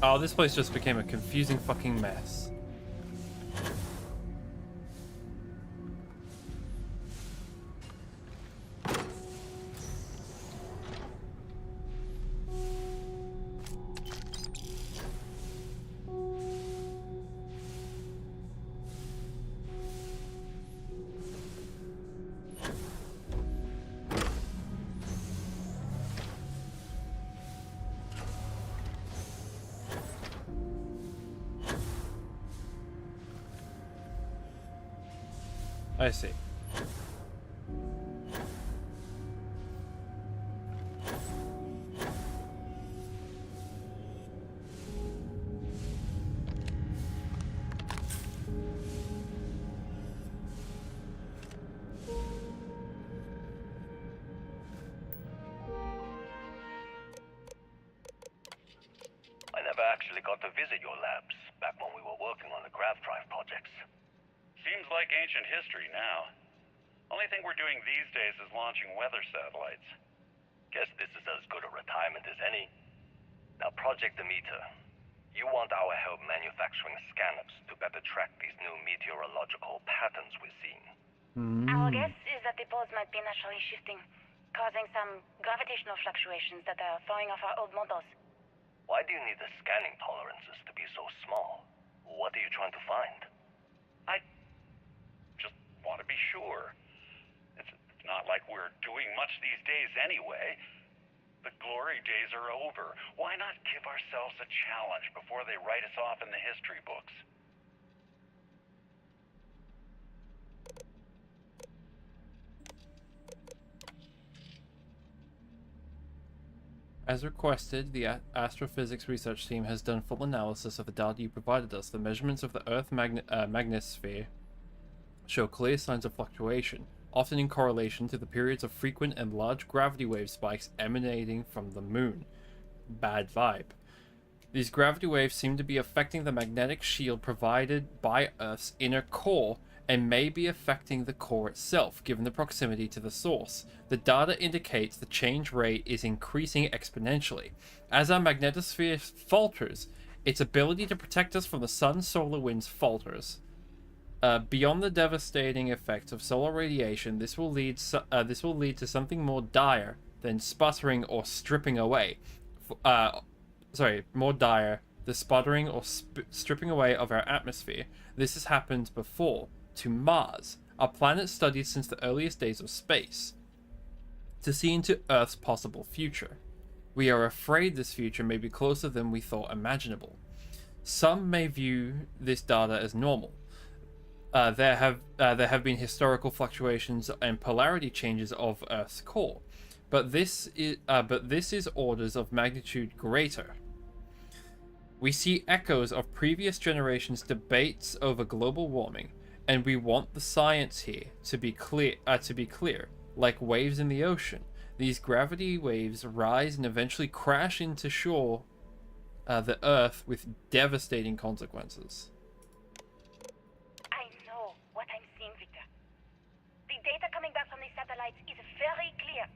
Oh, this place just became a confusing fucking mess. I see. I never actually got to visit your labs back when we were working on the grav drive projects. Seems like ancient history now. Only thing we're doing these days is launching weather satellites. Guess this is as good a retirement as any. Now, Project Demeter, you want our help manufacturing scanners to better track these new meteorological patterns we're seeing. Our guess is that the poles might be naturally shifting, causing some gravitational fluctuations that are throwing off our old models. Why do you need the scanning tolerances to be so small? What are you trying to find? I just want to be sure. It's not like we're doing much these days anyway. The glory days are over. Why not give ourselves a challenge before they write us off in the history books? As requested, the astrophysics research team has done full analysis of the data you provided us. The measurements of the Earth magnetosphere show clear signs of fluctuation, often in correlation to the periods of frequent and large gravity wave spikes emanating from the moon. Bad vibe. These gravity waves seem to be affecting the magnetic shield provided by Earth's inner core, and may be affecting the core itself, given the proximity to the source. The data indicates the change rate is increasing exponentially. As our magnetosphere falters, its ability to protect us from the sun's solar winds falters. Beyond the devastating effects of solar radiation, this will lead to something more dire than sputtering or stripping away. More dire, the sputtering or stripping away of our atmosphere. This has happened before to Mars, a planet studied since the earliest days of space, to see into Earth's possible future. We are afraid this future may be closer than we thought imaginable. Some may view this data as normal. There have been historical fluctuations and polarity changes of Earth's core, but this is orders of magnitude greater. We see echoes of previous generations' debates over global warming, and we want the science here to be clear. Like waves in the ocean, these gravity waves rise and eventually crash into shore, the Earth, with devastating consequences. I know what I'm seeing, Victor. The data coming back from the satellites is very clear.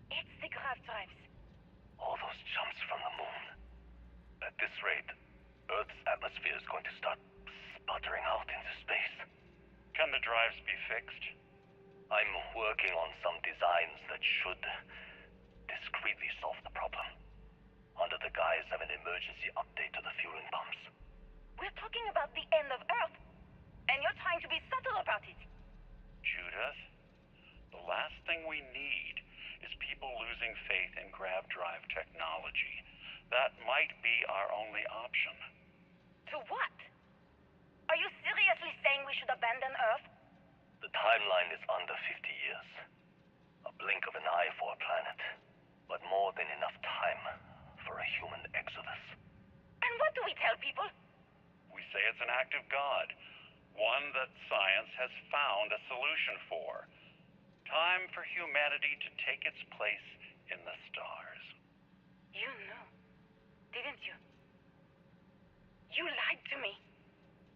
It's the grav drives. All those jumps from the moon. At this rate, Earth's atmosphere is going to start sputtering out into space. Can the drives be fixed? I'm working on some designs that should discreetly solve the problem, under the guise of an emergency update to the fueling pumps. We're talking about the end of Earth, and you're trying to be subtle about it. Judith, the last thing we need is people losing faith in grav drive technology. That might be our only option. To what? Are you seriously saying we should abandon Earth? The timeline is under 50 years. A blink of an eye for a planet, but more than enough time for a human exodus. And what do we tell people? We say it's an act of God, one that science has found a solution for. Time for humanity to take its place in the stars. You knew, didn't you? You lied to me.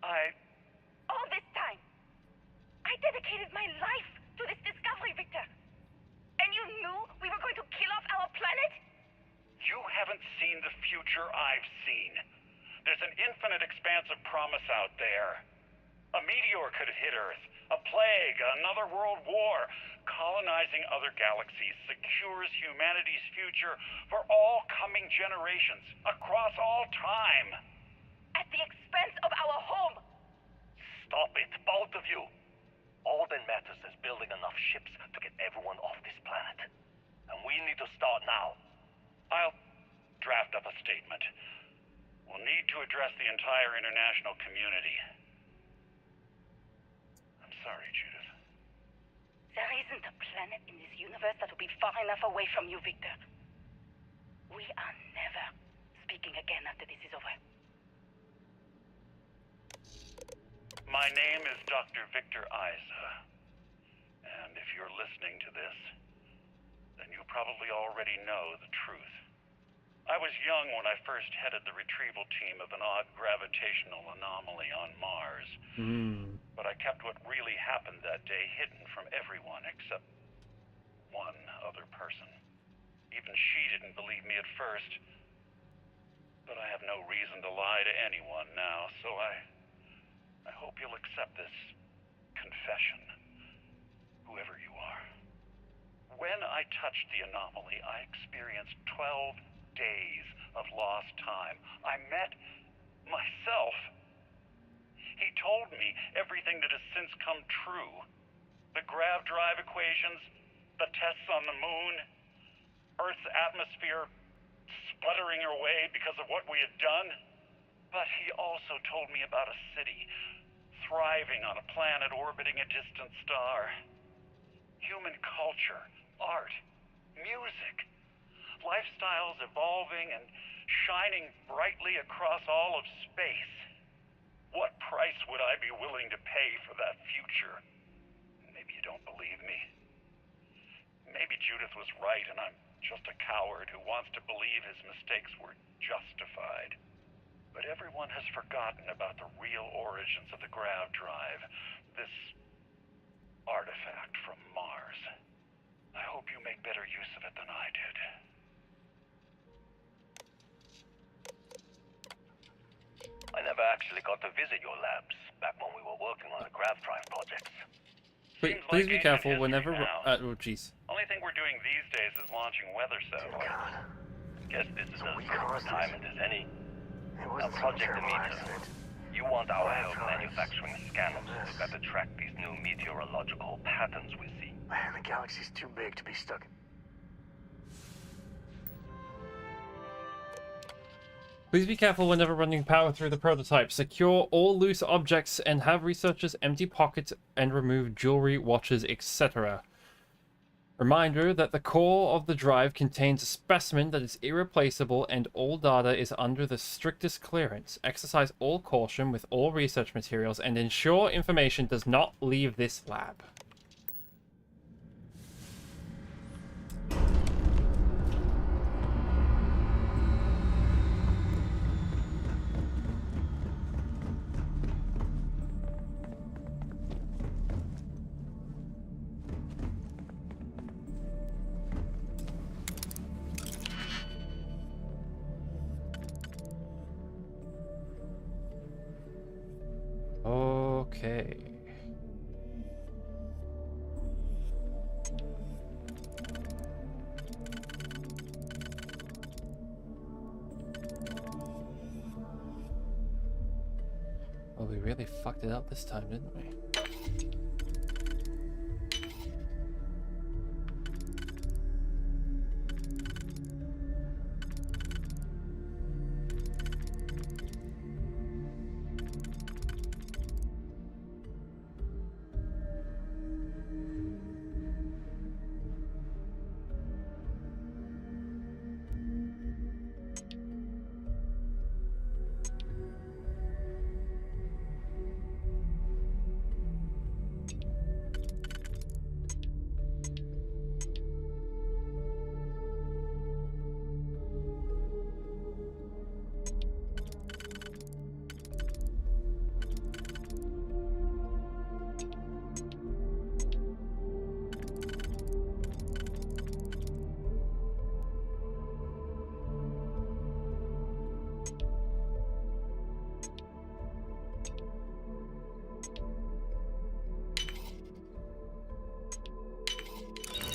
All this time, I dedicated my life to this discovery, Victor. And you knew we were going to kill off our planet? You haven't seen the future I've seen. There's an infinite expanse of promise out there. A meteor could hit Earth, a plague, another world war. Colonizing other galaxies secures humanity's future for all coming generations, across all time. At the expense of our home. Stop it, both of you. All that matters is building enough ships to get everyone off this planet. And we need to start now. I'll draft up a statement. We'll need to address the entire international community. I'm sorry, Judith. There isn't a planet in this universe that will be far enough away from you, Victor. We are never speaking again after this is over. My name is Dr. Victor Isa. And if you're listening to this, then you probably already know the truth. I was young when I first headed the retrieval team of an odd gravitational anomaly on Mars. But I kept what really happened that day hidden from everyone except one other person. Even she didn't believe me at first. But I have no reason to lie to anyone now, so I hope you'll accept this confession, whoever you are. When I touched the anomaly, I experienced 12 days of lost time. I met myself. He told me everything that has since come true. The grav drive equations, the tests on the moon, Earth's atmosphere sputtering away because of what we had done. But he also told me about a city thriving on a planet orbiting a distant star. Human culture, art, music, lifestyles evolving and shining brightly across all of space. What price would I be willing to pay for that future? Maybe you don't believe me. Maybe Judith was right and I'm just a coward who wants to believe his mistakes were justified. But everyone has forgotten about the real origins of the grav drive, this artifact from Mars. I hope you make better use of it than I did. I never actually got to visit your labs back when we were working on the grav drive projects. Please be careful whenever. Oh, jeez. Only thing we're doing these days is launching weather satellites. Guess this is as good a retirement as any. Now, Project Demeter, you want our help manufacturing scanners to better track these new meteorological patterns we see. Man, the galaxy's too big to be stuck in. Please be careful whenever running power through the prototype. Secure all loose objects and have researchers empty pockets and remove jewelry, watches, etc. Reminder that the core of the drive contains a specimen that is irreplaceable and all data is under the strictest clearance. Exercise all caution with all research materials and ensure information does not leave this lab. Okay. Well, we really fucked it up this time, didn't we?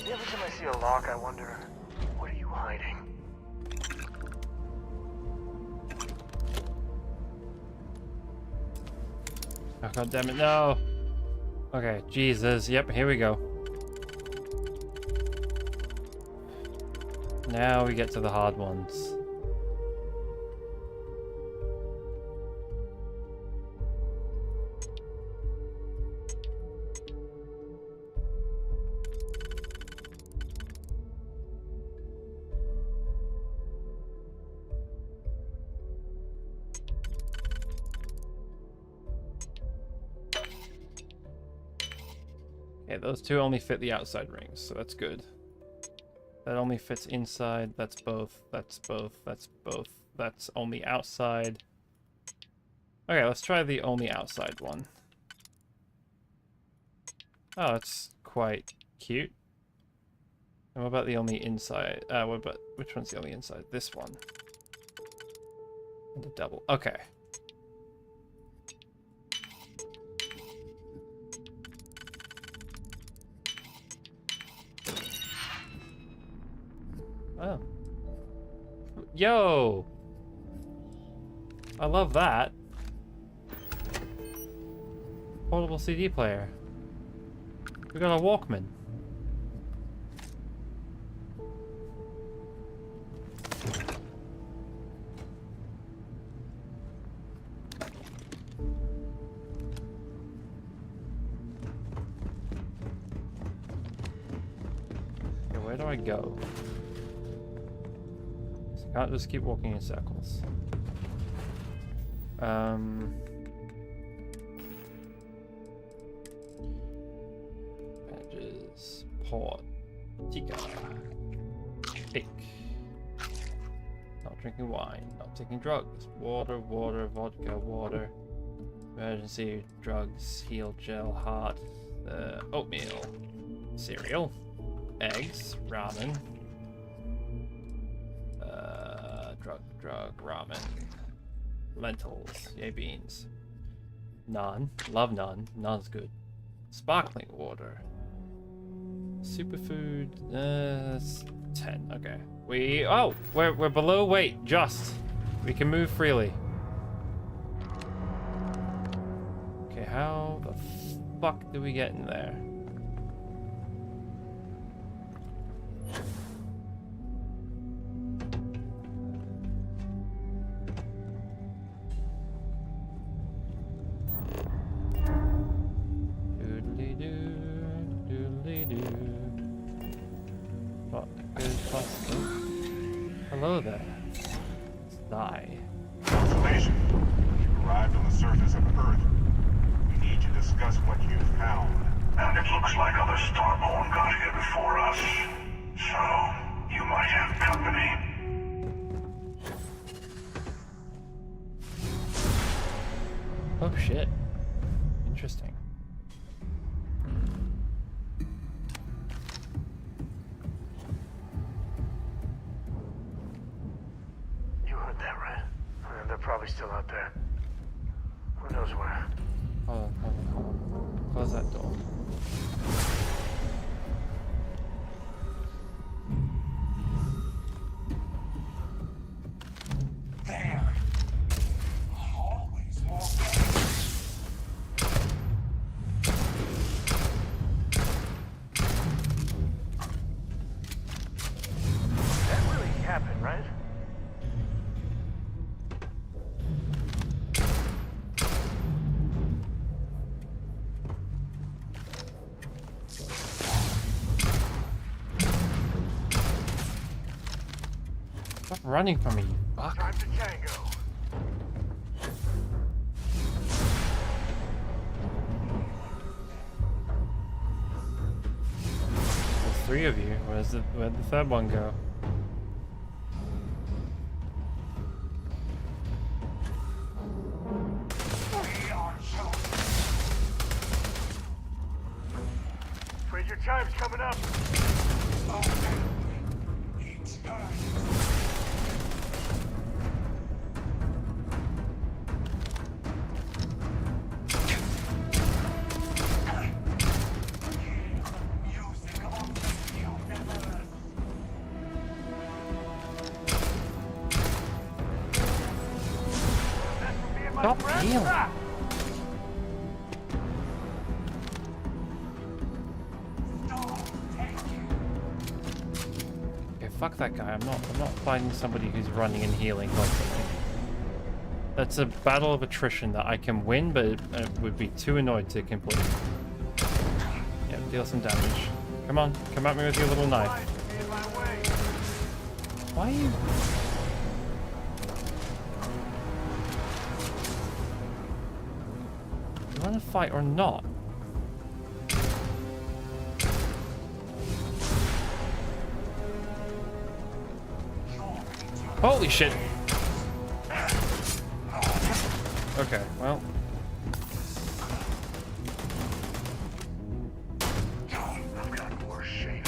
Every time I see a lock, I wonder, what are you hiding? Oh, God damn it, no! Okay, Jesus, yep, here we go. Now we get to the hard ones. Okay, those two only fit the outside rings, so that's good. That only fits inside, that's both, that's both, that's both, that's only outside. Okay, let's try the only outside one. Oh, that's quite cute. And what about the only inside? Which one's the only inside? This one. And a double. Okay. Oh. Yo! I love that. Portable CD player. We got a Walkman. Okay, where do I go? So I can't just keep walking in circles. Badges, port, Tika, ick. Not drinking wine, not taking drugs. Water, water, vodka, water. Emergency drugs, heal gel, heart, oatmeal, cereal, eggs, ramen. Drug, ramen. Lentils, yay beans. Naan, love naan. Naan's good. Sparkling water. Superfood, 10. Okay. We're below weight. Just. We can move freely. Okay, how the fuck do we get in there? Hello there. Let's die. Constellation, you've arrived on the surface of Earth. We need to discuss what you've found. And it looks like other Starborn got here before us. So, you might have company. Oh shit. Interesting. Probably still out there. Who knows where? Hold on. Close that door. There. Always more. That really happened, right? Stop running from me, you fuck. Time to tango. There's 3 of you. Where'd the third one go? Afraid your time's coming up. Stop healing. Okay, fuck that guy. I'm not fighting somebody who's running and healing constantly. That's a battle of attrition that I can win, but it would be too annoyed to complete. Yeah, deal some damage. Come on, come at me with your little knife. Why are you... Do you want to fight or not? Holy shit! Okay, well... I've got more shape.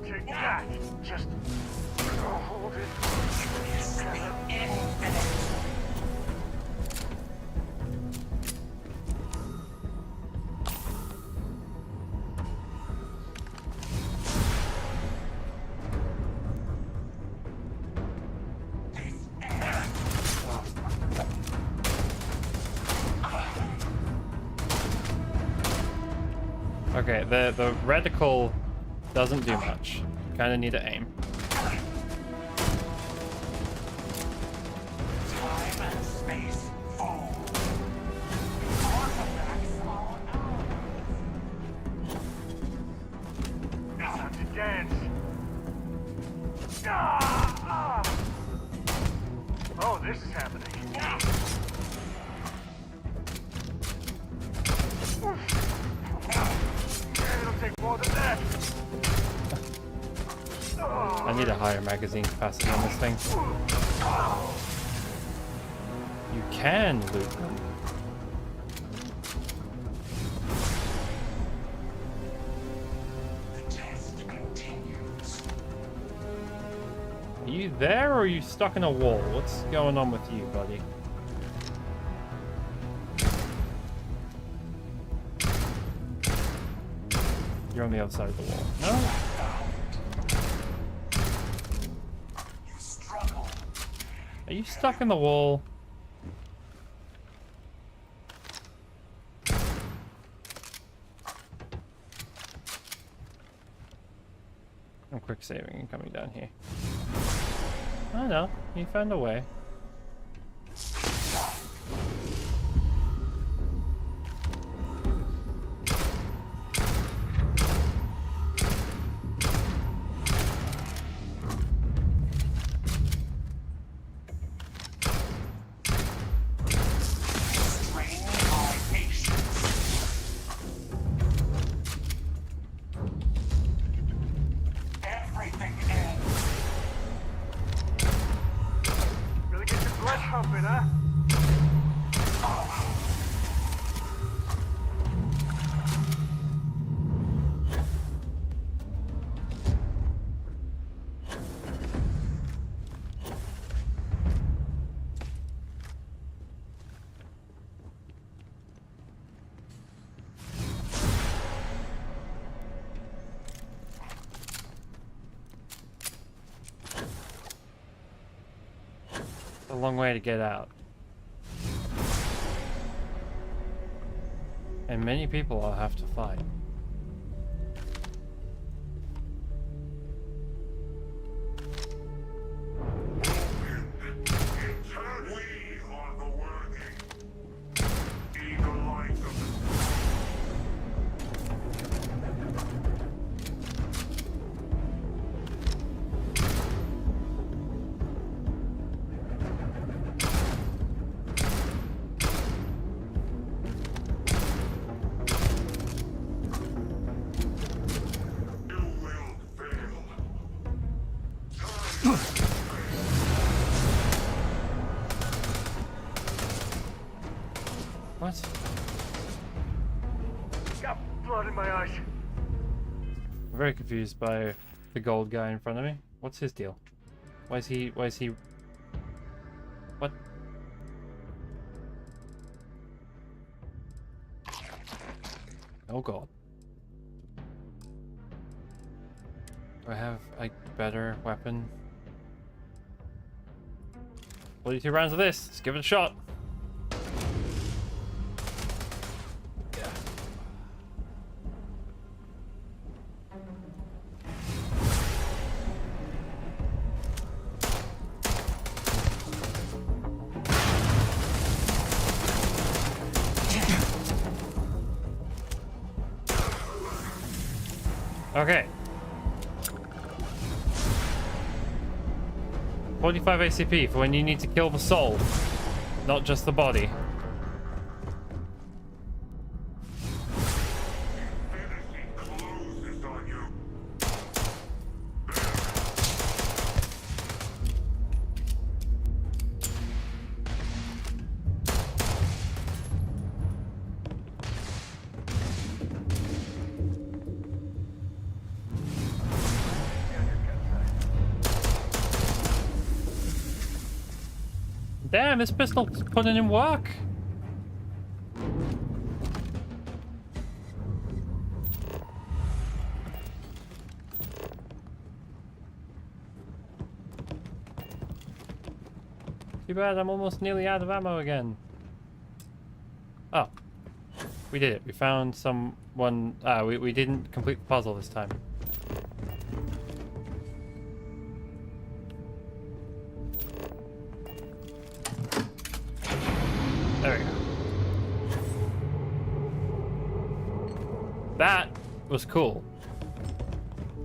Take that. Just hold it. Okay, the reticle doesn't do much. Kind of need to aim. Time and space fall. Time to dance. Oh, this is happening. It'll take more than that. I need a higher magazine capacity on this thing. You can loot them. The test continues. Are you there or are you stuck in a wall? What's going on with you, buddy? You're on the other side of the wall. No? Are you stuck in the wall? I'm quick saving and coming down here. Oh no, you found a way. A long way to get out. And many people I'll have to fight. What? Got blood in my eyes. I'm very confused by the gold guy in front of me. What's his deal? Why is he what? Oh god. Do I have a better weapon? 42 rounds of this. Let's give it a shot. Okay. 45 ACP for when you need to kill the soul, not just the body. Damn, this pistol's putting in work. Too bad I'm almost nearly out of ammo again. Oh. We did it. We found someone. We didn't complete the puzzle this time. There we go. That was cool.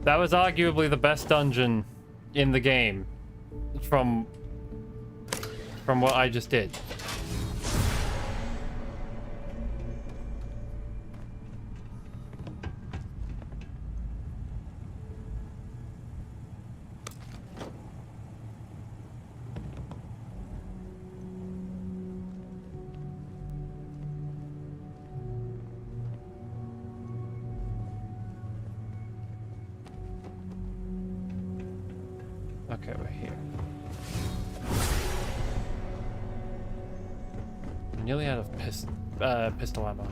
That was arguably the best dungeon in the game from what I just did. Okay, we're here. I'm nearly out of pistol ammo,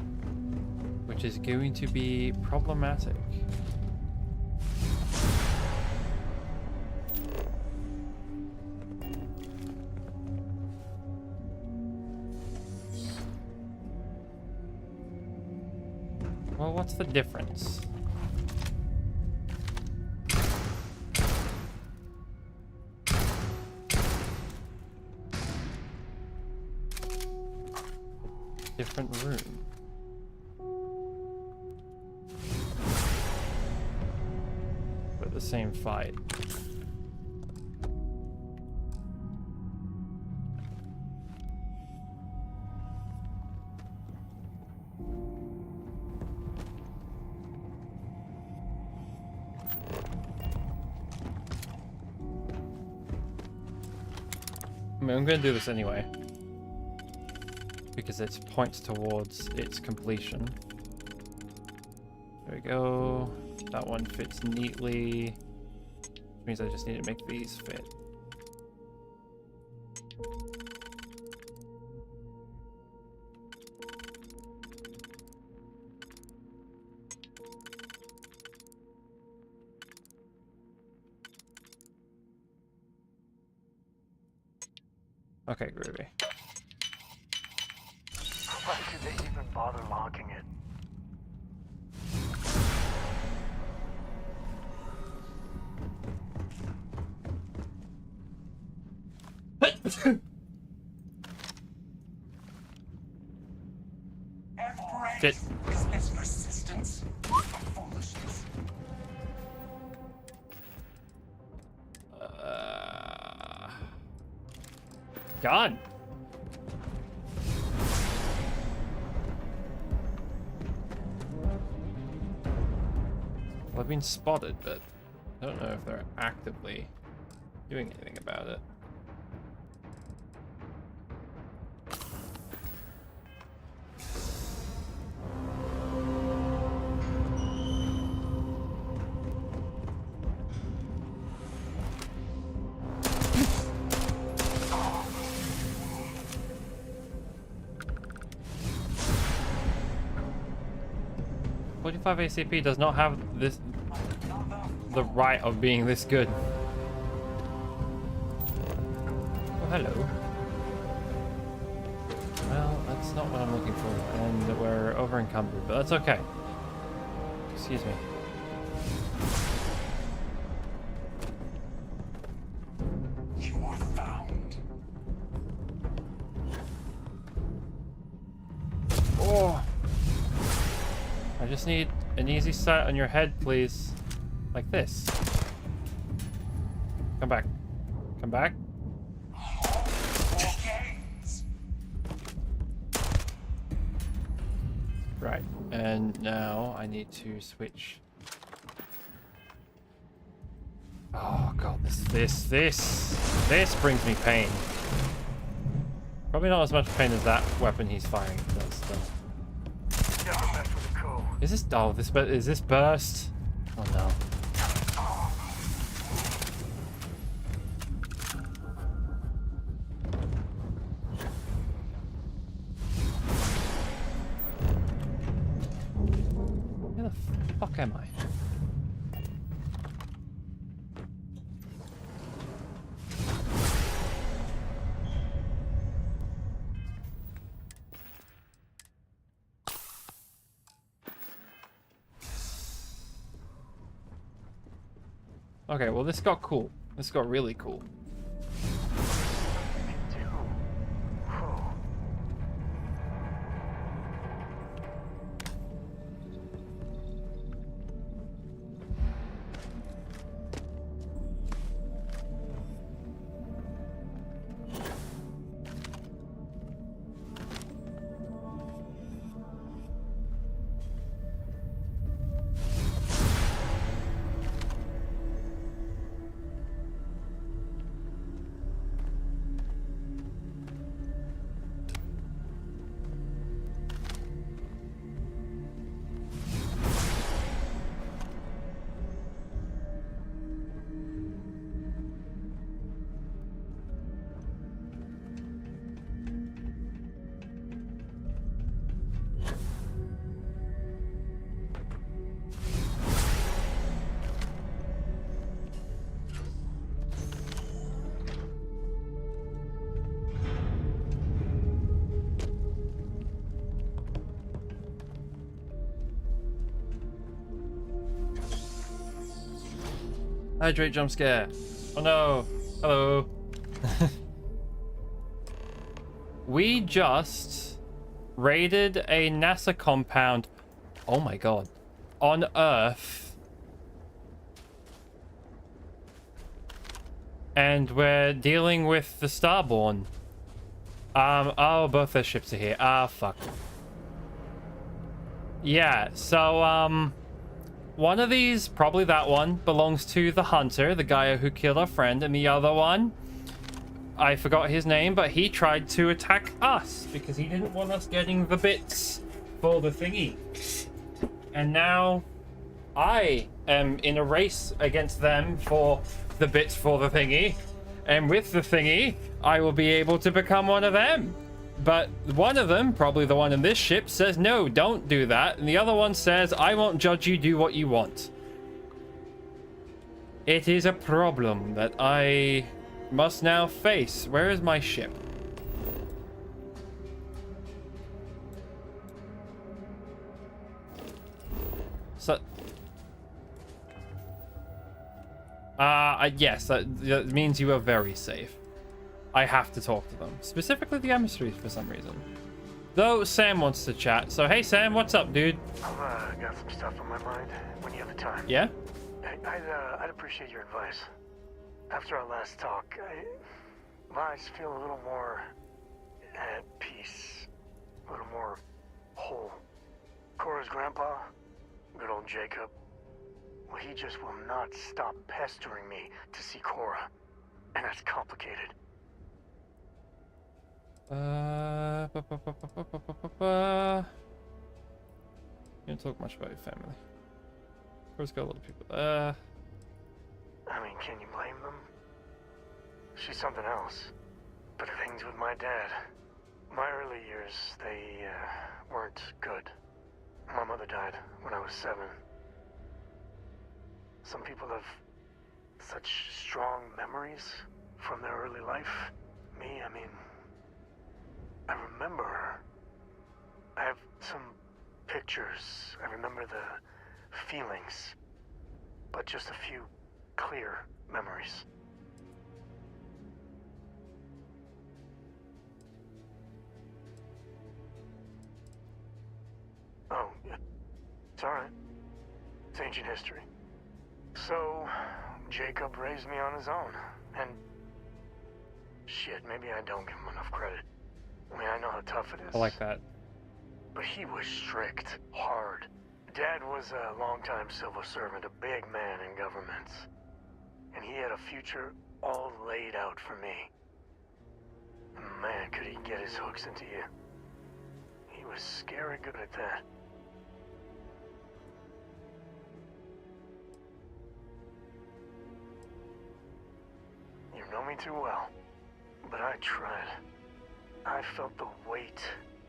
which is going to be problematic. Well, what's the difference? Different room. But the same fight. I mean, I'm going to do this anyway, because it points towards its completion. There we go. That one fits neatly, which means I just need to make these fit. Okay, groovy. Why did they even bother locking it? Shit. Is this persistence or foolishness? God. Well, I've been spotted, but I don't know if they're actively doing anything about it. ACP does not have the right of being this good. Oh, hello. Well, that's not what I'm looking for, and we're over encumbered, but that's okay. Excuse me. You are found. Oh! I just need an easy sight on your head, please. Like this. Come back. Come back. Right, and now I need to switch. Oh god, this brings me pain. Probably not as much pain as that weapon he's firing, but still. Is this is this burst? Oh no. Where the fuck am I? Okay, well this got cool. This got really cool. Hydrate jump scare. Oh no. Hello. We just raided a NASA compound. Oh my god. On Earth. And we're dealing with the Starborn. Oh, both their ships are here. Ah, fuck. Yeah, so, one of these, probably that one, belongs to the hunter, the guy who killed our friend, and the other one, I forgot his name, but he tried to attack us because he didn't want us getting the bits for the thingy. And now I am in a race against them for the bits for the thingy, and with the thingy, I will be able to become one of them. But one of them, probably the one in this ship, says, no, don't do that. And the other one says, I won't judge you, do what you want. It is a problem that I must now face. Where is my ship? So... yes, that means you are very safe. I have to talk to them. Specifically the emissaries for some reason. Though Sam wants to chat. So, hey Sam, what's up, dude? I've got some stuff on my mind when you have the time. Yeah? I'd appreciate your advice. After our last talk, my eyes feel a little more at peace. A little more whole. Cora's grandpa, good old Jacob, well, he just will not stop pestering me to see Cora. And that's complicated. You don't talk much about your family. Of course, got a lot of people. I mean, can you blame them? She's something else. But the things with my dad, my early years, they weren't good. My mother died when I was 7. Some people have such strong memories from their early life. Me, I mean, I remember her. I have some pictures. I remember the feelings, but just a few clear memories. Oh, it's all right. It's ancient history. So, Jacob raised me on his own, and shit, maybe I don't give him enough credit. I mean, I know how tough it is. I like that. But he was strict, hard. Dad was a longtime civil servant, a big man in government. And he had a future all laid out for me. And man, could he get his hooks into you. He was scary good at that. You know me too well, but I tried. I felt the weight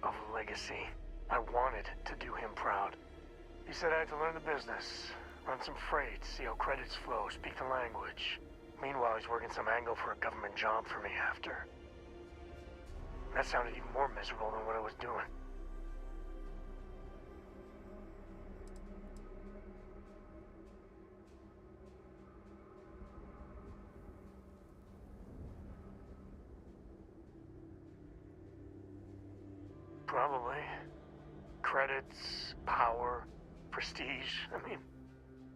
of legacy. I wanted to do him proud. He said I had to learn the business, run some freight, see how credits flow, speak the language. Meanwhile, he's working some angle for a government job for me after. That sounded even more miserable than what I was doing. Probably. Credits, power, prestige. I mean,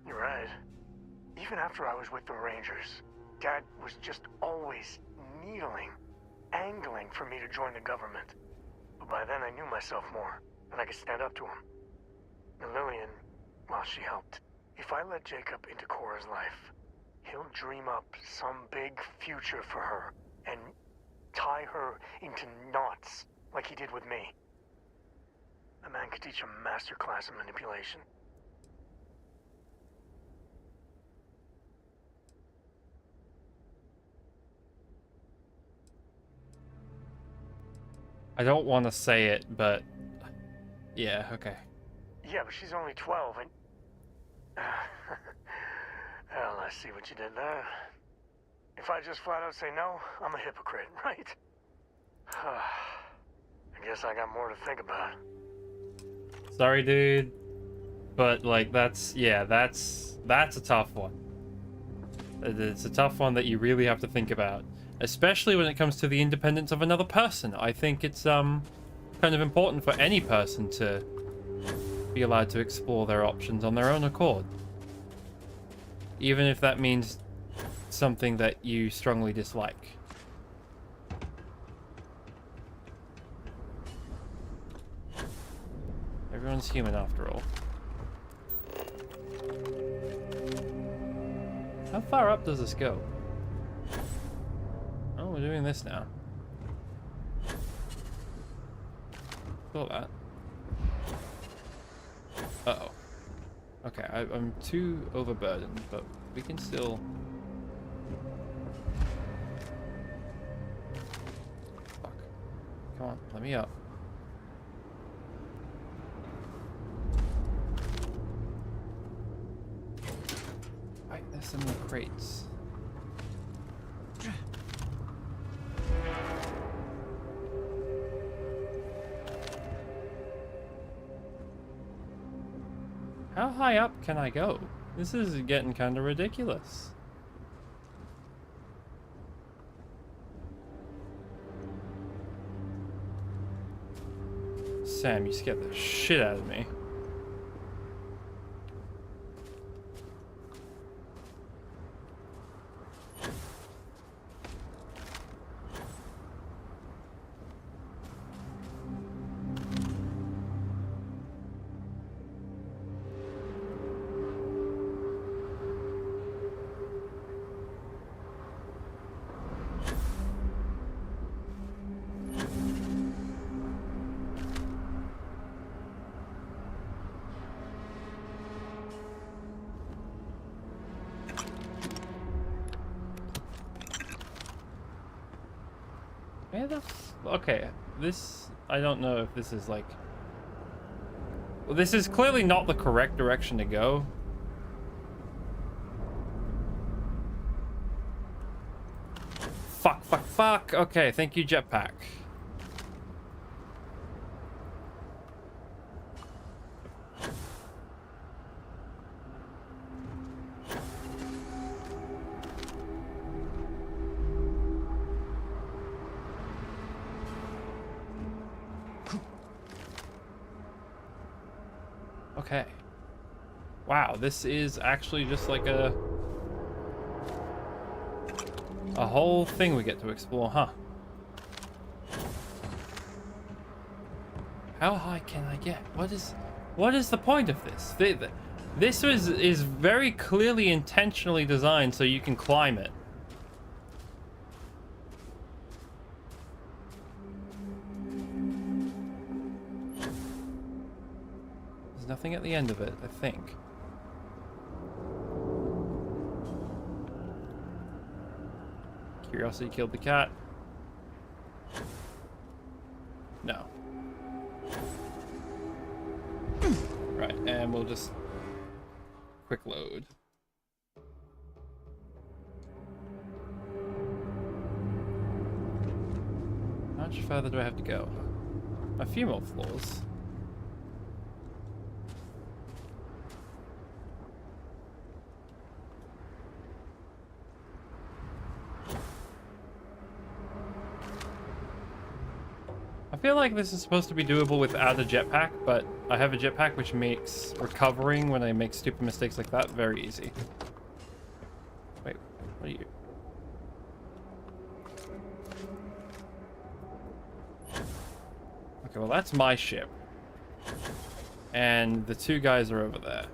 you're right. Even after I was with the Rangers, Dad was just always needling, angling for me to join the government. But by then I knew myself more, and I could stand up to him. And Lillian, well, she helped. If I let Jacob into Cora's life, he'll dream up some big future for her and tie her into knots like he did with me. A man could teach a master class in manipulation. I don't want to say it, but yeah, okay. Yeah, but she's only 12 and... Well, I see what you did there. If I just flat out say no, I'm a hypocrite, right? I guess I got more to think about. Sorry, dude. But, like, that's a tough one. It's a tough one that you really have to think about. Especially when it comes to the independence of another person. I think it's, kind of important for any person to be allowed to explore their options on their own accord. Even if that means something that you strongly dislike. Everyone's human after all. How far up does this go? Oh, we're doing this now. Saw that. Uh-oh. Okay, I'm too overburdened, but we can still... Fuck. Come on, let me up. Right, there's some more crates. How high up can I go? This is getting kind of ridiculous. Sam, you scared the shit out of me. Okay, this... I don't know if this is like... Well, this is clearly not the correct direction to go. Fuck, fuck, fuck. Okay, thank you, jetpack. Okay. Wow, this is actually just like a whole thing we get to explore, huh? How high can I get? What is the point of this? This is very clearly intentionally designed so you can climb it. Nothing at the end of it, I think. Curiosity killed the cat. No. Right, and we'll just quick load. How much further do I have to go? A few more floors. I feel like this is supposed to be doable without a jetpack, but I have a jetpack which makes recovering when I make stupid mistakes like that very easy. Wait, what are you? Okay, well that's my ship. And the two guys are over there.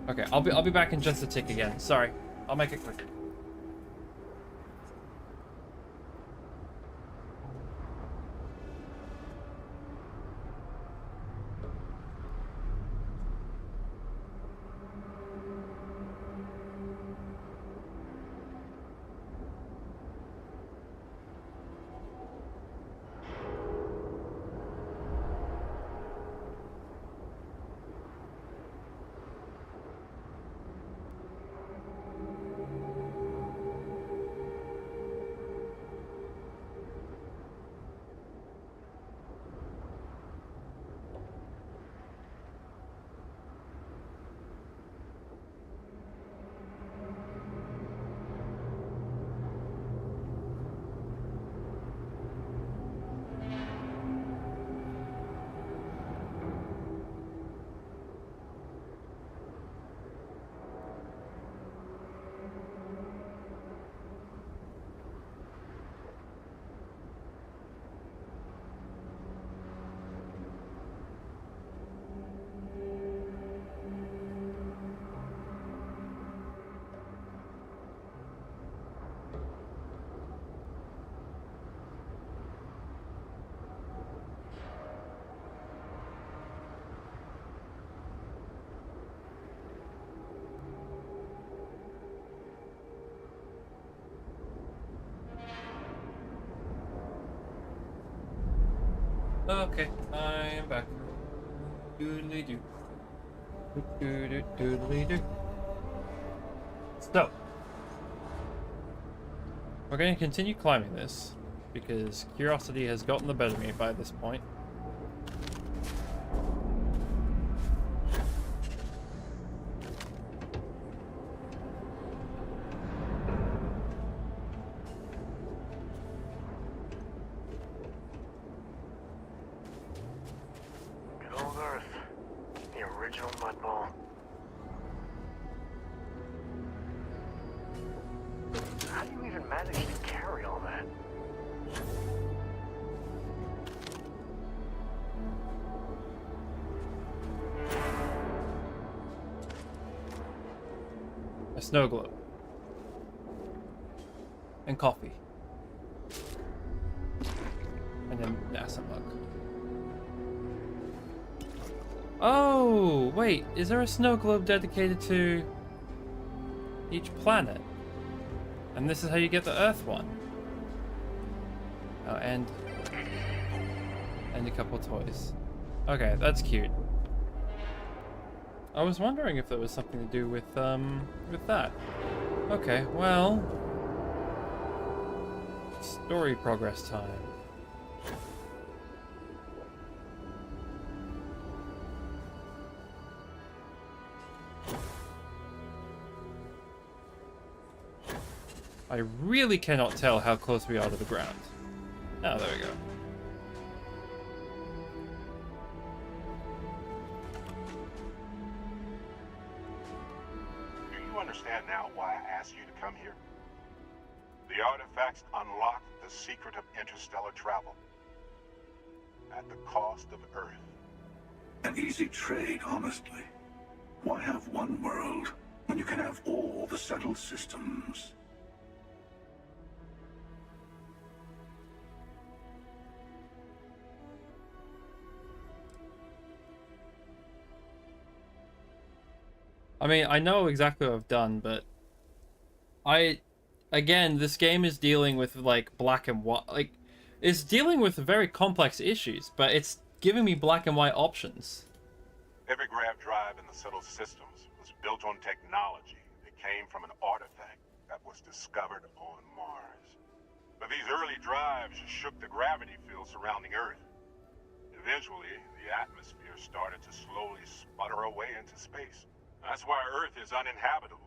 Okay, I'll be back in just a tick again. Sorry. I'll make it quick. Okay, I am back. Doodly doo. Doodly doo. So, we're going to continue climbing this because curiosity has gotten the better of me by this point. Good old Earth. The original mudball. How do you even manage to carry all that? A snow globe. And coffee. And then NASA mug. Oh, wait, is there a snow globe dedicated to each planet? And this is how you get the Earth one. Oh, and a couple toys. Okay, that's cute. I was wondering if there was something to do with that. Okay, well, story progress time. I really cannot tell how close we are to the ground. Oh, there we go. Do you understand now why I asked you to come here? The artifacts unlock the secret of interstellar travel. At the cost of Earth. An easy trade, honestly. Why have one world when you can have all the settled systems? I mean, I know exactly what I've done, but again, this game is dealing with, like, black and white, like, it's dealing with very complex issues, but it's giving me black and white options. Every grav drive in the settled systems was built on technology that came from an artifact that was discovered on Mars. But these early drives shook the gravity field surrounding Earth. Eventually, the atmosphere started to slowly sputter away into space. That's why Earth is uninhabitable.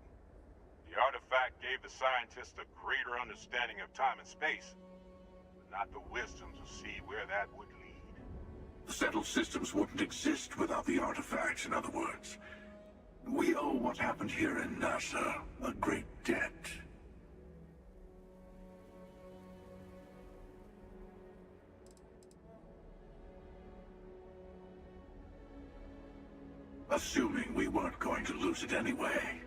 The artifact gave the scientists a greater understanding of time and space. But not the wisdom to see where that would lead. The settled systems wouldn't exist without the artifacts, in other words. We owe what happened here in NASA a great debt. Assuming we weren't going to lose it anyway.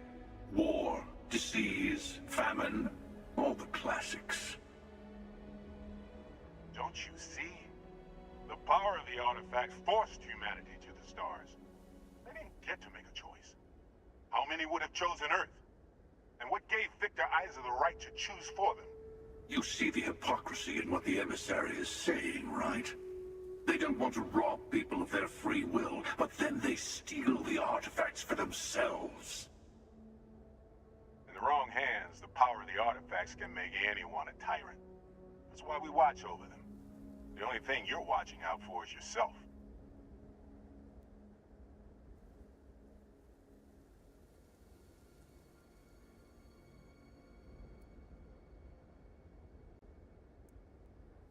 War, disease, famine, all the classics. Don't you see? The power of the artifacts forced humanity to the stars. They didn't get to make a choice. How many would have chosen Earth? And what gave Victor Isa the right to choose for them? You see the hypocrisy in what the emissary is saying, right? They don't want to rob people of their free will, but then they steal the artifacts for themselves. In the wrong hands, the power of the artifacts can make anyone a tyrant. That's why we watch over them. The only thing you're watching out for is yourself.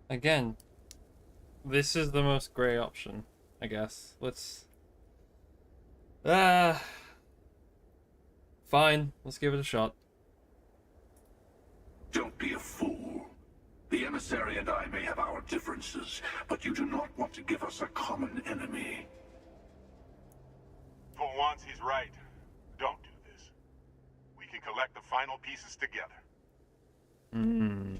Again, this is the most grey option, I guess. Let's... Fine, let's give it a shot. Don't be a fool. The emissary and I may have our differences, but you do not want to give us a common enemy. For once, he's right. Don't do this. We can collect the final pieces together. Hmm.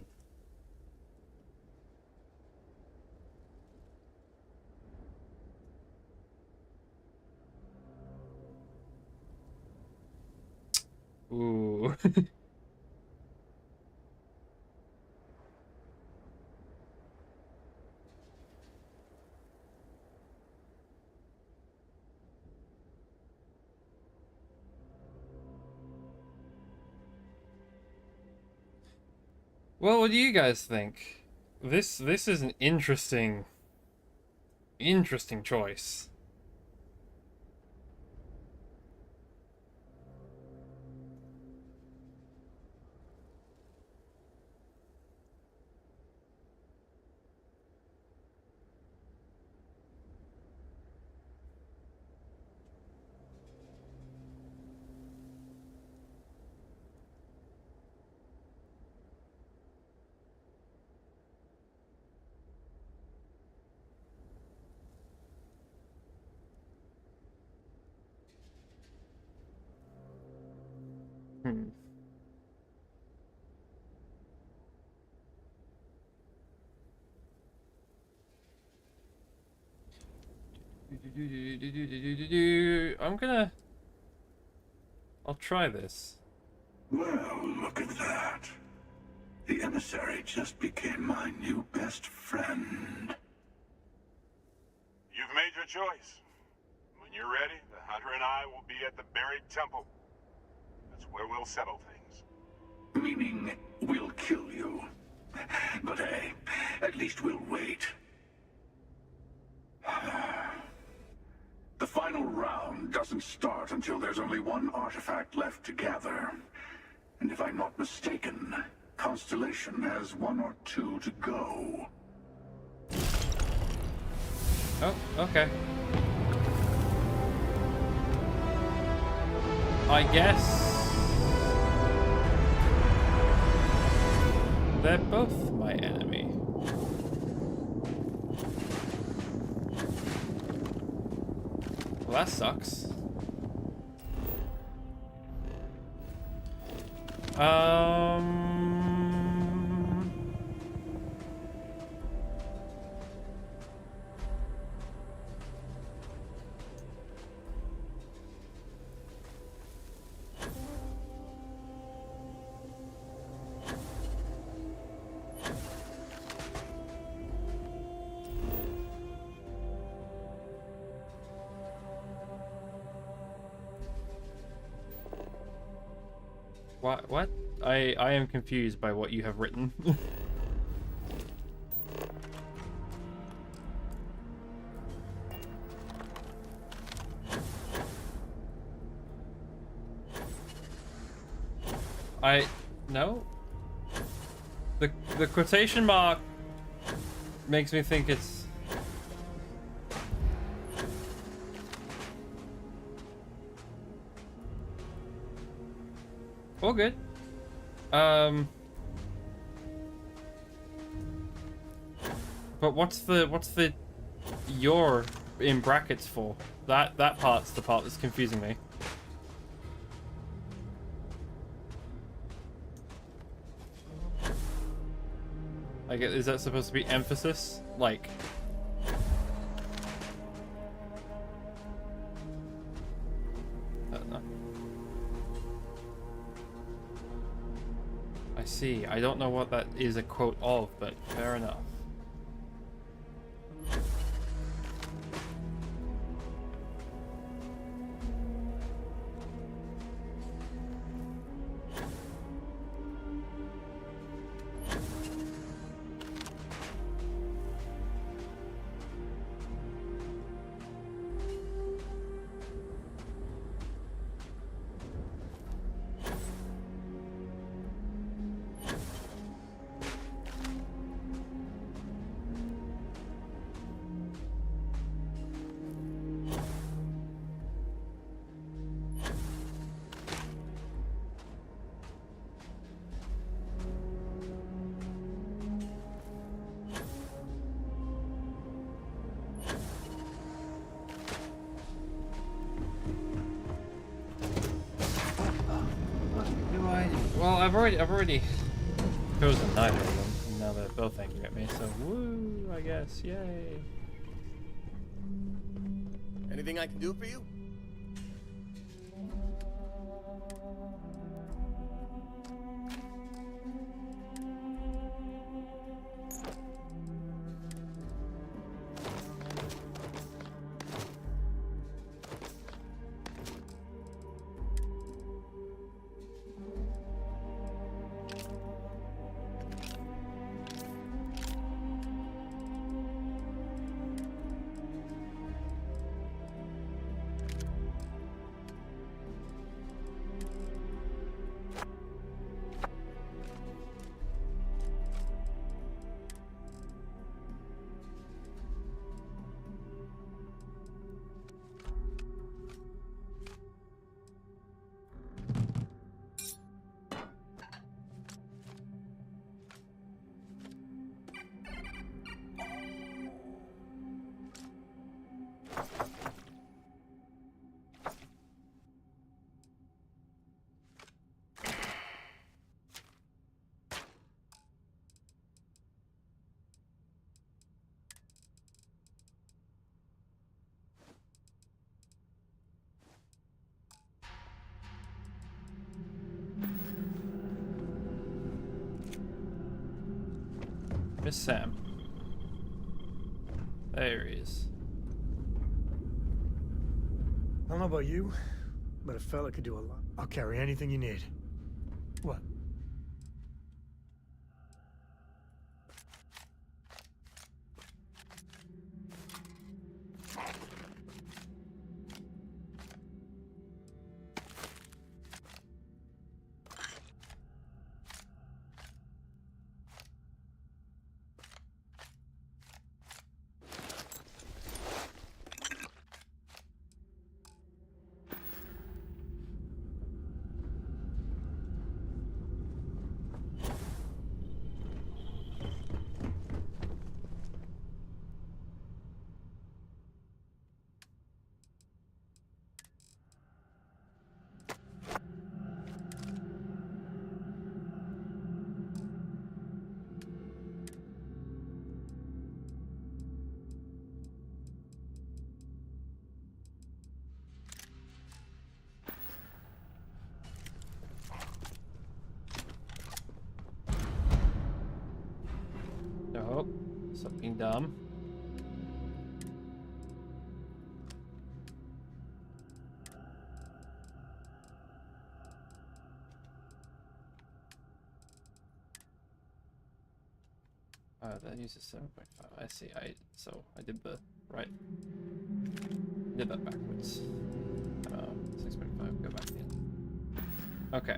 Ooh. Well, what do you guys think? This is an interesting choice. Hmm. I'll try this. Well, look at that. The emissary just became my new best friend. You've made your choice. When you're ready, the Hunter and I will be at the buried temple. That's where we'll settle things. Meaning, we'll kill you. But hey, at least we'll wait. The final round doesn't start until there's only one artifact left to gather. And if I'm not mistaken, Constellation has 1 or 2 to go. Oh, okay. I guess they're both my enemy. Well, that sucks. What? I am confused by what you have written. No? The quotation mark makes me think it's... all good. But what's the you're in brackets for? That part's the part that's confusing me. Like, is that supposed to be emphasis? Like... I don't know. I see. I don't know what that is a quote of, but fair enough. Well, I've already chosen neither of them. And now they're both angry at me, so woo, I guess, yay. Anything I can do for you? Miss Sam. There he is. I don't know about you, but a fella could do a lot. I'll carry anything you need. What? Oh, something dumb. That uses 7.5. I see. So I did the right. Did that backwards. 6.5. Go back in. Okay.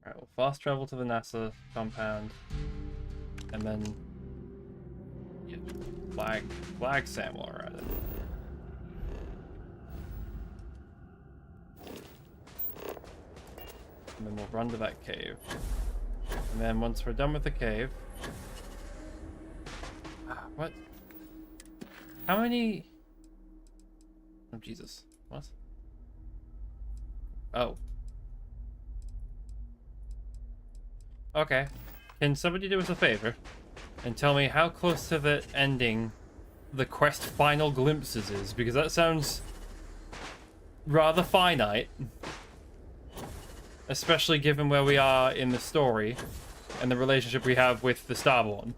Alright, we'll fast travel to the NASA compound. And then... yeah, flag Sam while we're at it. And then we'll run to that cave. And then once we're done with the cave... what? How many... oh, Jesus. What? Oh. Okay. Can somebody do us a favor? And tell me how close to the ending the quest final glimpses is? Because that sounds rather finite. Especially given where we are in the story. And the relationship we have with the Starborn.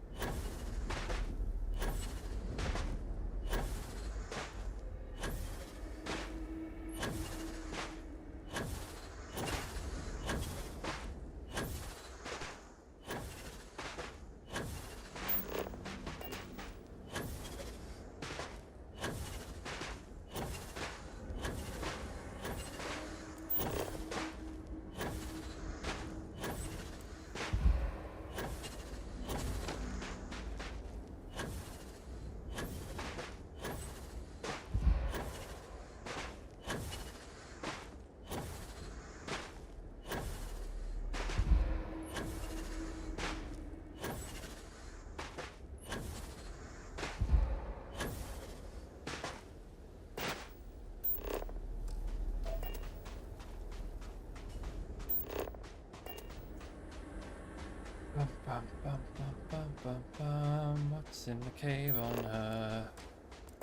What's in the cave on Earth?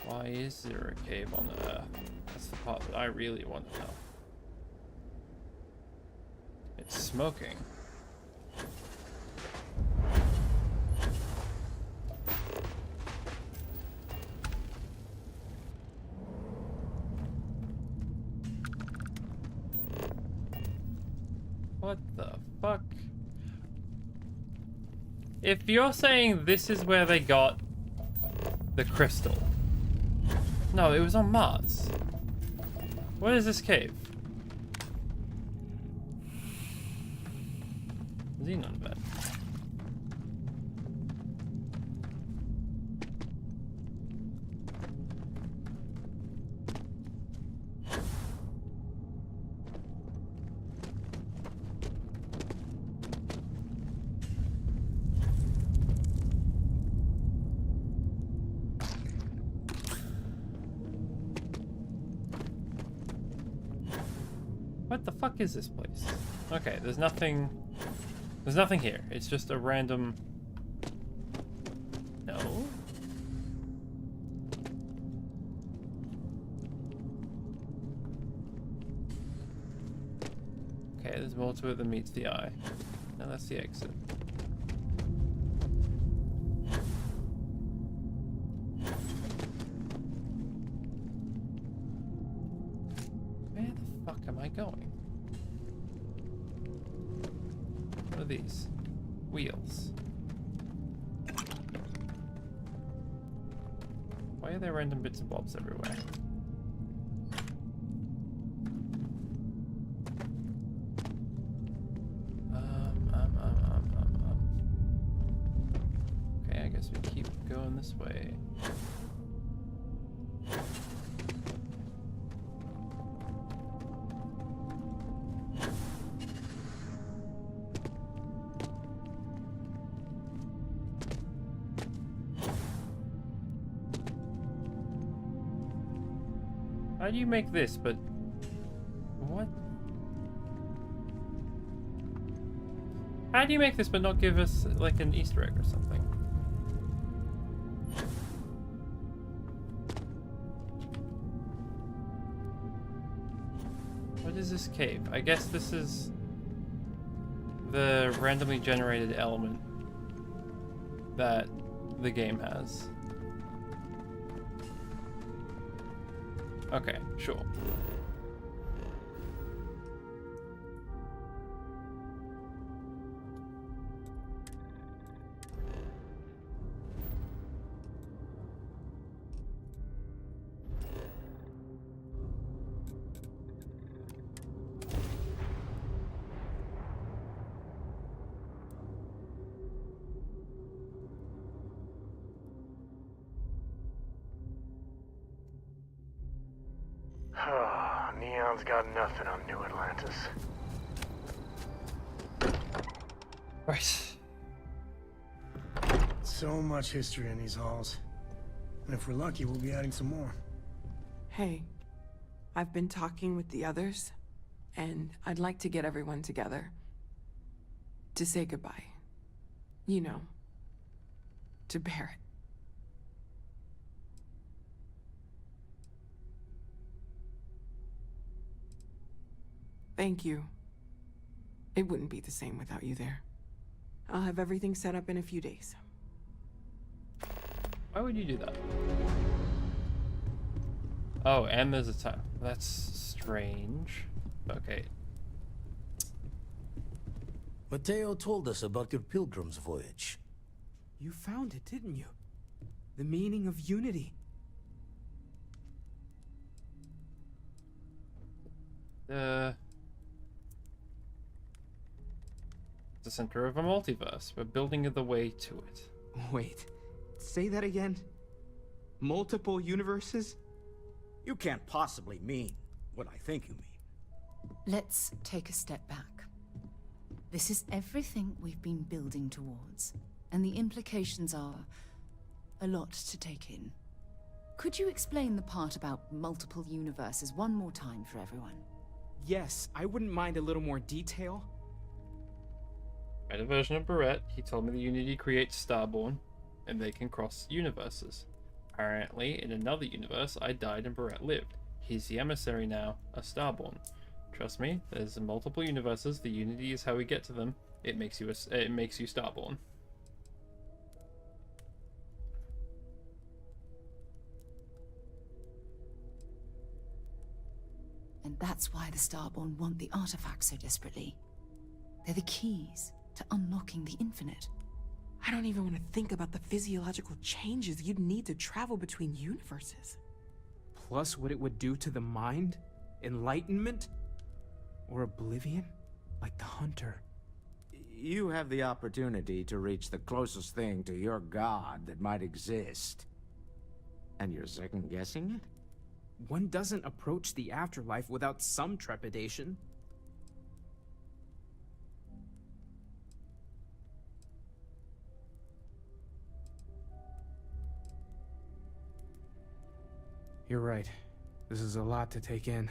Why is there a cave on Earth? That's the part that I really want to know. It's smoking. What the fuck? If you're saying this is where they got the crystal. No, it was on Mars. What is this cave? Xenon bed. What the fuck is this place? Okay, there's nothing here. It's just a random... no? Okay, there's more to it than meets the eye. Now that's the exit. Where the fuck am I going? What are these? Wheels. Why are there random bits and bobs everywhere? Okay, I guess we keep going this way. How do you make this, but... what? How do you make this but not give us, like, an Easter egg or something? What is this cave? I guess this is the randomly generated element that the game has. Okay, sure. God's got nothing on New Atlantis. Right. So much history in these halls. And if we're lucky, we'll be adding some more. Hey, I've been talking with the others, and I'd like to get everyone together. To say goodbye. You know. To Barrett. Thank you. It wouldn't be the same without you there. I'll have everything set up in a few days. Why would you do that? Oh, and there's a time. That's strange. Okay. Mateo told us about your pilgrim's voyage. You found it, didn't you? The meaning of unity. The center of a multiverse. We're building the way to it. Wait, say that again? Multiple universes? You can't possibly mean what I think you mean. Let's take a step back. This is everything we've been building towards, and the implications are a lot to take in. Could you explain the part about multiple universes one more time for everyone? Yes, I wouldn't mind a little more detail. I had a version of Barrett. He told me the Unity creates Starborn, and they can cross universes. Apparently, in another universe, I died and Barrett lived. He's the emissary now, a Starborn. Trust me, there's multiple universes. The Unity is how we get to them. It makes you Starborn. And that's why the Starborn want the artifacts so desperately. They're the keys to unlocking the infinite. I don't even want to think about the physiological changes you'd need to travel between universes. Plus what it would do to the mind? Enlightenment? Or oblivion? Like the Hunter. You have the opportunity to reach the closest thing to your god that might exist. And you're second-guessing it? One doesn't approach the afterlife without some trepidation. You're right. This is a lot to take in.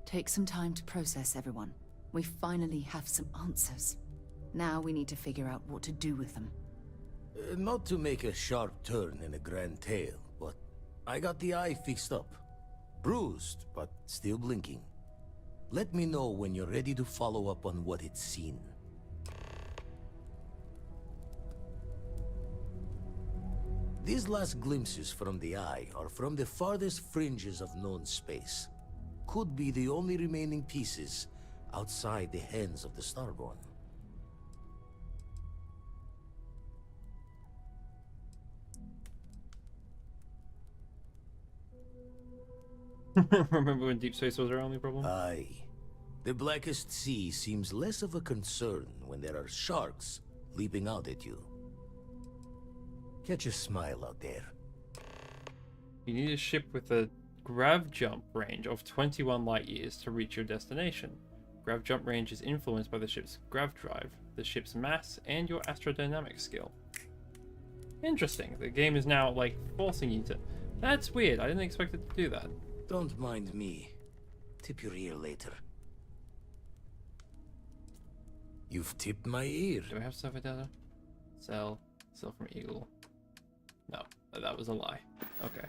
Take some time to process, everyone. We finally have some answers. Now we need to figure out what to do with them. Not to make a sharp turn in a grand tale, but I got the eye fixed up. Bruised, but still blinking. Let me know when you're ready to follow up on what it's seen. These last glimpses from the eye are from the farthest fringes of known space. Could be the only remaining pieces outside the hands of the Starborn. Remember when deep space was our only problem? Aye. The blackest sea seems less of a concern when there are sharks leaping out at you. Catch a smile out there. You need a ship with a grav jump range of 21 light years to reach your destination. Grav jump range is influenced by the ship's grav drive, the ship's mass, and your astrodynamic skill. Interesting. The game is now, like, forcing you to... That's weird. I didn't expect it to do that. Don't mind me. Tip your ear later. You've tipped my ear. Do I have stuff data? Sell from Eagle. No, that was a lie. Okay.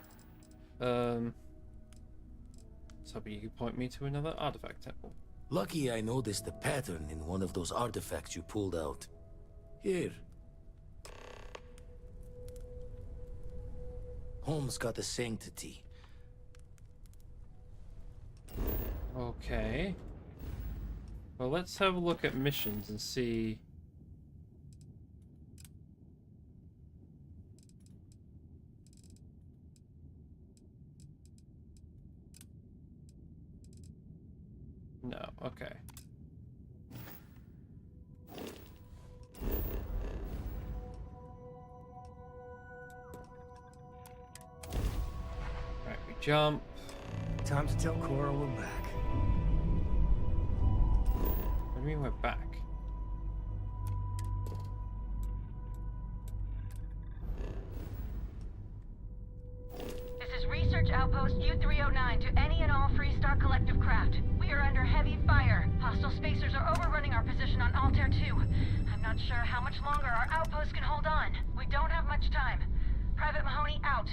So you could point me to another artifact temple. Lucky I noticed a pattern in one of those artifacts you pulled out. Here. Home's got a sanctity. Okay. Well, let's have a look at missions and see... No, okay. Alright, we jump. Time to tell Cora we're back. do you mean we're back? This is Research Outpost U-309 to any and all Freestar Collective craft. We are under heavy fire. Hostile spacers are overrunning our position on Altair 2. I'm not sure how much longer our outpost can hold on. We don't have much time. Private Mahoney out.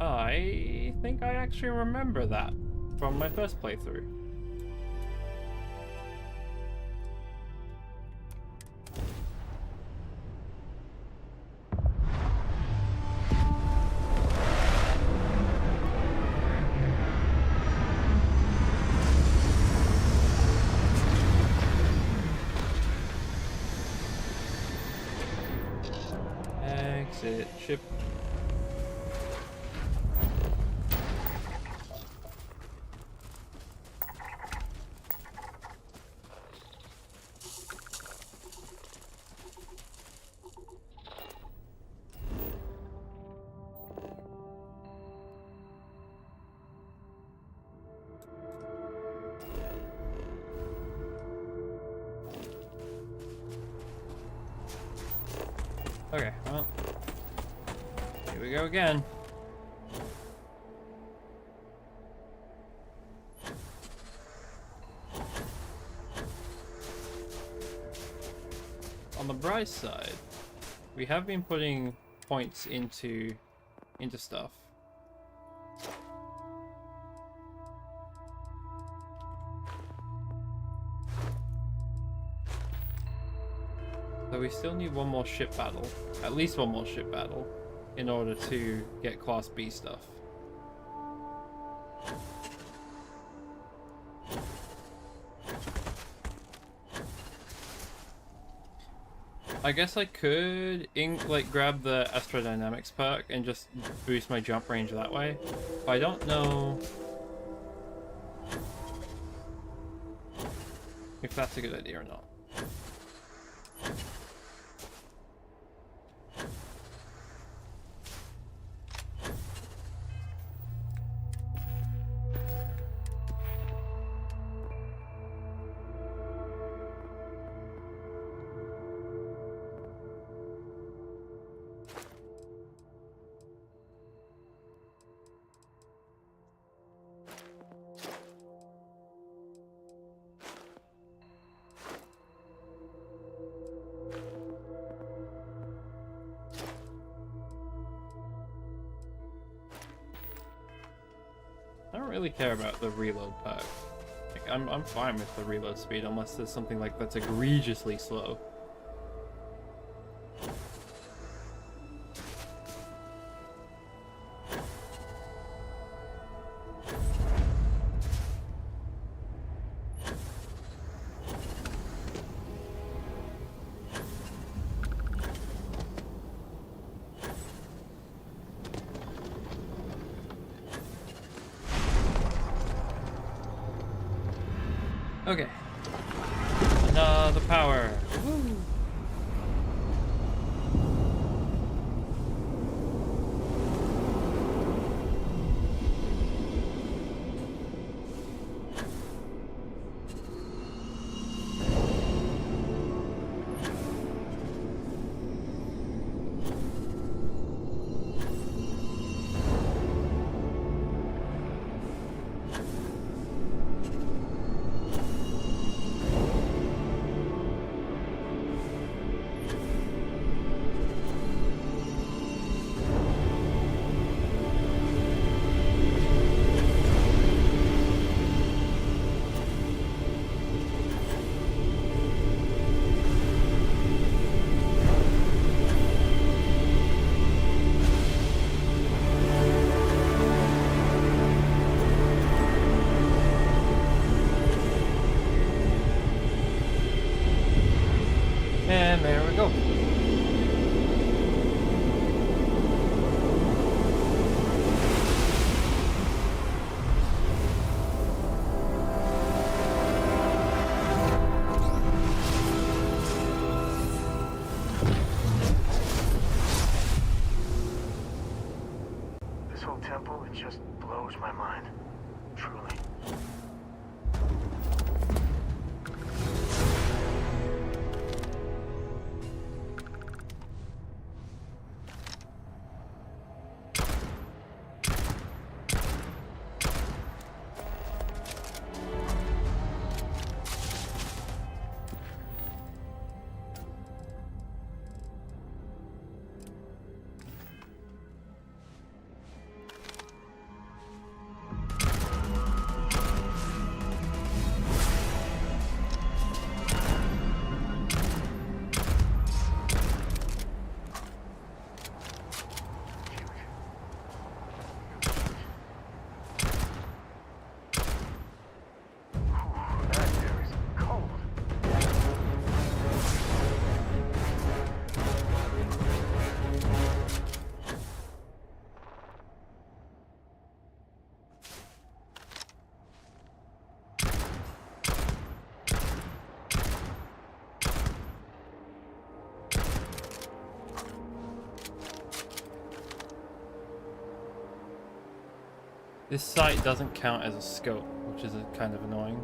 I think I actually remember that from my first playthrough. Exit ship. Okay, well, here we go again. On the bright side, we have been putting points into stuff. So we still need one more ship battle, at least one more ship battle, in order to get Class B stuff. I guess I could grab the Astrodynamics perk and just boost my jump range that way, but I don't know if that's a good idea or not. I don't really care about the reload perk. Like, I'm fine with the reload speed unless there's something like that's egregiously slow. Okay. Another power. Woo. And there we go. This whole temple, it just blows my mind. Truly. This site doesn't count as a scope, which is kind of annoying.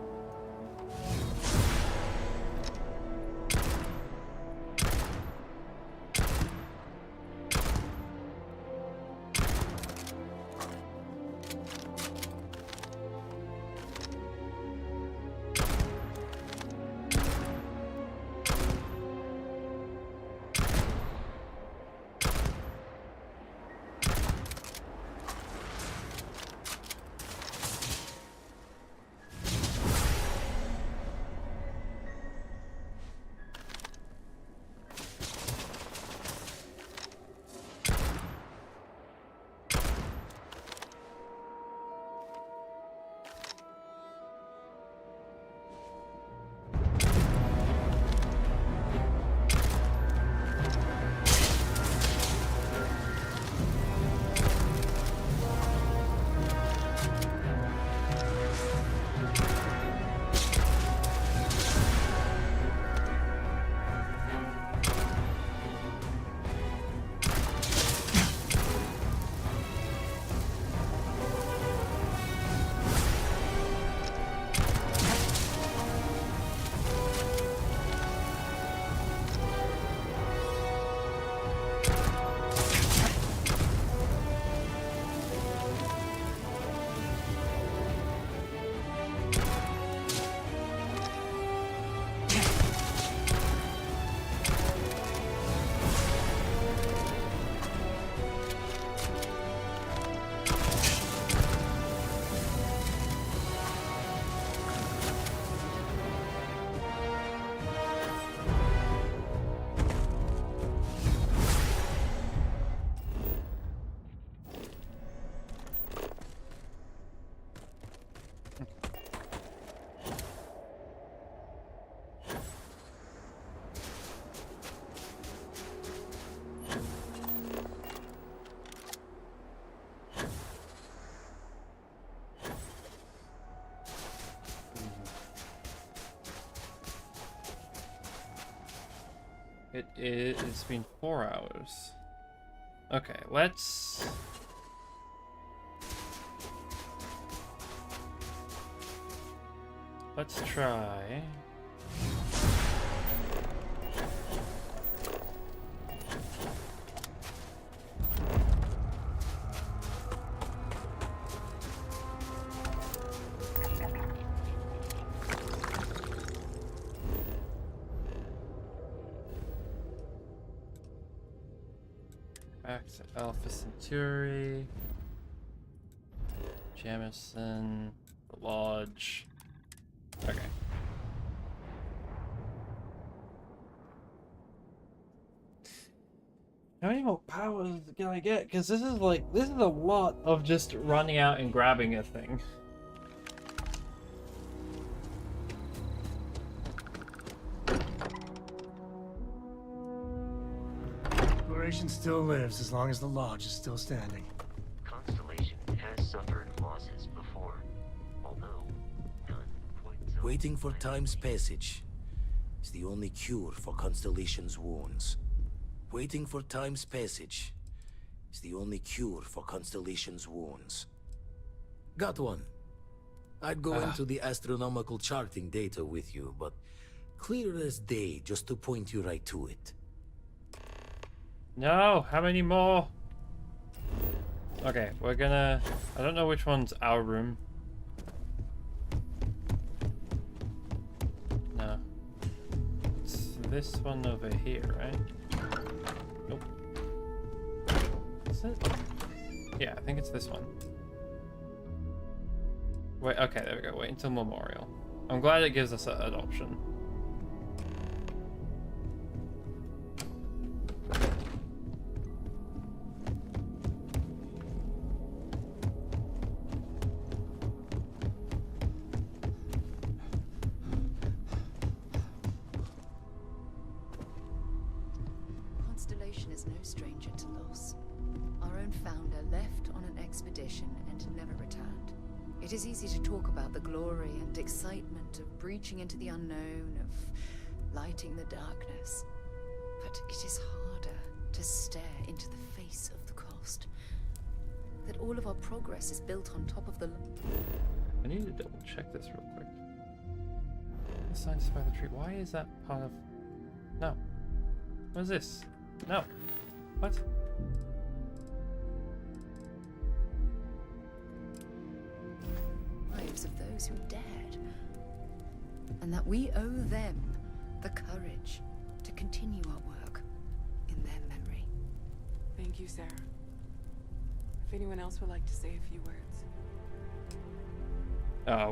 It's been 4 hours. Okay, let's try. Back to Alpha Centauri, Jamison, the Lodge. Okay. How many more powers can I get? Because this is a lot of just running out and grabbing a thing. Exploration still lives as long as the Lodge is still standing. Constellation has suffered losses before, although none quite so. Waiting for time's passage is the only cure for Constellation's wounds. Waiting for time's passage is the only cure for Constellation's wounds. Got one. I'd go into the astronomical charting data with you, but clear as day just to point you right to it. No, how many more? Okay, we're gonna... I don't know which one's our room. No. It's this one over here, right? Nope. Is it? Yeah, I think it's this one. Wait, okay, there we go. Wait until Memorial. I'm glad it gives us an option. Constellation is no stranger to loss. Our own founder left on an expedition and never returned. It is easy to talk about the glory and excitement of breaching into the unknown, of lighting the darkness. But it is harder to stare into the face of the cost. that all of our progress is built on top of the... I need to double check this real quick. The scientist by the tree. Why is that part of... No. What is this? No. What? Lives of those who dared. And that we owe them the courage to continue our work in their memory. Thank you, Sarah. If anyone else would like to say a few words.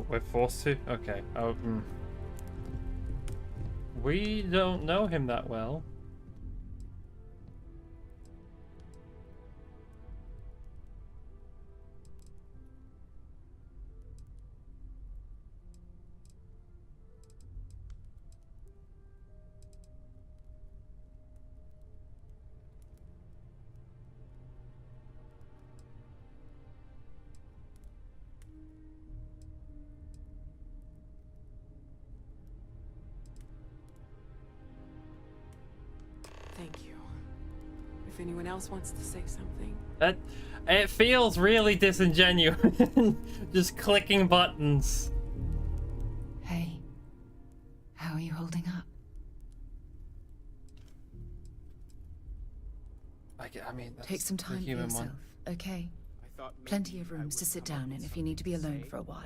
We're forced to? Okay. We don't know him that well. Thank you. If anyone else wants to say something. It feels really disingenuous. Just clicking buttons. Hey, how are you holding up? I mean, that's take some the time for human yourself, one. okay? Plenty of rooms to sit down in if you need to be alone for a while.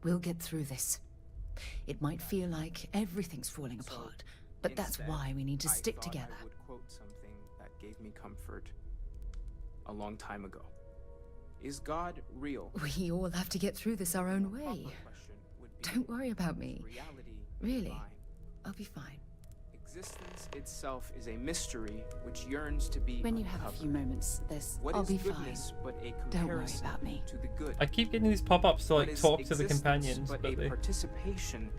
We'll get through this. It might feel like everything's falling apart, but that's why we need to stick together. I would quote something that gave me comfort a long time ago. Is God real? We all have to get through this our own way. Don't worry about me. Really, I'll be fine. Existence itself is a mystery which yearns to be When you have a few moments, I'll be fine. But a Don't worry comparison about me. to the good. I keep getting these pop-ups to like What is talk to the existence companions, but but a they... participation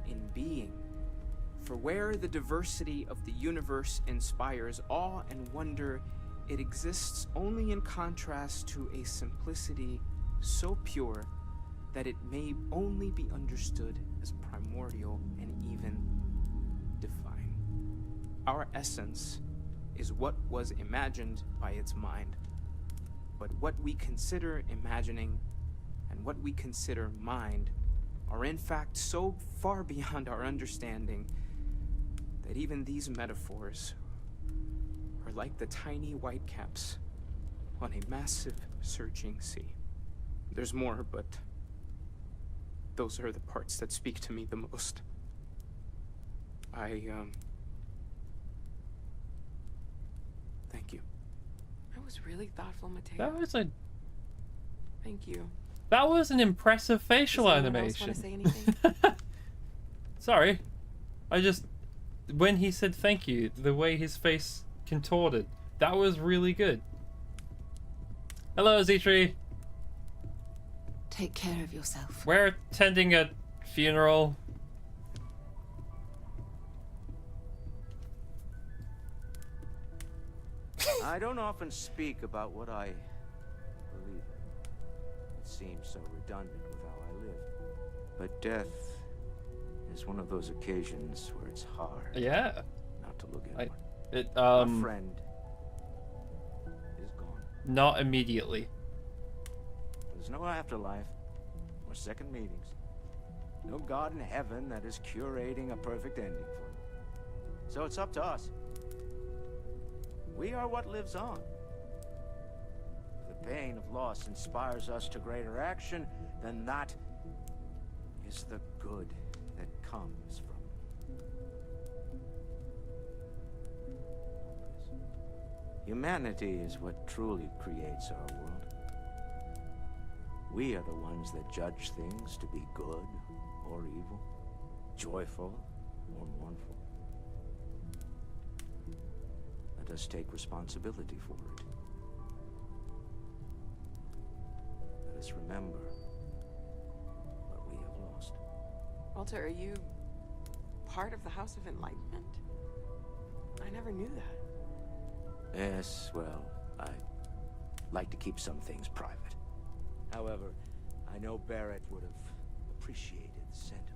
in being. For where the diversity of the universe inspires awe and wonder, it exists only in contrast to a simplicity so pure that it may only be understood as primordial and even divine. Our essence is what was imagined by its mind, but what we consider imagining and what we consider mind are in fact so far beyond our understanding that even these metaphors are like the tiny white caps on a massive surging sea. There's more, but those are the parts that speak to me the most. Thank you. That was really thoughtful, Mateo. That was a... Thank you. That was an impressive facial Does anyone animation. else want to say anything? Sorry. I just... When he said thank you, the way his face contorted, that was really good. Hello, Z-Tree. Take care of yourself. We're attending a funeral. I don't often speak about what I believe in. It seems so redundant with how I live. But death is one of those occasions where it's hard. Yeah. Not to look at A friend is gone. Not immediately. There's no afterlife or second meetings. No God in heaven that is curating a perfect ending for you. So it's up to us. We are what lives on. If the pain of loss inspires us to greater action, then that is the good that comes from it. Humanity is what truly creates our world. We are the ones that judge things to be good or evil, joyful or mournful. Let us take responsibility for it. Let us remember what we have lost. Walter, are you part of the House of Enlightenment? I never knew that. Yes, well, I like to keep some things private. However, I know Barrett would have appreciated the sentiment.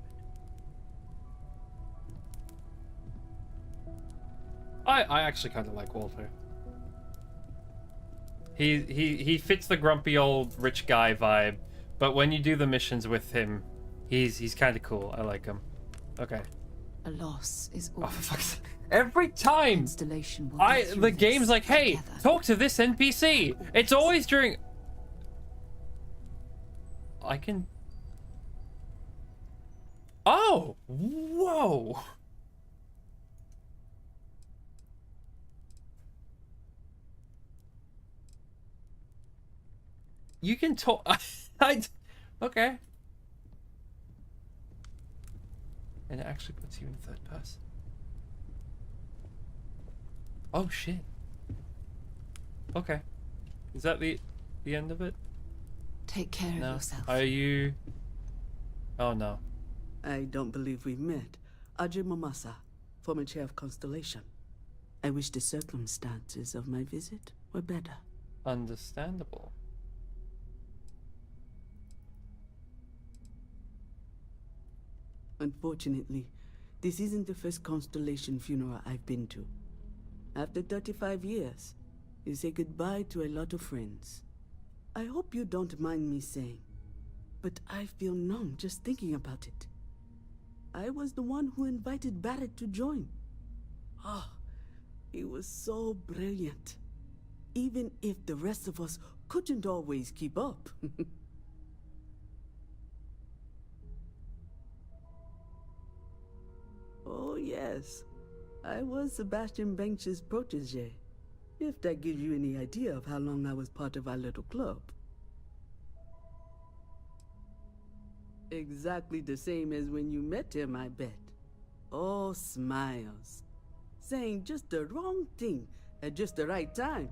I actually kind of like Walter. He fits the grumpy old rich guy vibe, but when you do the missions with him, he's kind of cool. I like him. Okay. A loss is all. Oh, for fuck's sake. Every time Installation will the game's like, hey, talk to this NPC. It's always during. I can. Oh, whoa. You can talk. Okay. And it actually puts you in third person. Oh shit. Okay. Is that the end of it? Take care of yourself. Are you? Oh no. I don't believe we've met. Ajay Mamasa, former chair of Constellation. I wish the circumstances of my visit were better. Understandable. Unfortunately, this isn't the first Constellation funeral I've been to. After 35 years, you say goodbye to a lot of friends. I hope you don't mind me saying, but I feel numb just thinking about it. I was the one who invited Barrett to join. Ah, he was so brilliant. Even if the rest of us couldn't always keep up. Oh yes, I was Sebastian Banks's protege. If that gives you any idea of how long I was part of our little club. Exactly the same as when you met him, I bet. Oh, smiles. Saying just the wrong thing at just the right time.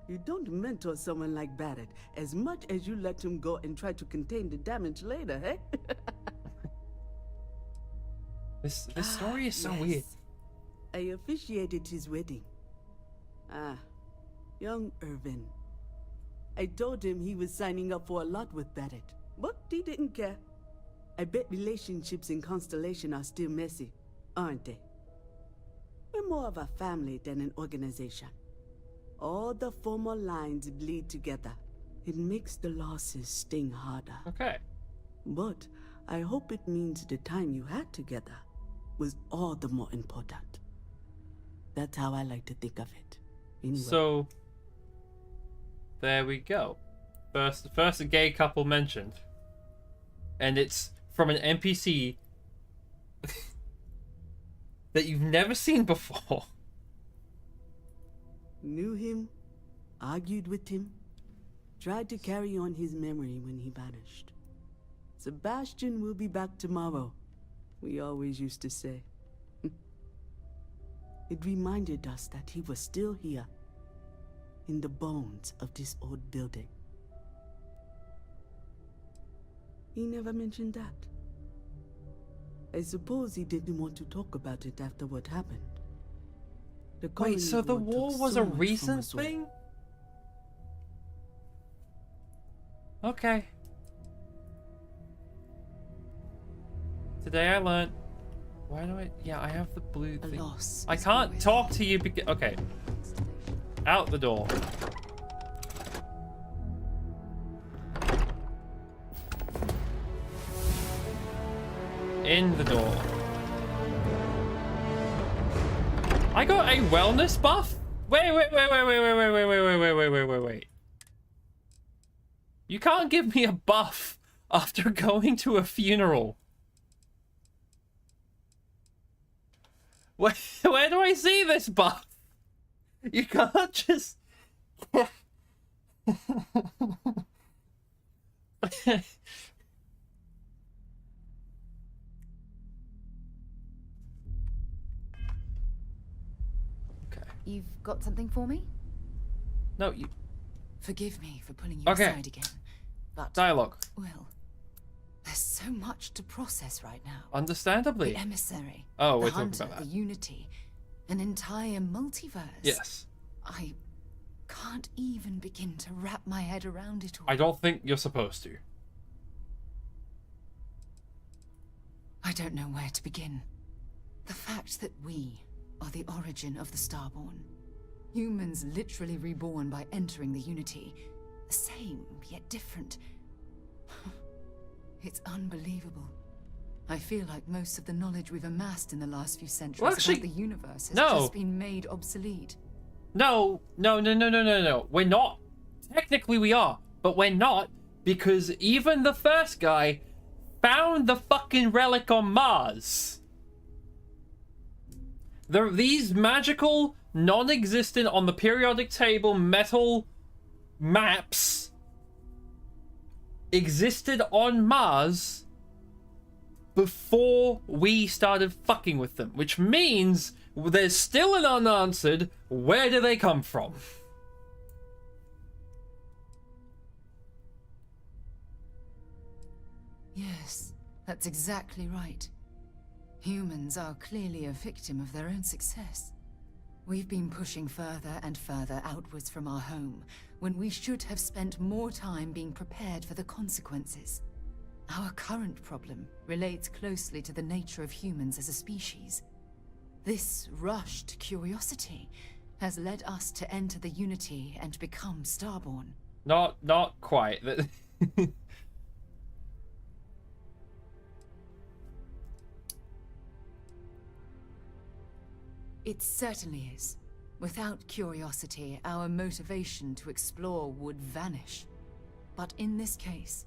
You don't mentor someone like Barrett as much as you let him go and try to contain the damage later, eh? This story is so Yes. weird. I officiated his wedding. Ah, young Irvin. I told him he was signing up for a lot with Barrett, but he didn't care. I bet relationships in Constellation are still messy, aren't they? We're more of a family than an organization. All the former lines bleed together. It makes the losses sting harder. Okay. But I hope it means the time you had together was all the more important. That's how I like to think of it. Anyway. So there we go. First a gay couple mentioned. And it's from an NPC that you've never seen before. Knew him, argued with him, tried to carry on his memory when he vanished. Sebastian will be back tomorrow, we always used to say. It reminded us that he was still here, in the bones of this old building. He never mentioned that. I suppose he didn't want to talk about it after what happened. Wait, so the war was a recent thing? Okay. Today I learned. Why do I? Yeah, I have the blue thing. I can't talk to you because. Okay. Out the door. In the door. I got a wellness buff? Wait. You can't give me a buff after going to a funeral. Where do I see this buff? You can't just... You've got something for me? No, you... Forgive me for pulling you Okay. aside again, but... Dialogue. Well, there's so much to process right now. Understandably. The emissary. Oh, the we're talking hunter, about that. The unity. An entire multiverse. Yes. I can't even begin to wrap my head around it all. I don't think you're supposed to. I don't know where to begin. The fact that we are the origin of the Starborn, Humans literally reborn by entering the Unity. The same, yet different. It's unbelievable. I feel like most of the knowledge we've amassed in the last few centuries about the universe has just been made obsolete. No. We're not. Technically we are, but we're not, because even the first guy found the fucking relic on Mars. These magical, non-existent, on the periodic table metal maps existed on Mars before we started fucking with them, which means there's still an unanswered, where do they come from? Yes, that's exactly right. Humans are clearly a victim of their own success. We've been pushing further and further outwards from our home, when we should have spent more time being prepared for the consequences. Our current problem relates closely to the nature of humans as a species. This rushed curiosity has led us to enter the Unity and become Starborn. Not quite. It certainly is. Without curiosity, our motivation to explore would vanish. But in this case,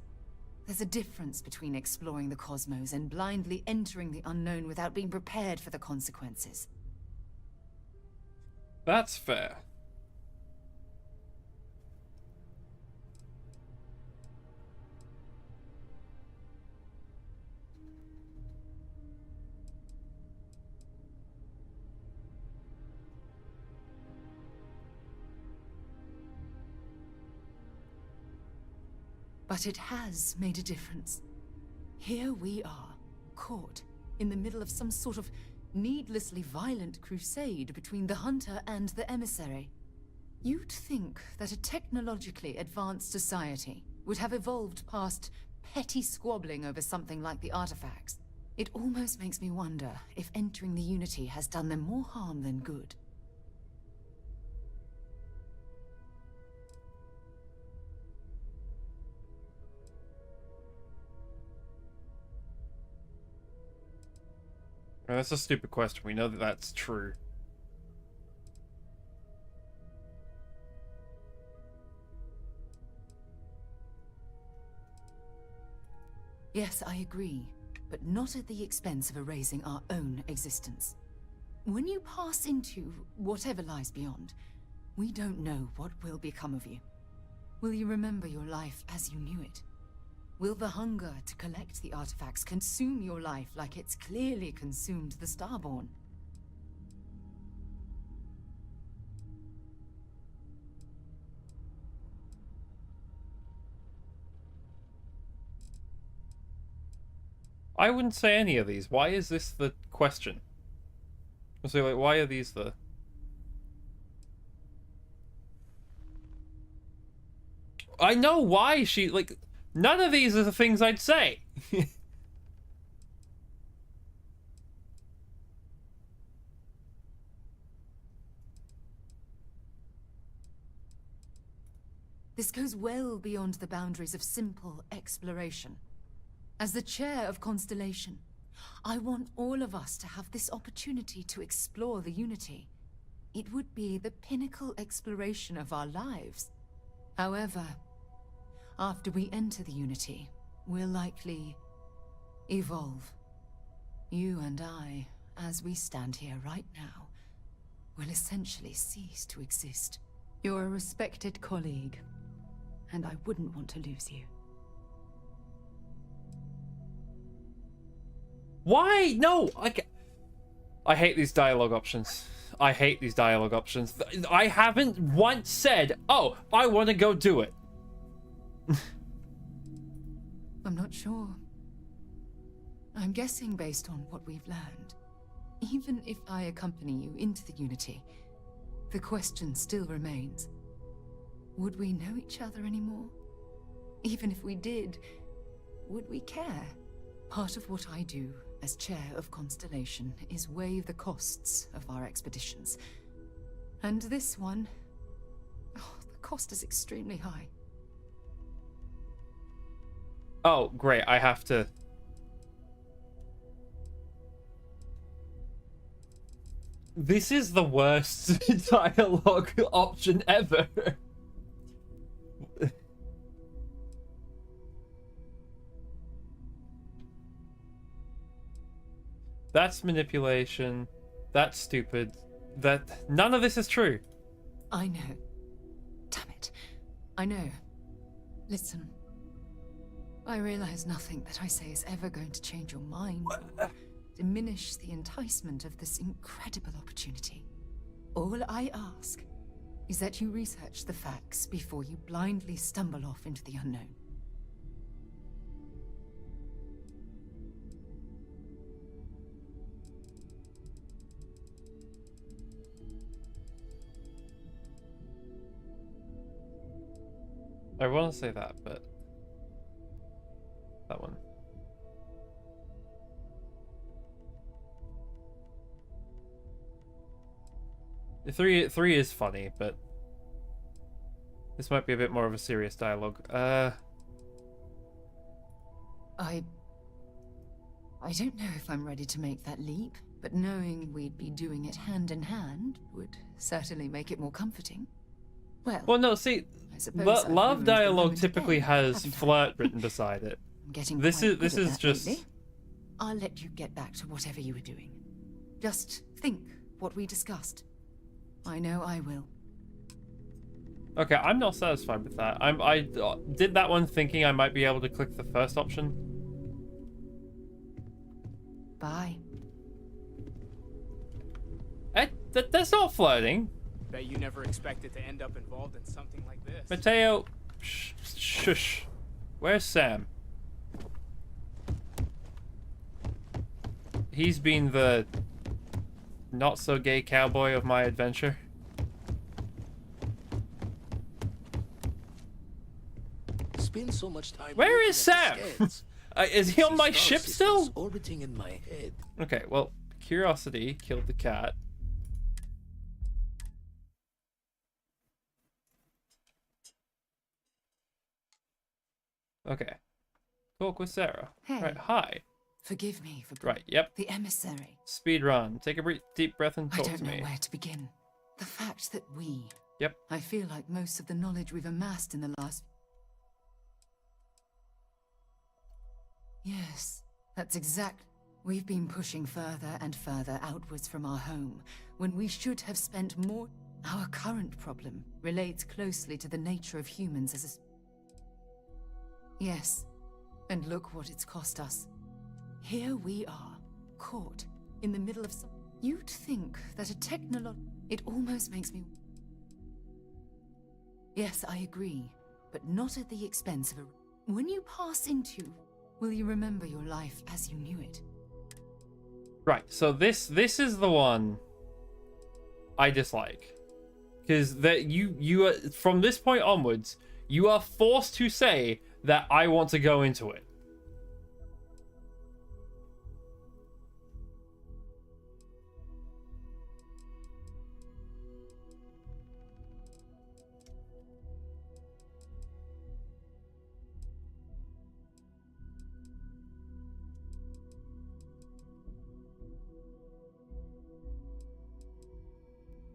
there's a difference between exploring the cosmos and blindly entering the unknown without being prepared for the consequences. That's fair. But it has made a difference. Here we are, caught in the middle of some sort of needlessly violent crusade between the hunter and the emissary. You'd think that a technologically advanced society would have evolved past petty squabbling over something like the artifacts. It almost makes me wonder if entering the Unity has done them more harm than good. That's a stupid question. We know that that's true. Yes, I agree, but not at the expense of erasing our own existence. When you pass into whatever lies beyond, we don't know what will become of you. Will you remember your life as you knew it? Will the hunger to collect the artifacts consume your life like it's clearly consumed the Starborn? I wouldn't say any of these. Why is this the question? So, like, why are these the... I know why she, like... None of these are the things I'd say. This goes well beyond the boundaries of simple exploration. As the chair of Constellation, I want all of us to have this opportunity to explore the Unity. It would be the pinnacle exploration of our lives. However, after we enter the Unity, we'll likely evolve. You and I, as we stand here right now, will essentially cease to exist. You're a respected colleague, and I wouldn't want to lose you. Why? No! I hate these dialogue options. I hate these dialogue options. I haven't once said, oh, I want to go do it. I'm not sure. I'm guessing based on what we've learned. Even if I accompany you into the Unity, the question still remains. Would we know each other anymore? Even if we did, would we care? Part of what I do as chair of Constellation is weigh the costs of our expeditions. And this one... Oh, the cost is extremely high. Oh, great. I have to... This is the worst dialogue option ever. That's manipulation. That's stupid. That none of this is true. I know. Damn it. I know. Listen. I realize nothing that I say is ever going to change your mind or diminish the enticement of this incredible opportunity. All I ask is that you research the facts before you blindly stumble off into the unknown. I want to say that, but that one. The three is funny, but this might be a bit more of a serious dialogue. I don't know if I'm ready to make that leap, but knowing we'd be doing it hand in hand would certainly make it more comforting. Well, no, see, love dialogue typically has flirt written beside it. I'm getting This quite good is at that just lately. I'll let you get back to whatever you were doing. Just think what we discussed. I know I will. okay. I'm not satisfied with that. I did that one thinking I might be able to click the first option. Bye. That's not flirting. Bet you never expected to end up involved in something like this. Mateo, shush. Where's Sam? He's been the not so gay cowboy of my adventure. Spend so much time. Where is looking at Sam? the scans. Is he on my Star ship systems still? orbiting in my head. Okay, well, curiosity killed the cat. Okay. Talk with Sarah. Hey. Right, hi. Forgive me for Right, yep. the emissary. Speed run. Take a deep breath and I talk don't to know me. where to begin. The fact that we... Yep. I feel like most of the knowledge we've amassed in the last... Yes, that's exact. We've been pushing further and further outwards from our home, when we should have spent more... Our current problem relates closely to the nature of humans as a... Yes, and look what it's cost us. Here we are, caught in the middle of some... You'd think that a It almost makes me... Yes, I agree, but not at the expense of a... When you pass into, will you remember your life as you knew it? Right, so this is the one I dislike. Because that you are, from this point onwards, you are forced to say that I want to go into it.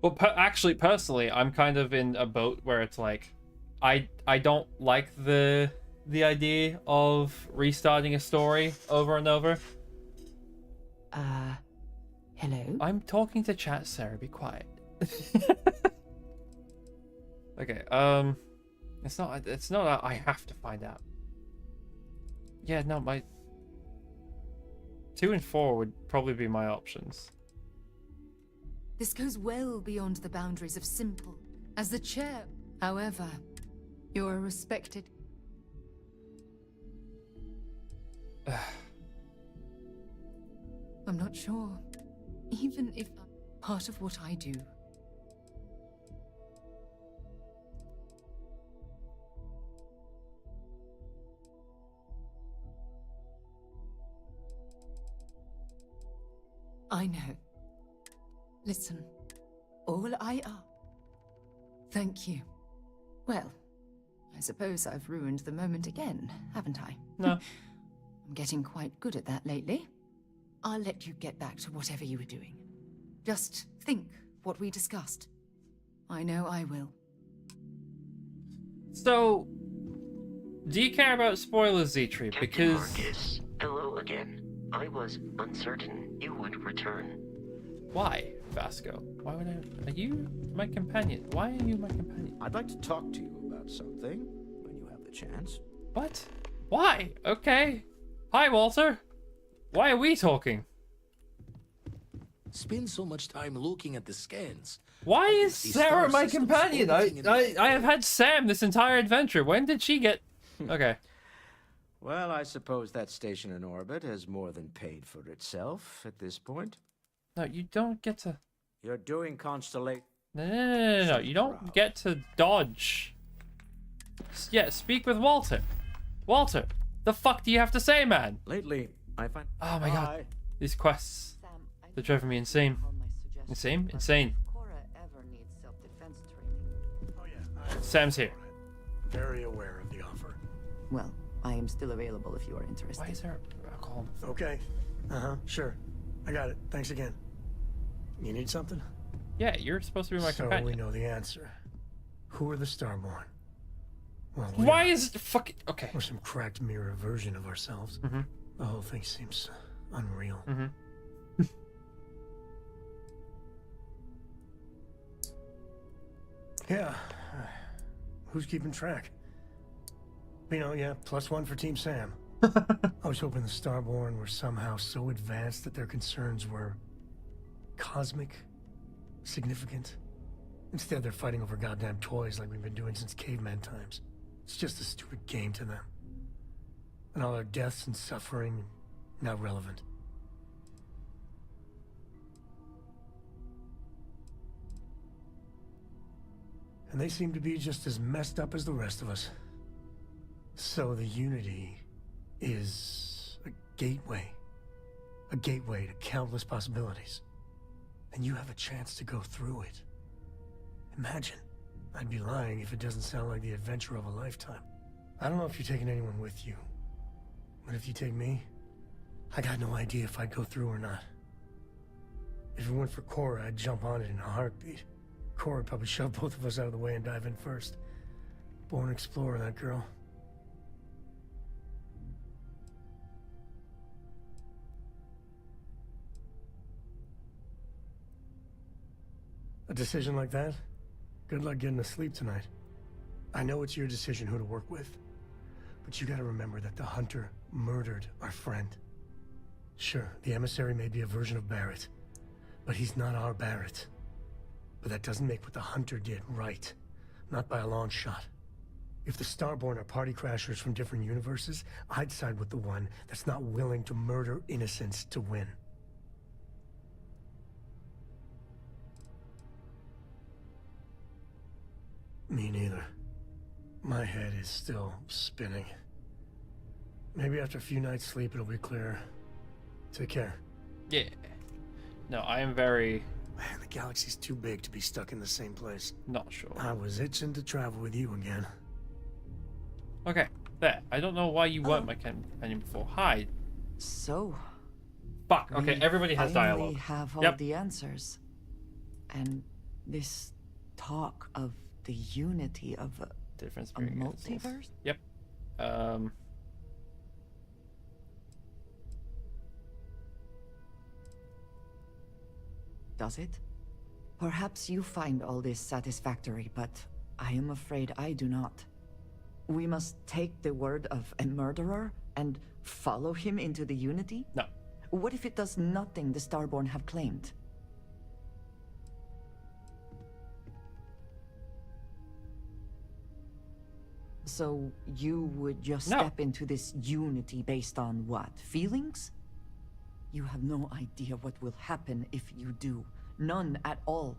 Well, actually, personally, I'm kind of in a boat where it's like, I don't like the idea of restarting a story over and over. Hello? I'm talking to chat, Sarah. Be quiet. Okay. It's not. I have to find out. Yeah, no, my 2 and 4 would probably be my options. This goes well beyond the boundaries of simple. As the chair, however, you're a respected... I'm not sure. Even if part of what I do. I know. Listen, all I ask Thank you. Well, I suppose I've ruined the moment again, haven't I? No. I'm getting quite good at that lately. I'll let you get back to whatever you were doing. Just think what we discussed. I know I will. So, do you care about spoilers, Zitri? Captain Because... Marcus, hello again. I was uncertain you would return. Why, Vasco? Why would I... Are you my companion? Why are you my companion? I'd like to talk to you about something when you have the chance. What? Why? Okay. Hi, Walter. Why are we talking? Spend so much time looking at the scans. Why is see Sarah star my systems companion? orbiting in I have had Sam this entire adventure. When did she get... Okay. Well, I suppose that station in orbit has more than paid for itself at this point. No, you don't get to... You're doing Constellation. No. You don't get to dodge. Yeah, speak with Walter. Walter, the fuck do you have to say, man? Lately, I find... Oh my god. These quests. They're driving me insane. Insane? Insane. Sam's here. Very aware of the offer. Well, I am still available if you are interested. Why is there a call? Okay. Sure. I got it. Thanks again. You need something? Yeah, you're supposed to be my companion. So we know the answer. Who are the Starborn? Well, why is it fucking... Okay. We're some cracked mirror version of ourselves. The whole thing seems unreal. Yeah. Who's keeping track? You know, yeah, +1 for Team Sam. I was hoping the Starborn were somehow so advanced that their concerns were cosmic, significant. Instead, they're fighting over goddamn toys like we've been doing since caveman times. It's just a stupid game to them. And all our deaths and suffering, not relevant. And they seem to be just as messed up as the rest of us. So the Unity is a gateway. A gateway to countless possibilities. And you have a chance to go through it. Imagine. I'd be lying if it doesn't sound like the adventure of a lifetime. I don't know if you're taking anyone with you. But if you take me, I got no idea if I'd go through or not. If it weren't for Cora, I'd jump on it in a heartbeat. Cora would probably shove both of us out of the way and dive in first. Born explorer, that girl. A decision like that? Good luck getting to sleep tonight. I know it's your decision who to work with, but you gotta remember that the Hunter murdered our friend. Sure, the emissary may be a version of Barrett, but he's not our Barrett. But that doesn't make what the Hunter did right. Not by a long shot. If the Starborn are party crashers from different universes, I'd side with the one that's not willing to murder innocents to win. Me neither. My head is still spinning. Maybe after a few nights sleep it'll be clearer. Take care. Yeah. No, I am very... Man, the galaxy's too big to be stuck in the same place. Not sure. I was itching to travel with you again. Okay, there. I don't know why you weren't my companion before. Hi. So... Fuck, okay, everybody has dialogue. We have all the answers. And this talk of the unity of difference a multiverse? Yep. Does it? Perhaps you find all this satisfactory, but I am afraid I do not. We must take the word of a murderer and follow him into the Unity? No. What if it does nothing the Starborn have claimed? So you would just step into this Unity based on what? Feelings? You have no idea what will happen if you do. None at all.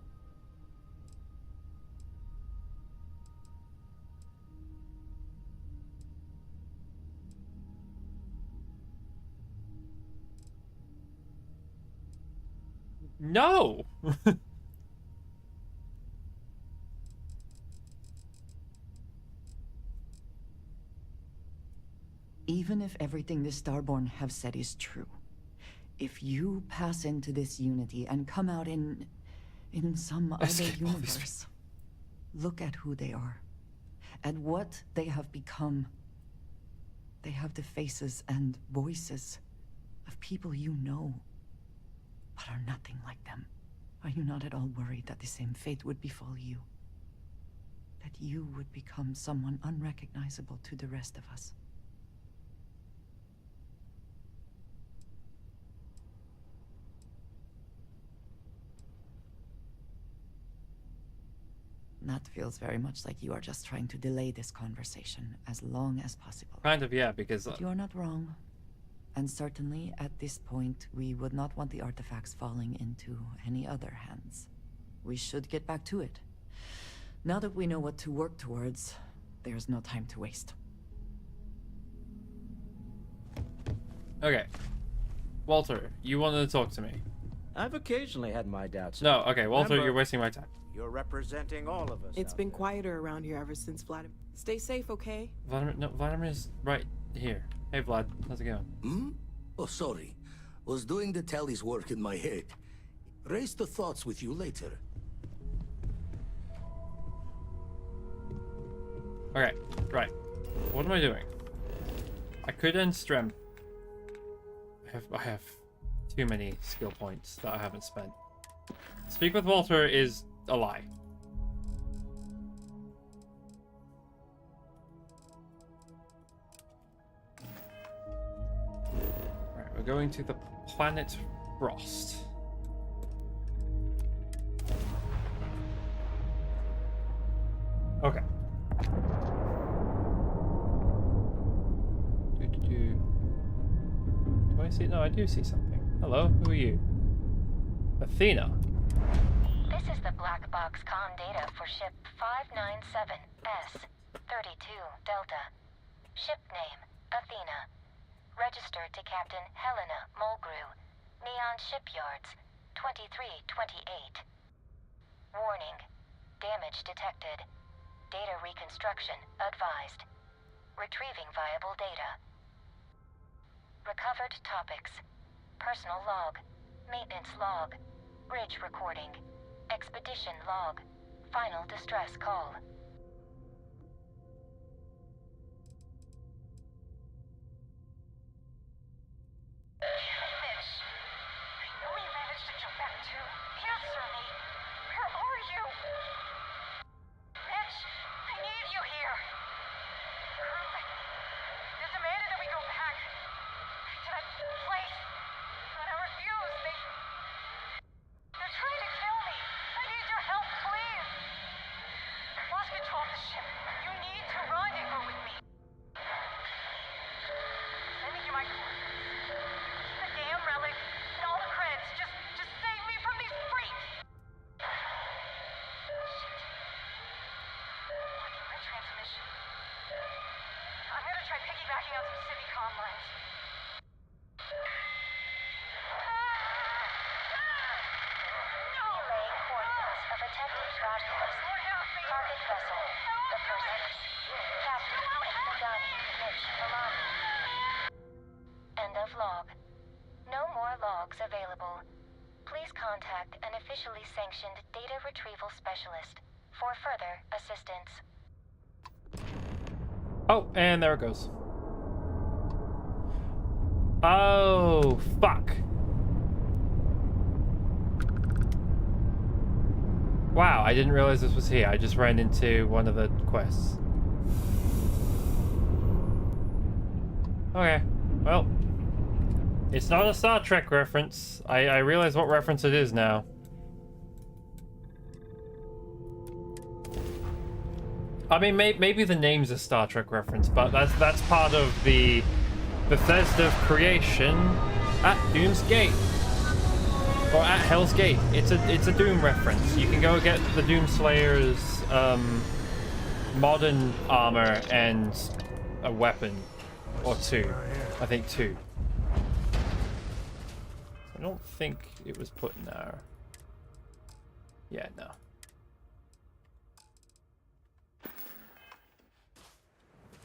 No! Even if everything the Starborn have said is true, if you pass into this unity and come out in some other universe, look at who they are, and what they have become. They have the faces and voices of people you know, but are nothing like them. Are you not at all worried that the same fate would befall you? That you would become someone unrecognizable to the rest of us? That feels very much like you are just trying to delay this conversation as long as possible. Kind of, yeah, because... But you're not wrong. And certainly, at this point, we would not want the artifacts falling into any other hands. We should get back to it. Now that we know what to work towards, there's no time to waste. Okay. Walter, you wanted to talk to me. I've occasionally had my doubts. No, okay, Walter, Remember, you're wasting my time. You're representing all of us. It's been quieter around here ever since Vladimir. Stay safe, okay? Vladimir's right here. Hey, Vlad, how's it going? Hmm? Oh, sorry. Was doing the tally's work in my head. Raise the thoughts with you later. Okay, right. What am I doing? I could end strength. I have too many skill points that I haven't spent. Speak with Walter is a lie. Right, we're going to the planet Frost. Okay. Do I see? No, I do see something. Hello, who are you? Athena. This is the black box comm data for ship 597S32 Delta. Ship name, Athena. Registered to Captain Helena Mulgrew. Neon Shipyards, 2328. Warning. Damage detected. Data reconstruction advised. Retrieving viable data. Recovered topics. Personal log. Maintenance log. Bridge recording. Expedition log. Final distress call. Mitch, I know you managed to jump back too. Answer me. Where are you? Mitch, I need you here. They demanded that we go back to that place, and I refused. They're trying to kill me. I need your help, please. Lost control of the ship. You need to rendezvous with me. Sending you my coordinates. The damn relic and all the credits. Just save me from these freaks. Shit. Blocking my transmission. I'm gonna try piggybacking on some city comm lines. Relaying coordinates of attempted broadcast. Target vessel. The Perseus. Captain Nagani Mitch Milani. End of log. No more logs available. Please contact an officially sanctioned data retrieval specialist for further assistance. Oh, and there it goes. Oh, fuck. Wow, I didn't realize this was here. I just ran into one of the quests. Okay, well. It's not a Star Trek reference. I realize what reference it is now. I mean, maybe the name's a Star Trek reference, but that's part of the Bethesda creation at Doom's Gate. Or at Hell's Gate. It's a Doom reference. You can go get the Doomslayer's modern armor and a weapon. Or two. I think two. I don't think it was put in there. Yeah, no.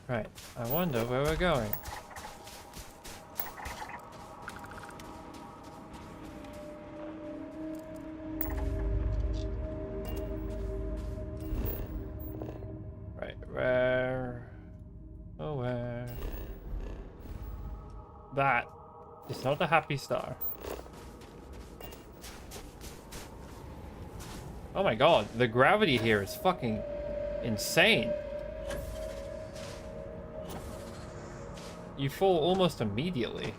Right, I wonder where we're going. That is not a happy star. Oh my god, the gravity here is fucking insane. You fall almost immediately.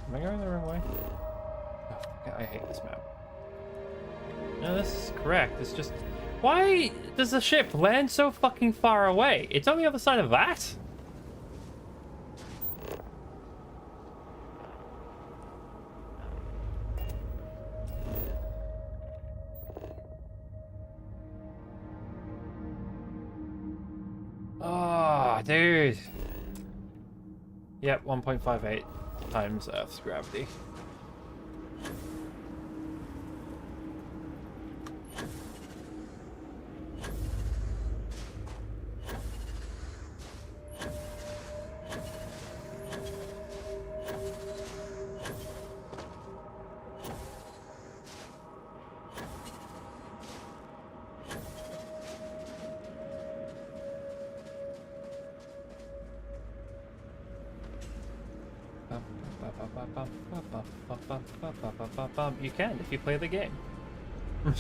Am I going the wrong way? Oh, I hate this map. No, this is correct. It's just... Why does the ship land so fucking far away? It's on the other side of that? Oh, dude. Yep, 1.58 times Earth's gravity. You can if you play the game. Yeah,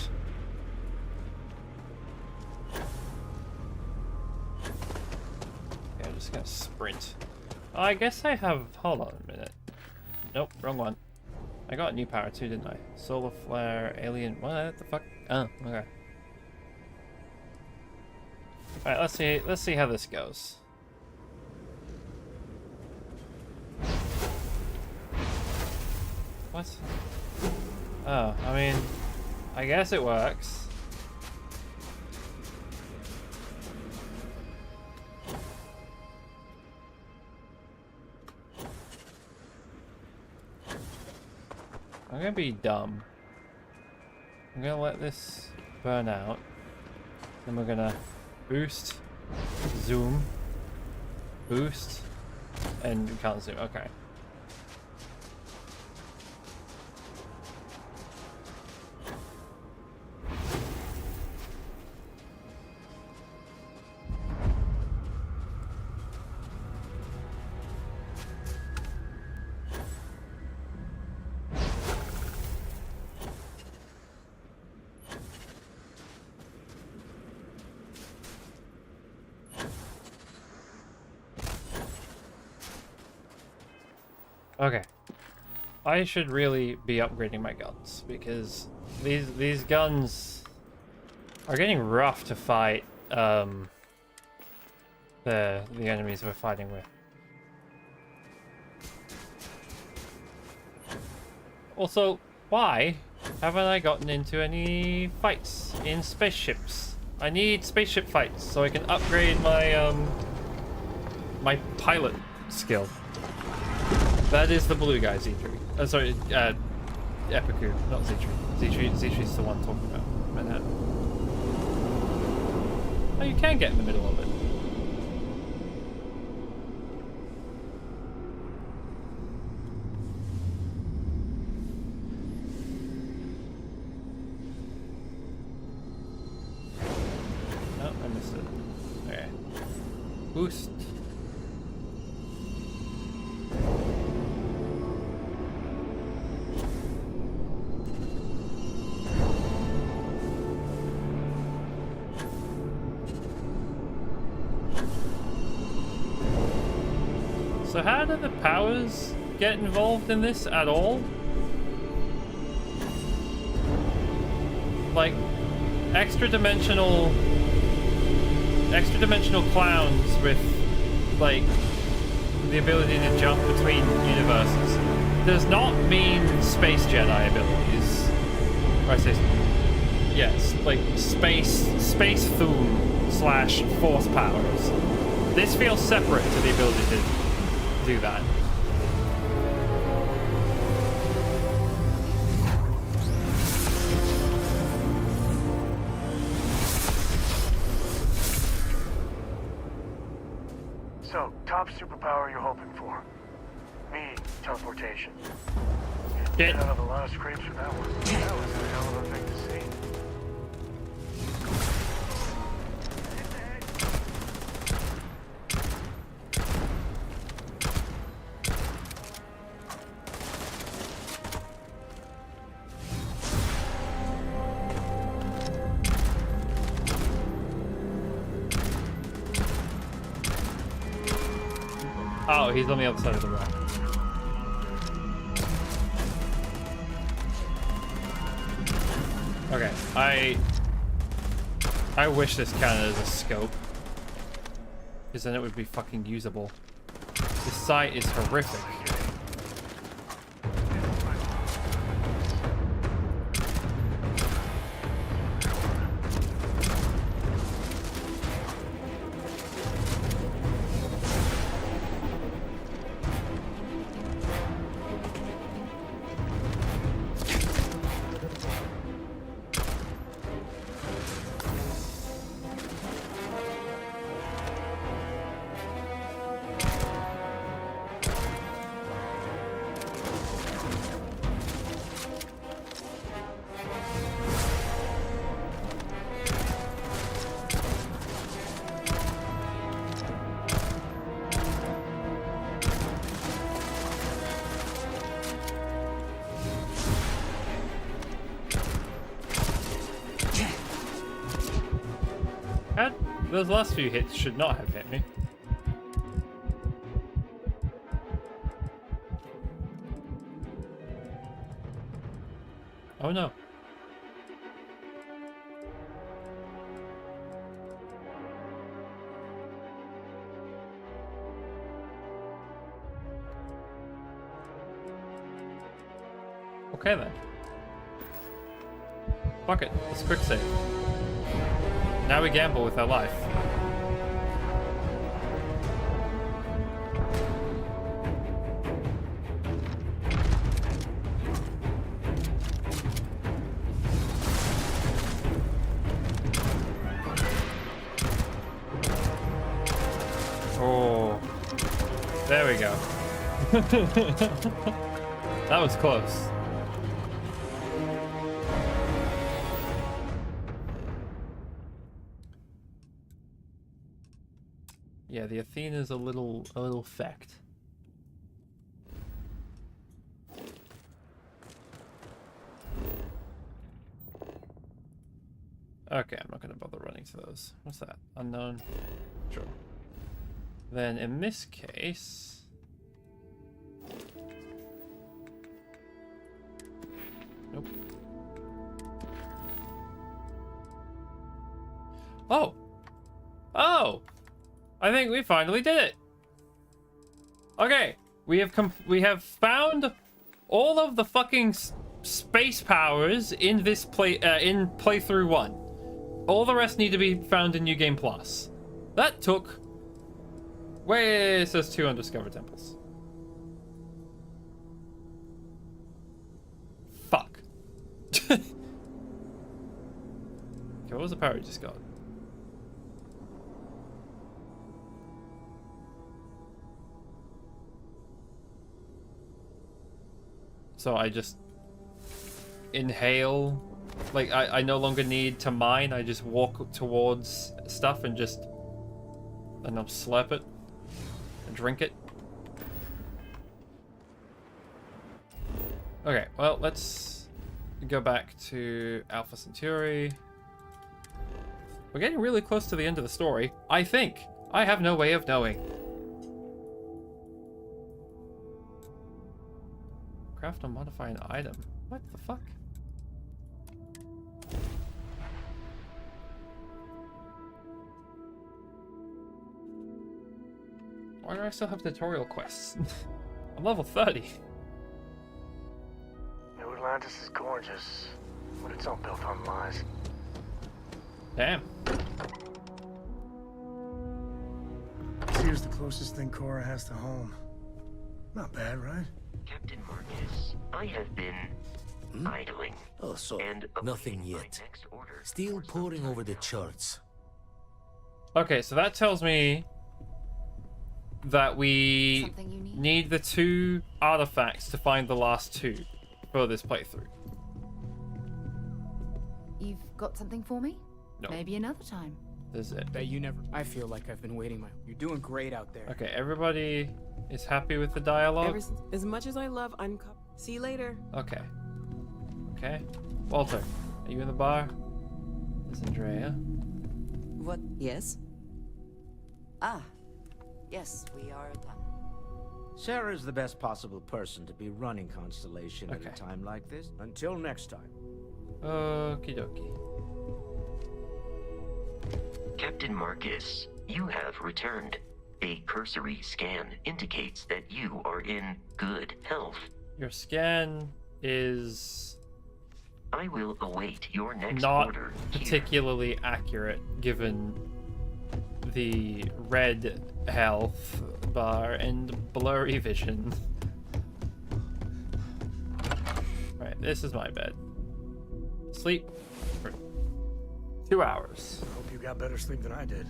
I'm just gonna sprint. Oh, I guess I have... Hold on a minute. Nope, wrong one. I got a new power too, didn't I? Solar flare, alien... What the fuck? Oh, okay. Alright, let's see how this goes. What? Oh, I mean, I guess it works. I'm gonna be dumb. I'm gonna let this burn out. Then we're gonna boost, zoom, boost, and we can't zoom. Okay. Okay. I should really be upgrading my guns because these guns are getting rough to fight the enemies we're fighting with. Also, why haven't I gotten into any fights in spaceships? I need spaceship fights so I can upgrade my my pilot skill. That is the blue guy, Z3. Sorry, Epiku, not Z3. Z3's the one talking about Manhattan. Oh, you can get in the middle of it. No, I missed it. Okay. Boost. So how do the powers get involved in this at all? Like, extra dimensional clowns with, like, the ability to jump between universes does not mean space Jedi abilities. Or I say, yes, like space Thum / force powers. This feels separate to the ability to do that. So, top superpower you're hoping for? Me, teleportation. Shit. Out of a lot of scrapes for that one. That was a hell of a thing to see. Oh, he's on the other side of the rock. Okay, I wish this counted as a scope, because then it would be fucking usable. This site is horrific. Those last few hits should not have hit me. Oh no. Okay then. Fuck it, let's quick save. Now we gamble with our life. Oh, there we go. That was close. Yeah, the Athena's a little fecked. Okay, I'm not gonna bother running to those. What's that? Unknown? Sure. Then in this case... Nope. Oh! Oh! I think we finally did it. Okay, we have found all of the fucking space powers in this in playthrough 1. All the rest need to be found in New Game Plus. That took... Wait, it says 2 undiscovered temples. Fuck. Okay, what was the power we just got? So I just inhale, like I no longer need to mine, I just walk towards stuff and just, and I'll slurp it and drink it. Okay, well, let's go back to Alpha Centauri. We're getting really close to the end of the story, I think. I have no way of knowing. Craft or modify an item. What the fuck? Why do I still have tutorial quests? I'm level 30. New Atlantis is gorgeous, but it's all built on lies. Damn. Here's the closest thing Cora has to home. Not bad, right? Captain Marcus, I have been idling. Oh, so and nothing yet. Still poring over the charts. Okay, so that tells me that we need the 2 artifacts to find the last 2. for this playthrough. You've got something for me? No. Maybe another time. This is it. That you never. I feel like I've been waiting. You're doing great out there. Okay, everybody is happy with the dialogue. As much as I love Uncut. See you later. Okay. Okay. Walter, are you in the bar? Is Andrea? What? Yes? Ah, yes, we are done. Sarah's the best possible person to be running Constellation at a time like this. Until next time. Okie dokie. Captain Marcus, you have returned. A cursory scan indicates that you are in good health. Your scan is I will await your next not order. particularly accurate given the red health bar and blurry vision. Right, this is my bed. Sleep for 2 hours. Hope you got better sleep than I did.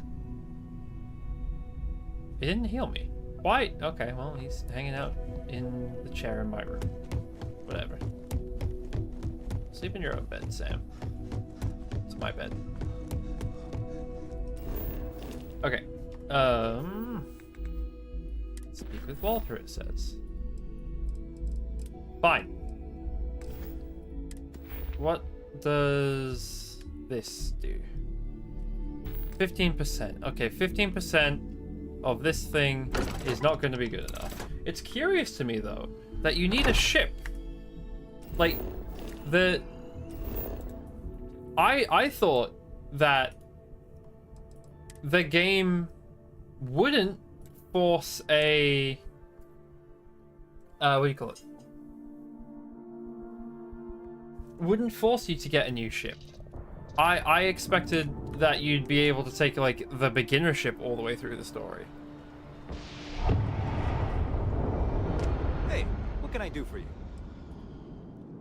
It didn't heal me. Why? Okay, well, he's hanging out in the chair in my room. Whatever. Sleep in your own bed, Sam. It's my bed. Okay. Speak with Walter, it says. Fine. What does this do? 15%. Okay, 15% of this thing is not going to be good enough. It's curious to me, though, that you need a ship. Like, I thought that the game wouldn't force a... what do you call it? Wouldn't force you to get a new ship. I expected that you'd be able to take, like, the beginner ship all the way through the story. Hey, what can I do for you?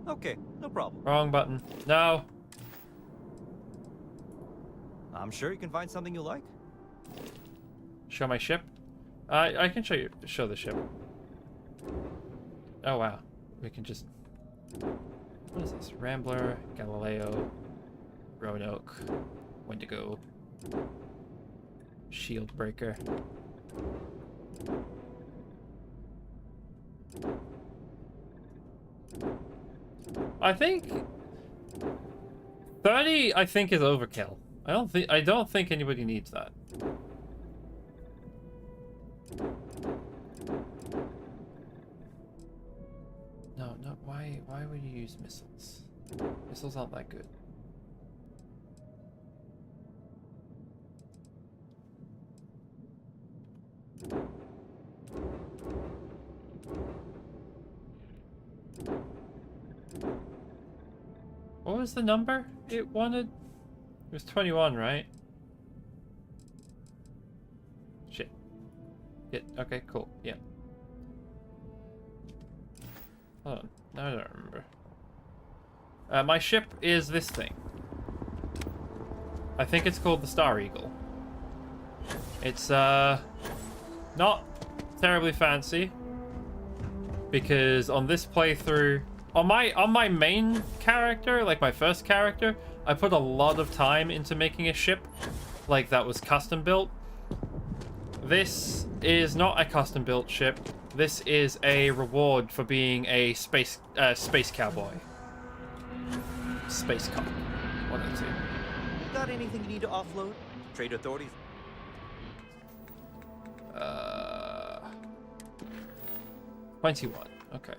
Okay, no problem. Wrong button. No. I'm sure you can find something you like. Show my ship? I can show the ship. Oh wow. We can just... What is this? Rambler, Galileo, Roanoke, Wendigo, Shield Breaker. I think 30 I think is overkill. I don't think anybody needs that. No, why would you use missiles? Missiles aren't that good. What was the number it wanted? It was 21, right? Shit. Okay, cool. Yeah. Hold on. No, I don't remember. My ship is this thing. I think it's called the Star Eagle. It's not terribly fancy because on this playthrough, on my main character, like my first character, I put a lot of time into making a ship like that was custom built. This is not a custom built ship. This is a reward for being a space cowboy. Space cop. One of the two. Got anything you need to offload? Trade authorities? 21. Okay.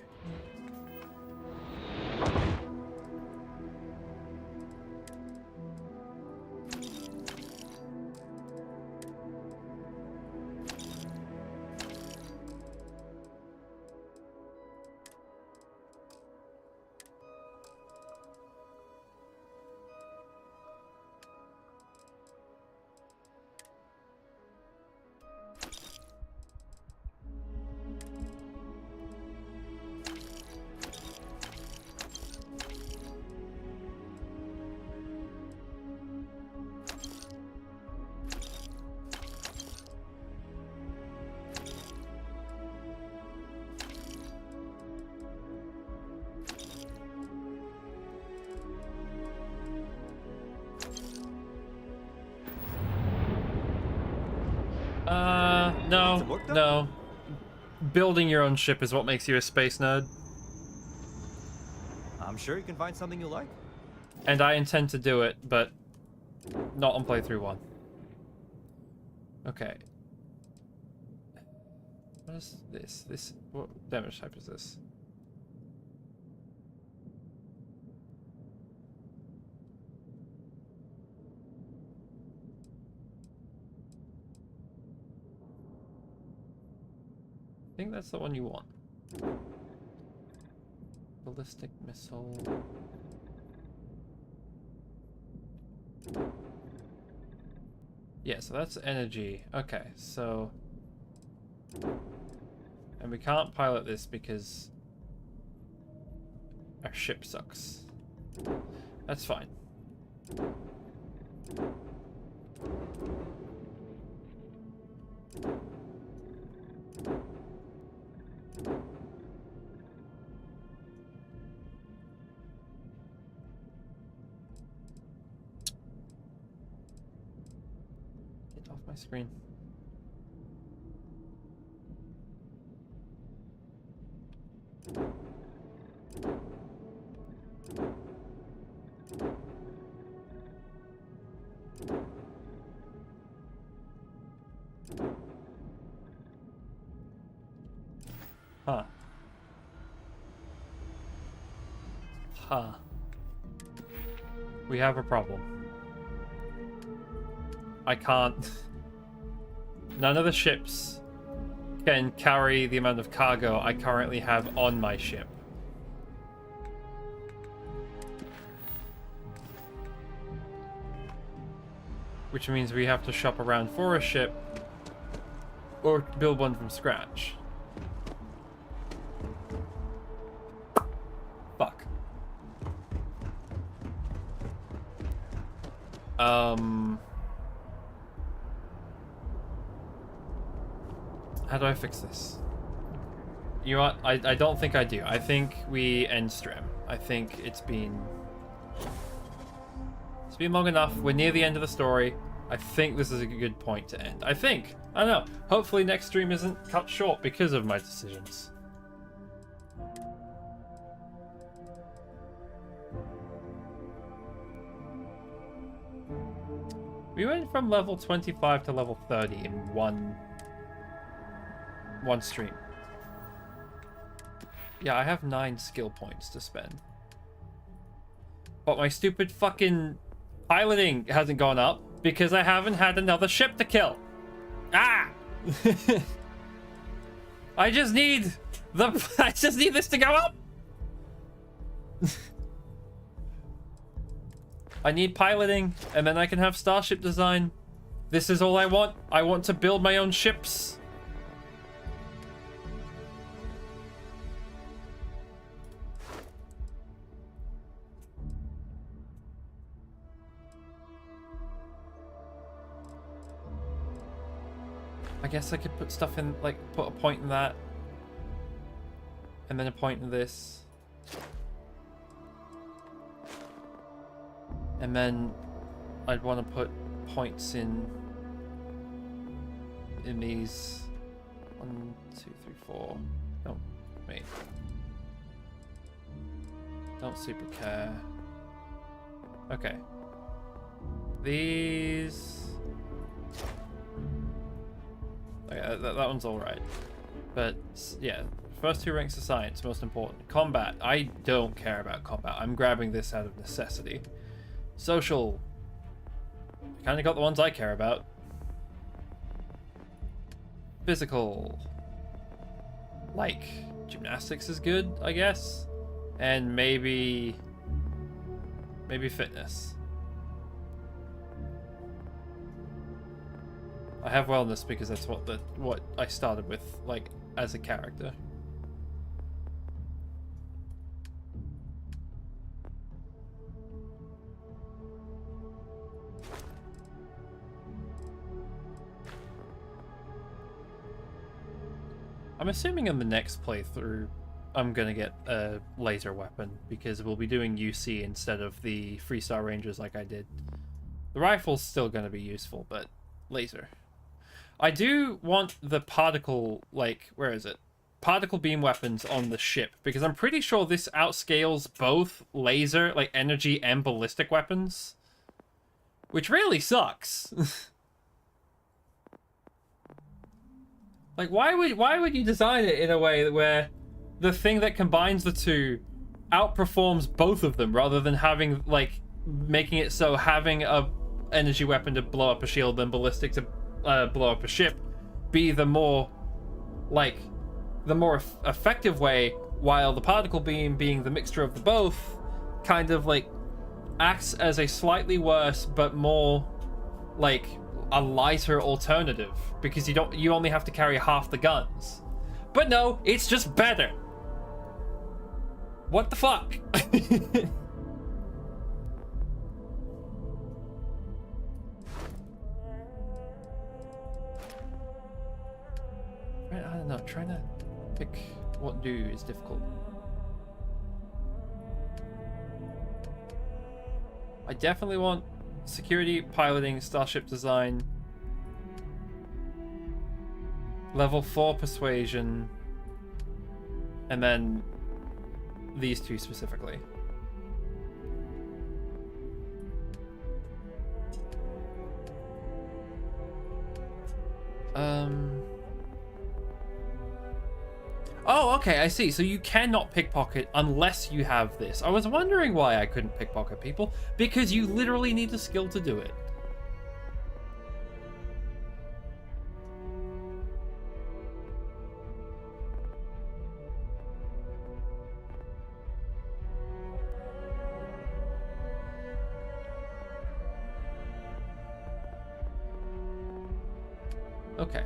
No. Building your own ship is what makes you a space nerd. I'm sure you can find something you like. And I intend to do it, but not on playthrough 1. Okay. What is this? What damage type is this? I think that's the one you want. Ballistic missile. Yeah, so that's energy. Okay, so... And we can't pilot this because our ship sucks. That's fine. Get off my screen. Huh. Huh. We have a problem. I can't... None of the ships can carry the amount of cargo I currently have on my ship. Which means we have to shop around for a ship or build one from scratch. Fuck. How do I fix this? You know what? I don't think I do. I think we end stream. I think it's been long enough. We're near the end of the story. I think this is a good point to end. I think. I don't know. Hopefully next stream isn't cut short because of my decisions. We went from level 25 to level 30 in one stream. Yeah, I have 9 skill points to spend. But my stupid fucking piloting hasn't gone up because I haven't had another ship to kill. Ah! I just need this to go up. I need piloting, and then I can have starship design. This is all I want. I want to build my own ships. I guess I could put stuff in, like, put a point in that. And then a point in this. And then I'd want to put points in these 1, 2, 3, 4. No, wait. Don't super care. Okay. These. Okay, that one's all right. But yeah, first 2 ranks of science, most important. Combat. I don't care about combat. I'm grabbing this out of necessity. Social. I kind of got the ones I care about. Physical. Like, gymnastics is good, I guess. And maybe fitness. I have wellness because that's what I started with, like, as a character. I'm assuming in the next playthrough I'm gonna get a laser weapon because we'll be doing UC instead of the Freestar Rangers like I did. The rifle's still gonna be useful, but laser. I do want the particle, like, where is it? Particle beam weapons on the ship, because I'm pretty sure this outscales both laser, like, energy and ballistic weapons. Which really sucks. Like, why would you design it in a way where the thing that combines the two outperforms both of them, rather than having, like, making it so having a energy weapon to blow up a shield than ballistic to blow up a ship be the more, like, the more effective way, while the particle beam, being the mixture of the both, kind of, like, acts as a slightly worse but more, like, a lighter alternative, because you only have to carry half the guns. But no, it's just better. What the fuck? I don't know, trying to pick what do is difficult. I definitely want security, piloting, starship design, level 4 persuasion, and then these two specifically. Oh, okay, I see. So you cannot pickpocket unless you have this. I was wondering why I couldn't pickpocket people, because you literally need a skill to do it. Okay.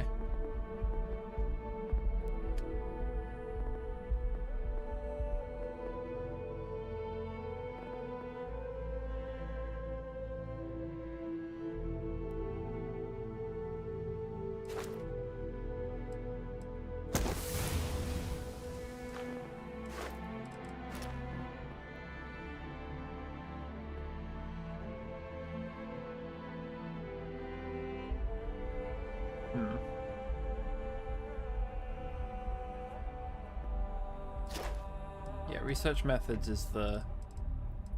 Yeah, research methods is the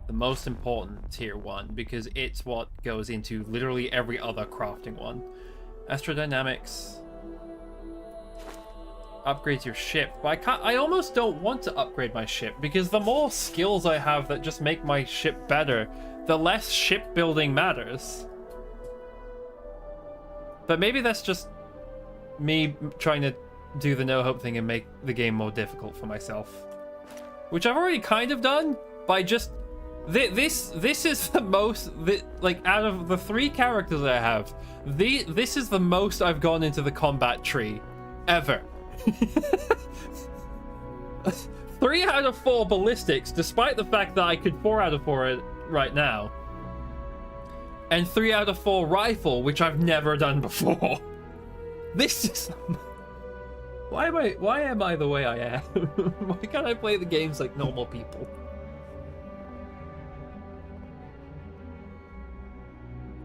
most important tier 1, because it's what goes into literally every other crafting one. Astrodynamics upgrades your ship, but I almost don't want to upgrade my ship, because the more skills I have that just make my ship better, the less shipbuilding matters. But maybe that's just me trying to do the No Hope thing and make the game more difficult for myself, which I've already kind of done by just this is the most, like, out of the 3 characters I have, this is the most I've gone into the combat tree ever. 3 out of 4 ballistics, despite the fact that I could 4 out of 4 it right now, and 3 out of 4 rifle, which I've never done before. This is... Why am I the way I am? Why can't I play the games like normal people?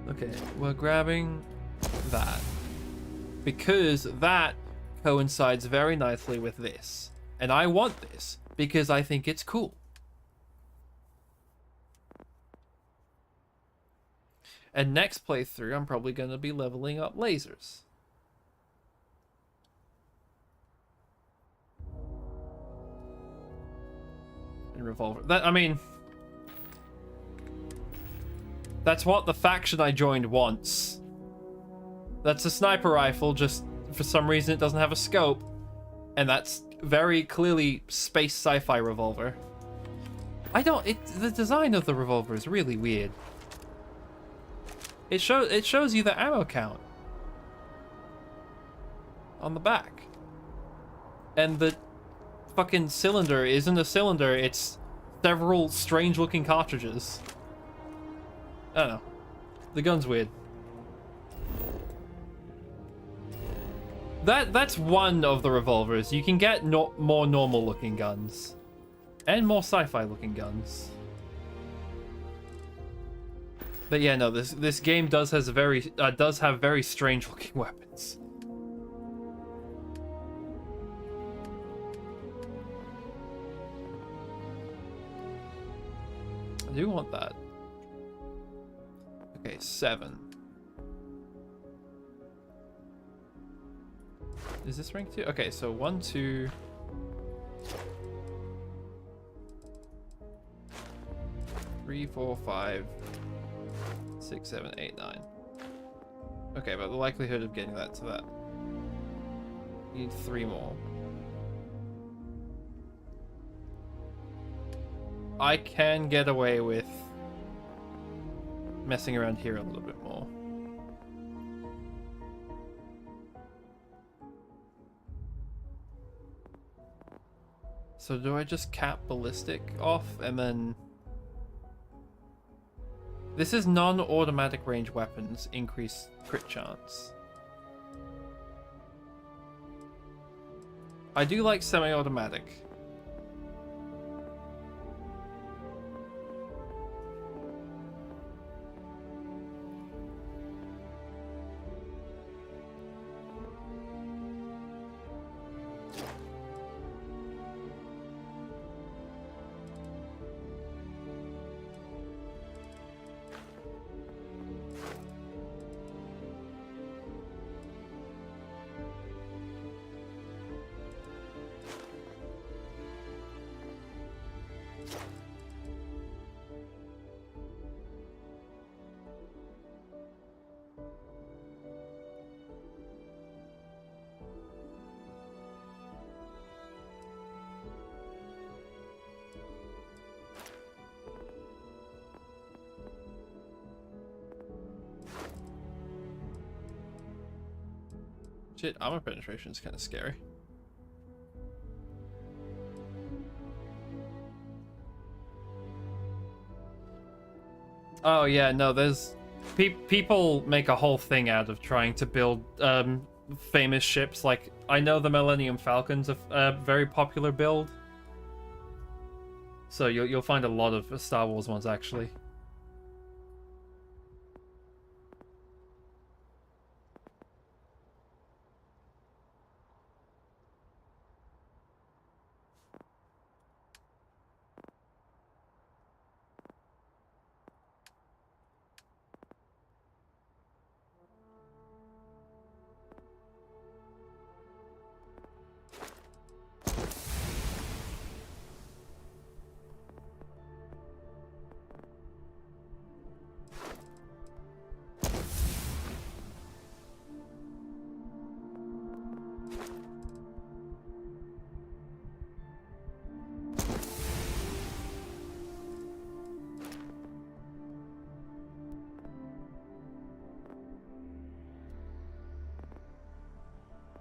Okay, we're grabbing that, because that coincides very nicely with this, and I want this because I think it's cool. And next playthrough, I'm probably going to be leveling up lasers. And revolver. I mean, that's what the faction I joined wants. That's a sniper rifle, just for some reason it doesn't have a scope. And that's very clearly space sci-fi revolver. The design of the revolver is really weird. It shows you the ammo count on the back. And the fucking cylinder isn't a cylinder, it's several strange looking cartridges. I don't know. The gun's weird. That's one of the revolvers. You can get more normal looking guns. And more sci-fi looking guns. But yeah, no, this game does have very strange looking weapons. do want that. Okay, 7. Is this rank 2? Okay, so 1, 2... 3, 4, 5, 6, 7, 8, 9. Okay, but the likelihood of getting that to that. Need 3 more. I can get away with messing around here a little bit more. So do I just cap ballistic off and then... This is non-automatic range weapons, increase crit chance. I do like semi-automatic. Shit, armor penetration is kind of scary. Oh yeah, no, there's... people make a whole thing out of trying to build famous ships. Like, I know the Millennium Falcon's a very popular build. So you'll find a lot of Star Wars ones, actually.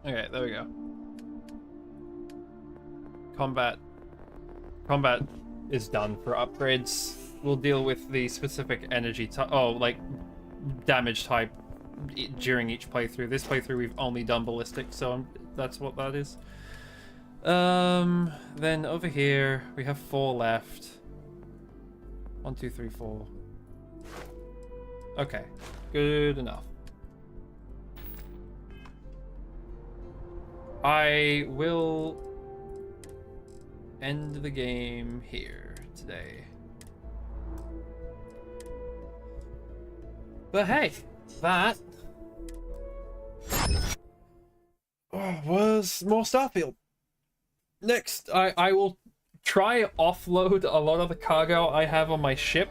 Okay, there we go. Combat is done for upgrades. We'll deal with the specific energy type, like damage type during each playthrough. This playthrough we've only done ballistic, so that's what that is. Then over here we have 4 left. 1, 2, 3, 4. Okay, good enough. I will end the game here today. But hey, that was more Starfield. Next, I will try offload a lot of the cargo I have on my ship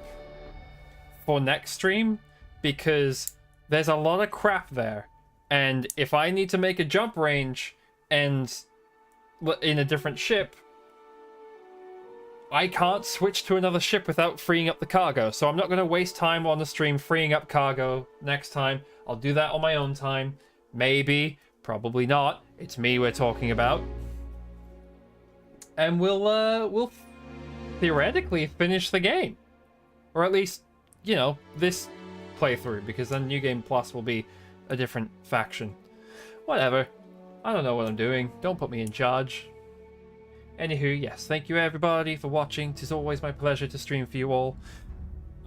for next stream, because there's a lot of crap there. And if I need to make a jump range and in a different ship, I can't switch to another ship without freeing up the cargo. So I'm not going to waste time on the stream freeing up cargo next time. I'll do that on my own time. Maybe, probably not. It's me we're talking about. And we'll theoretically finish the game. Or at least, you know, this playthrough, because then New Game Plus will be a different faction. Whatever. I don't know what I'm doing. Don't put me in charge. Anywho, yes, thank you everybody for watching. Tis always my pleasure to stream for you all.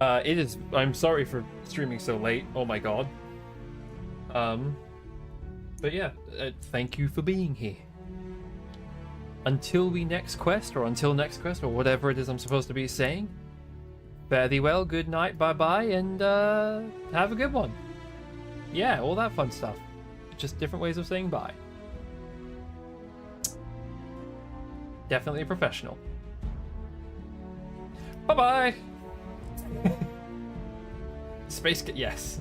I'm sorry for streaming so late. Oh my god. But yeah, thank you for being here. Until next quest, or whatever it is I'm supposed to be saying, Fare thee well, good night, bye-bye, and have a good one. Yeah, all that fun stuff. Just different ways of saying bye. Definitely a professional. Bye-bye! Space... yes.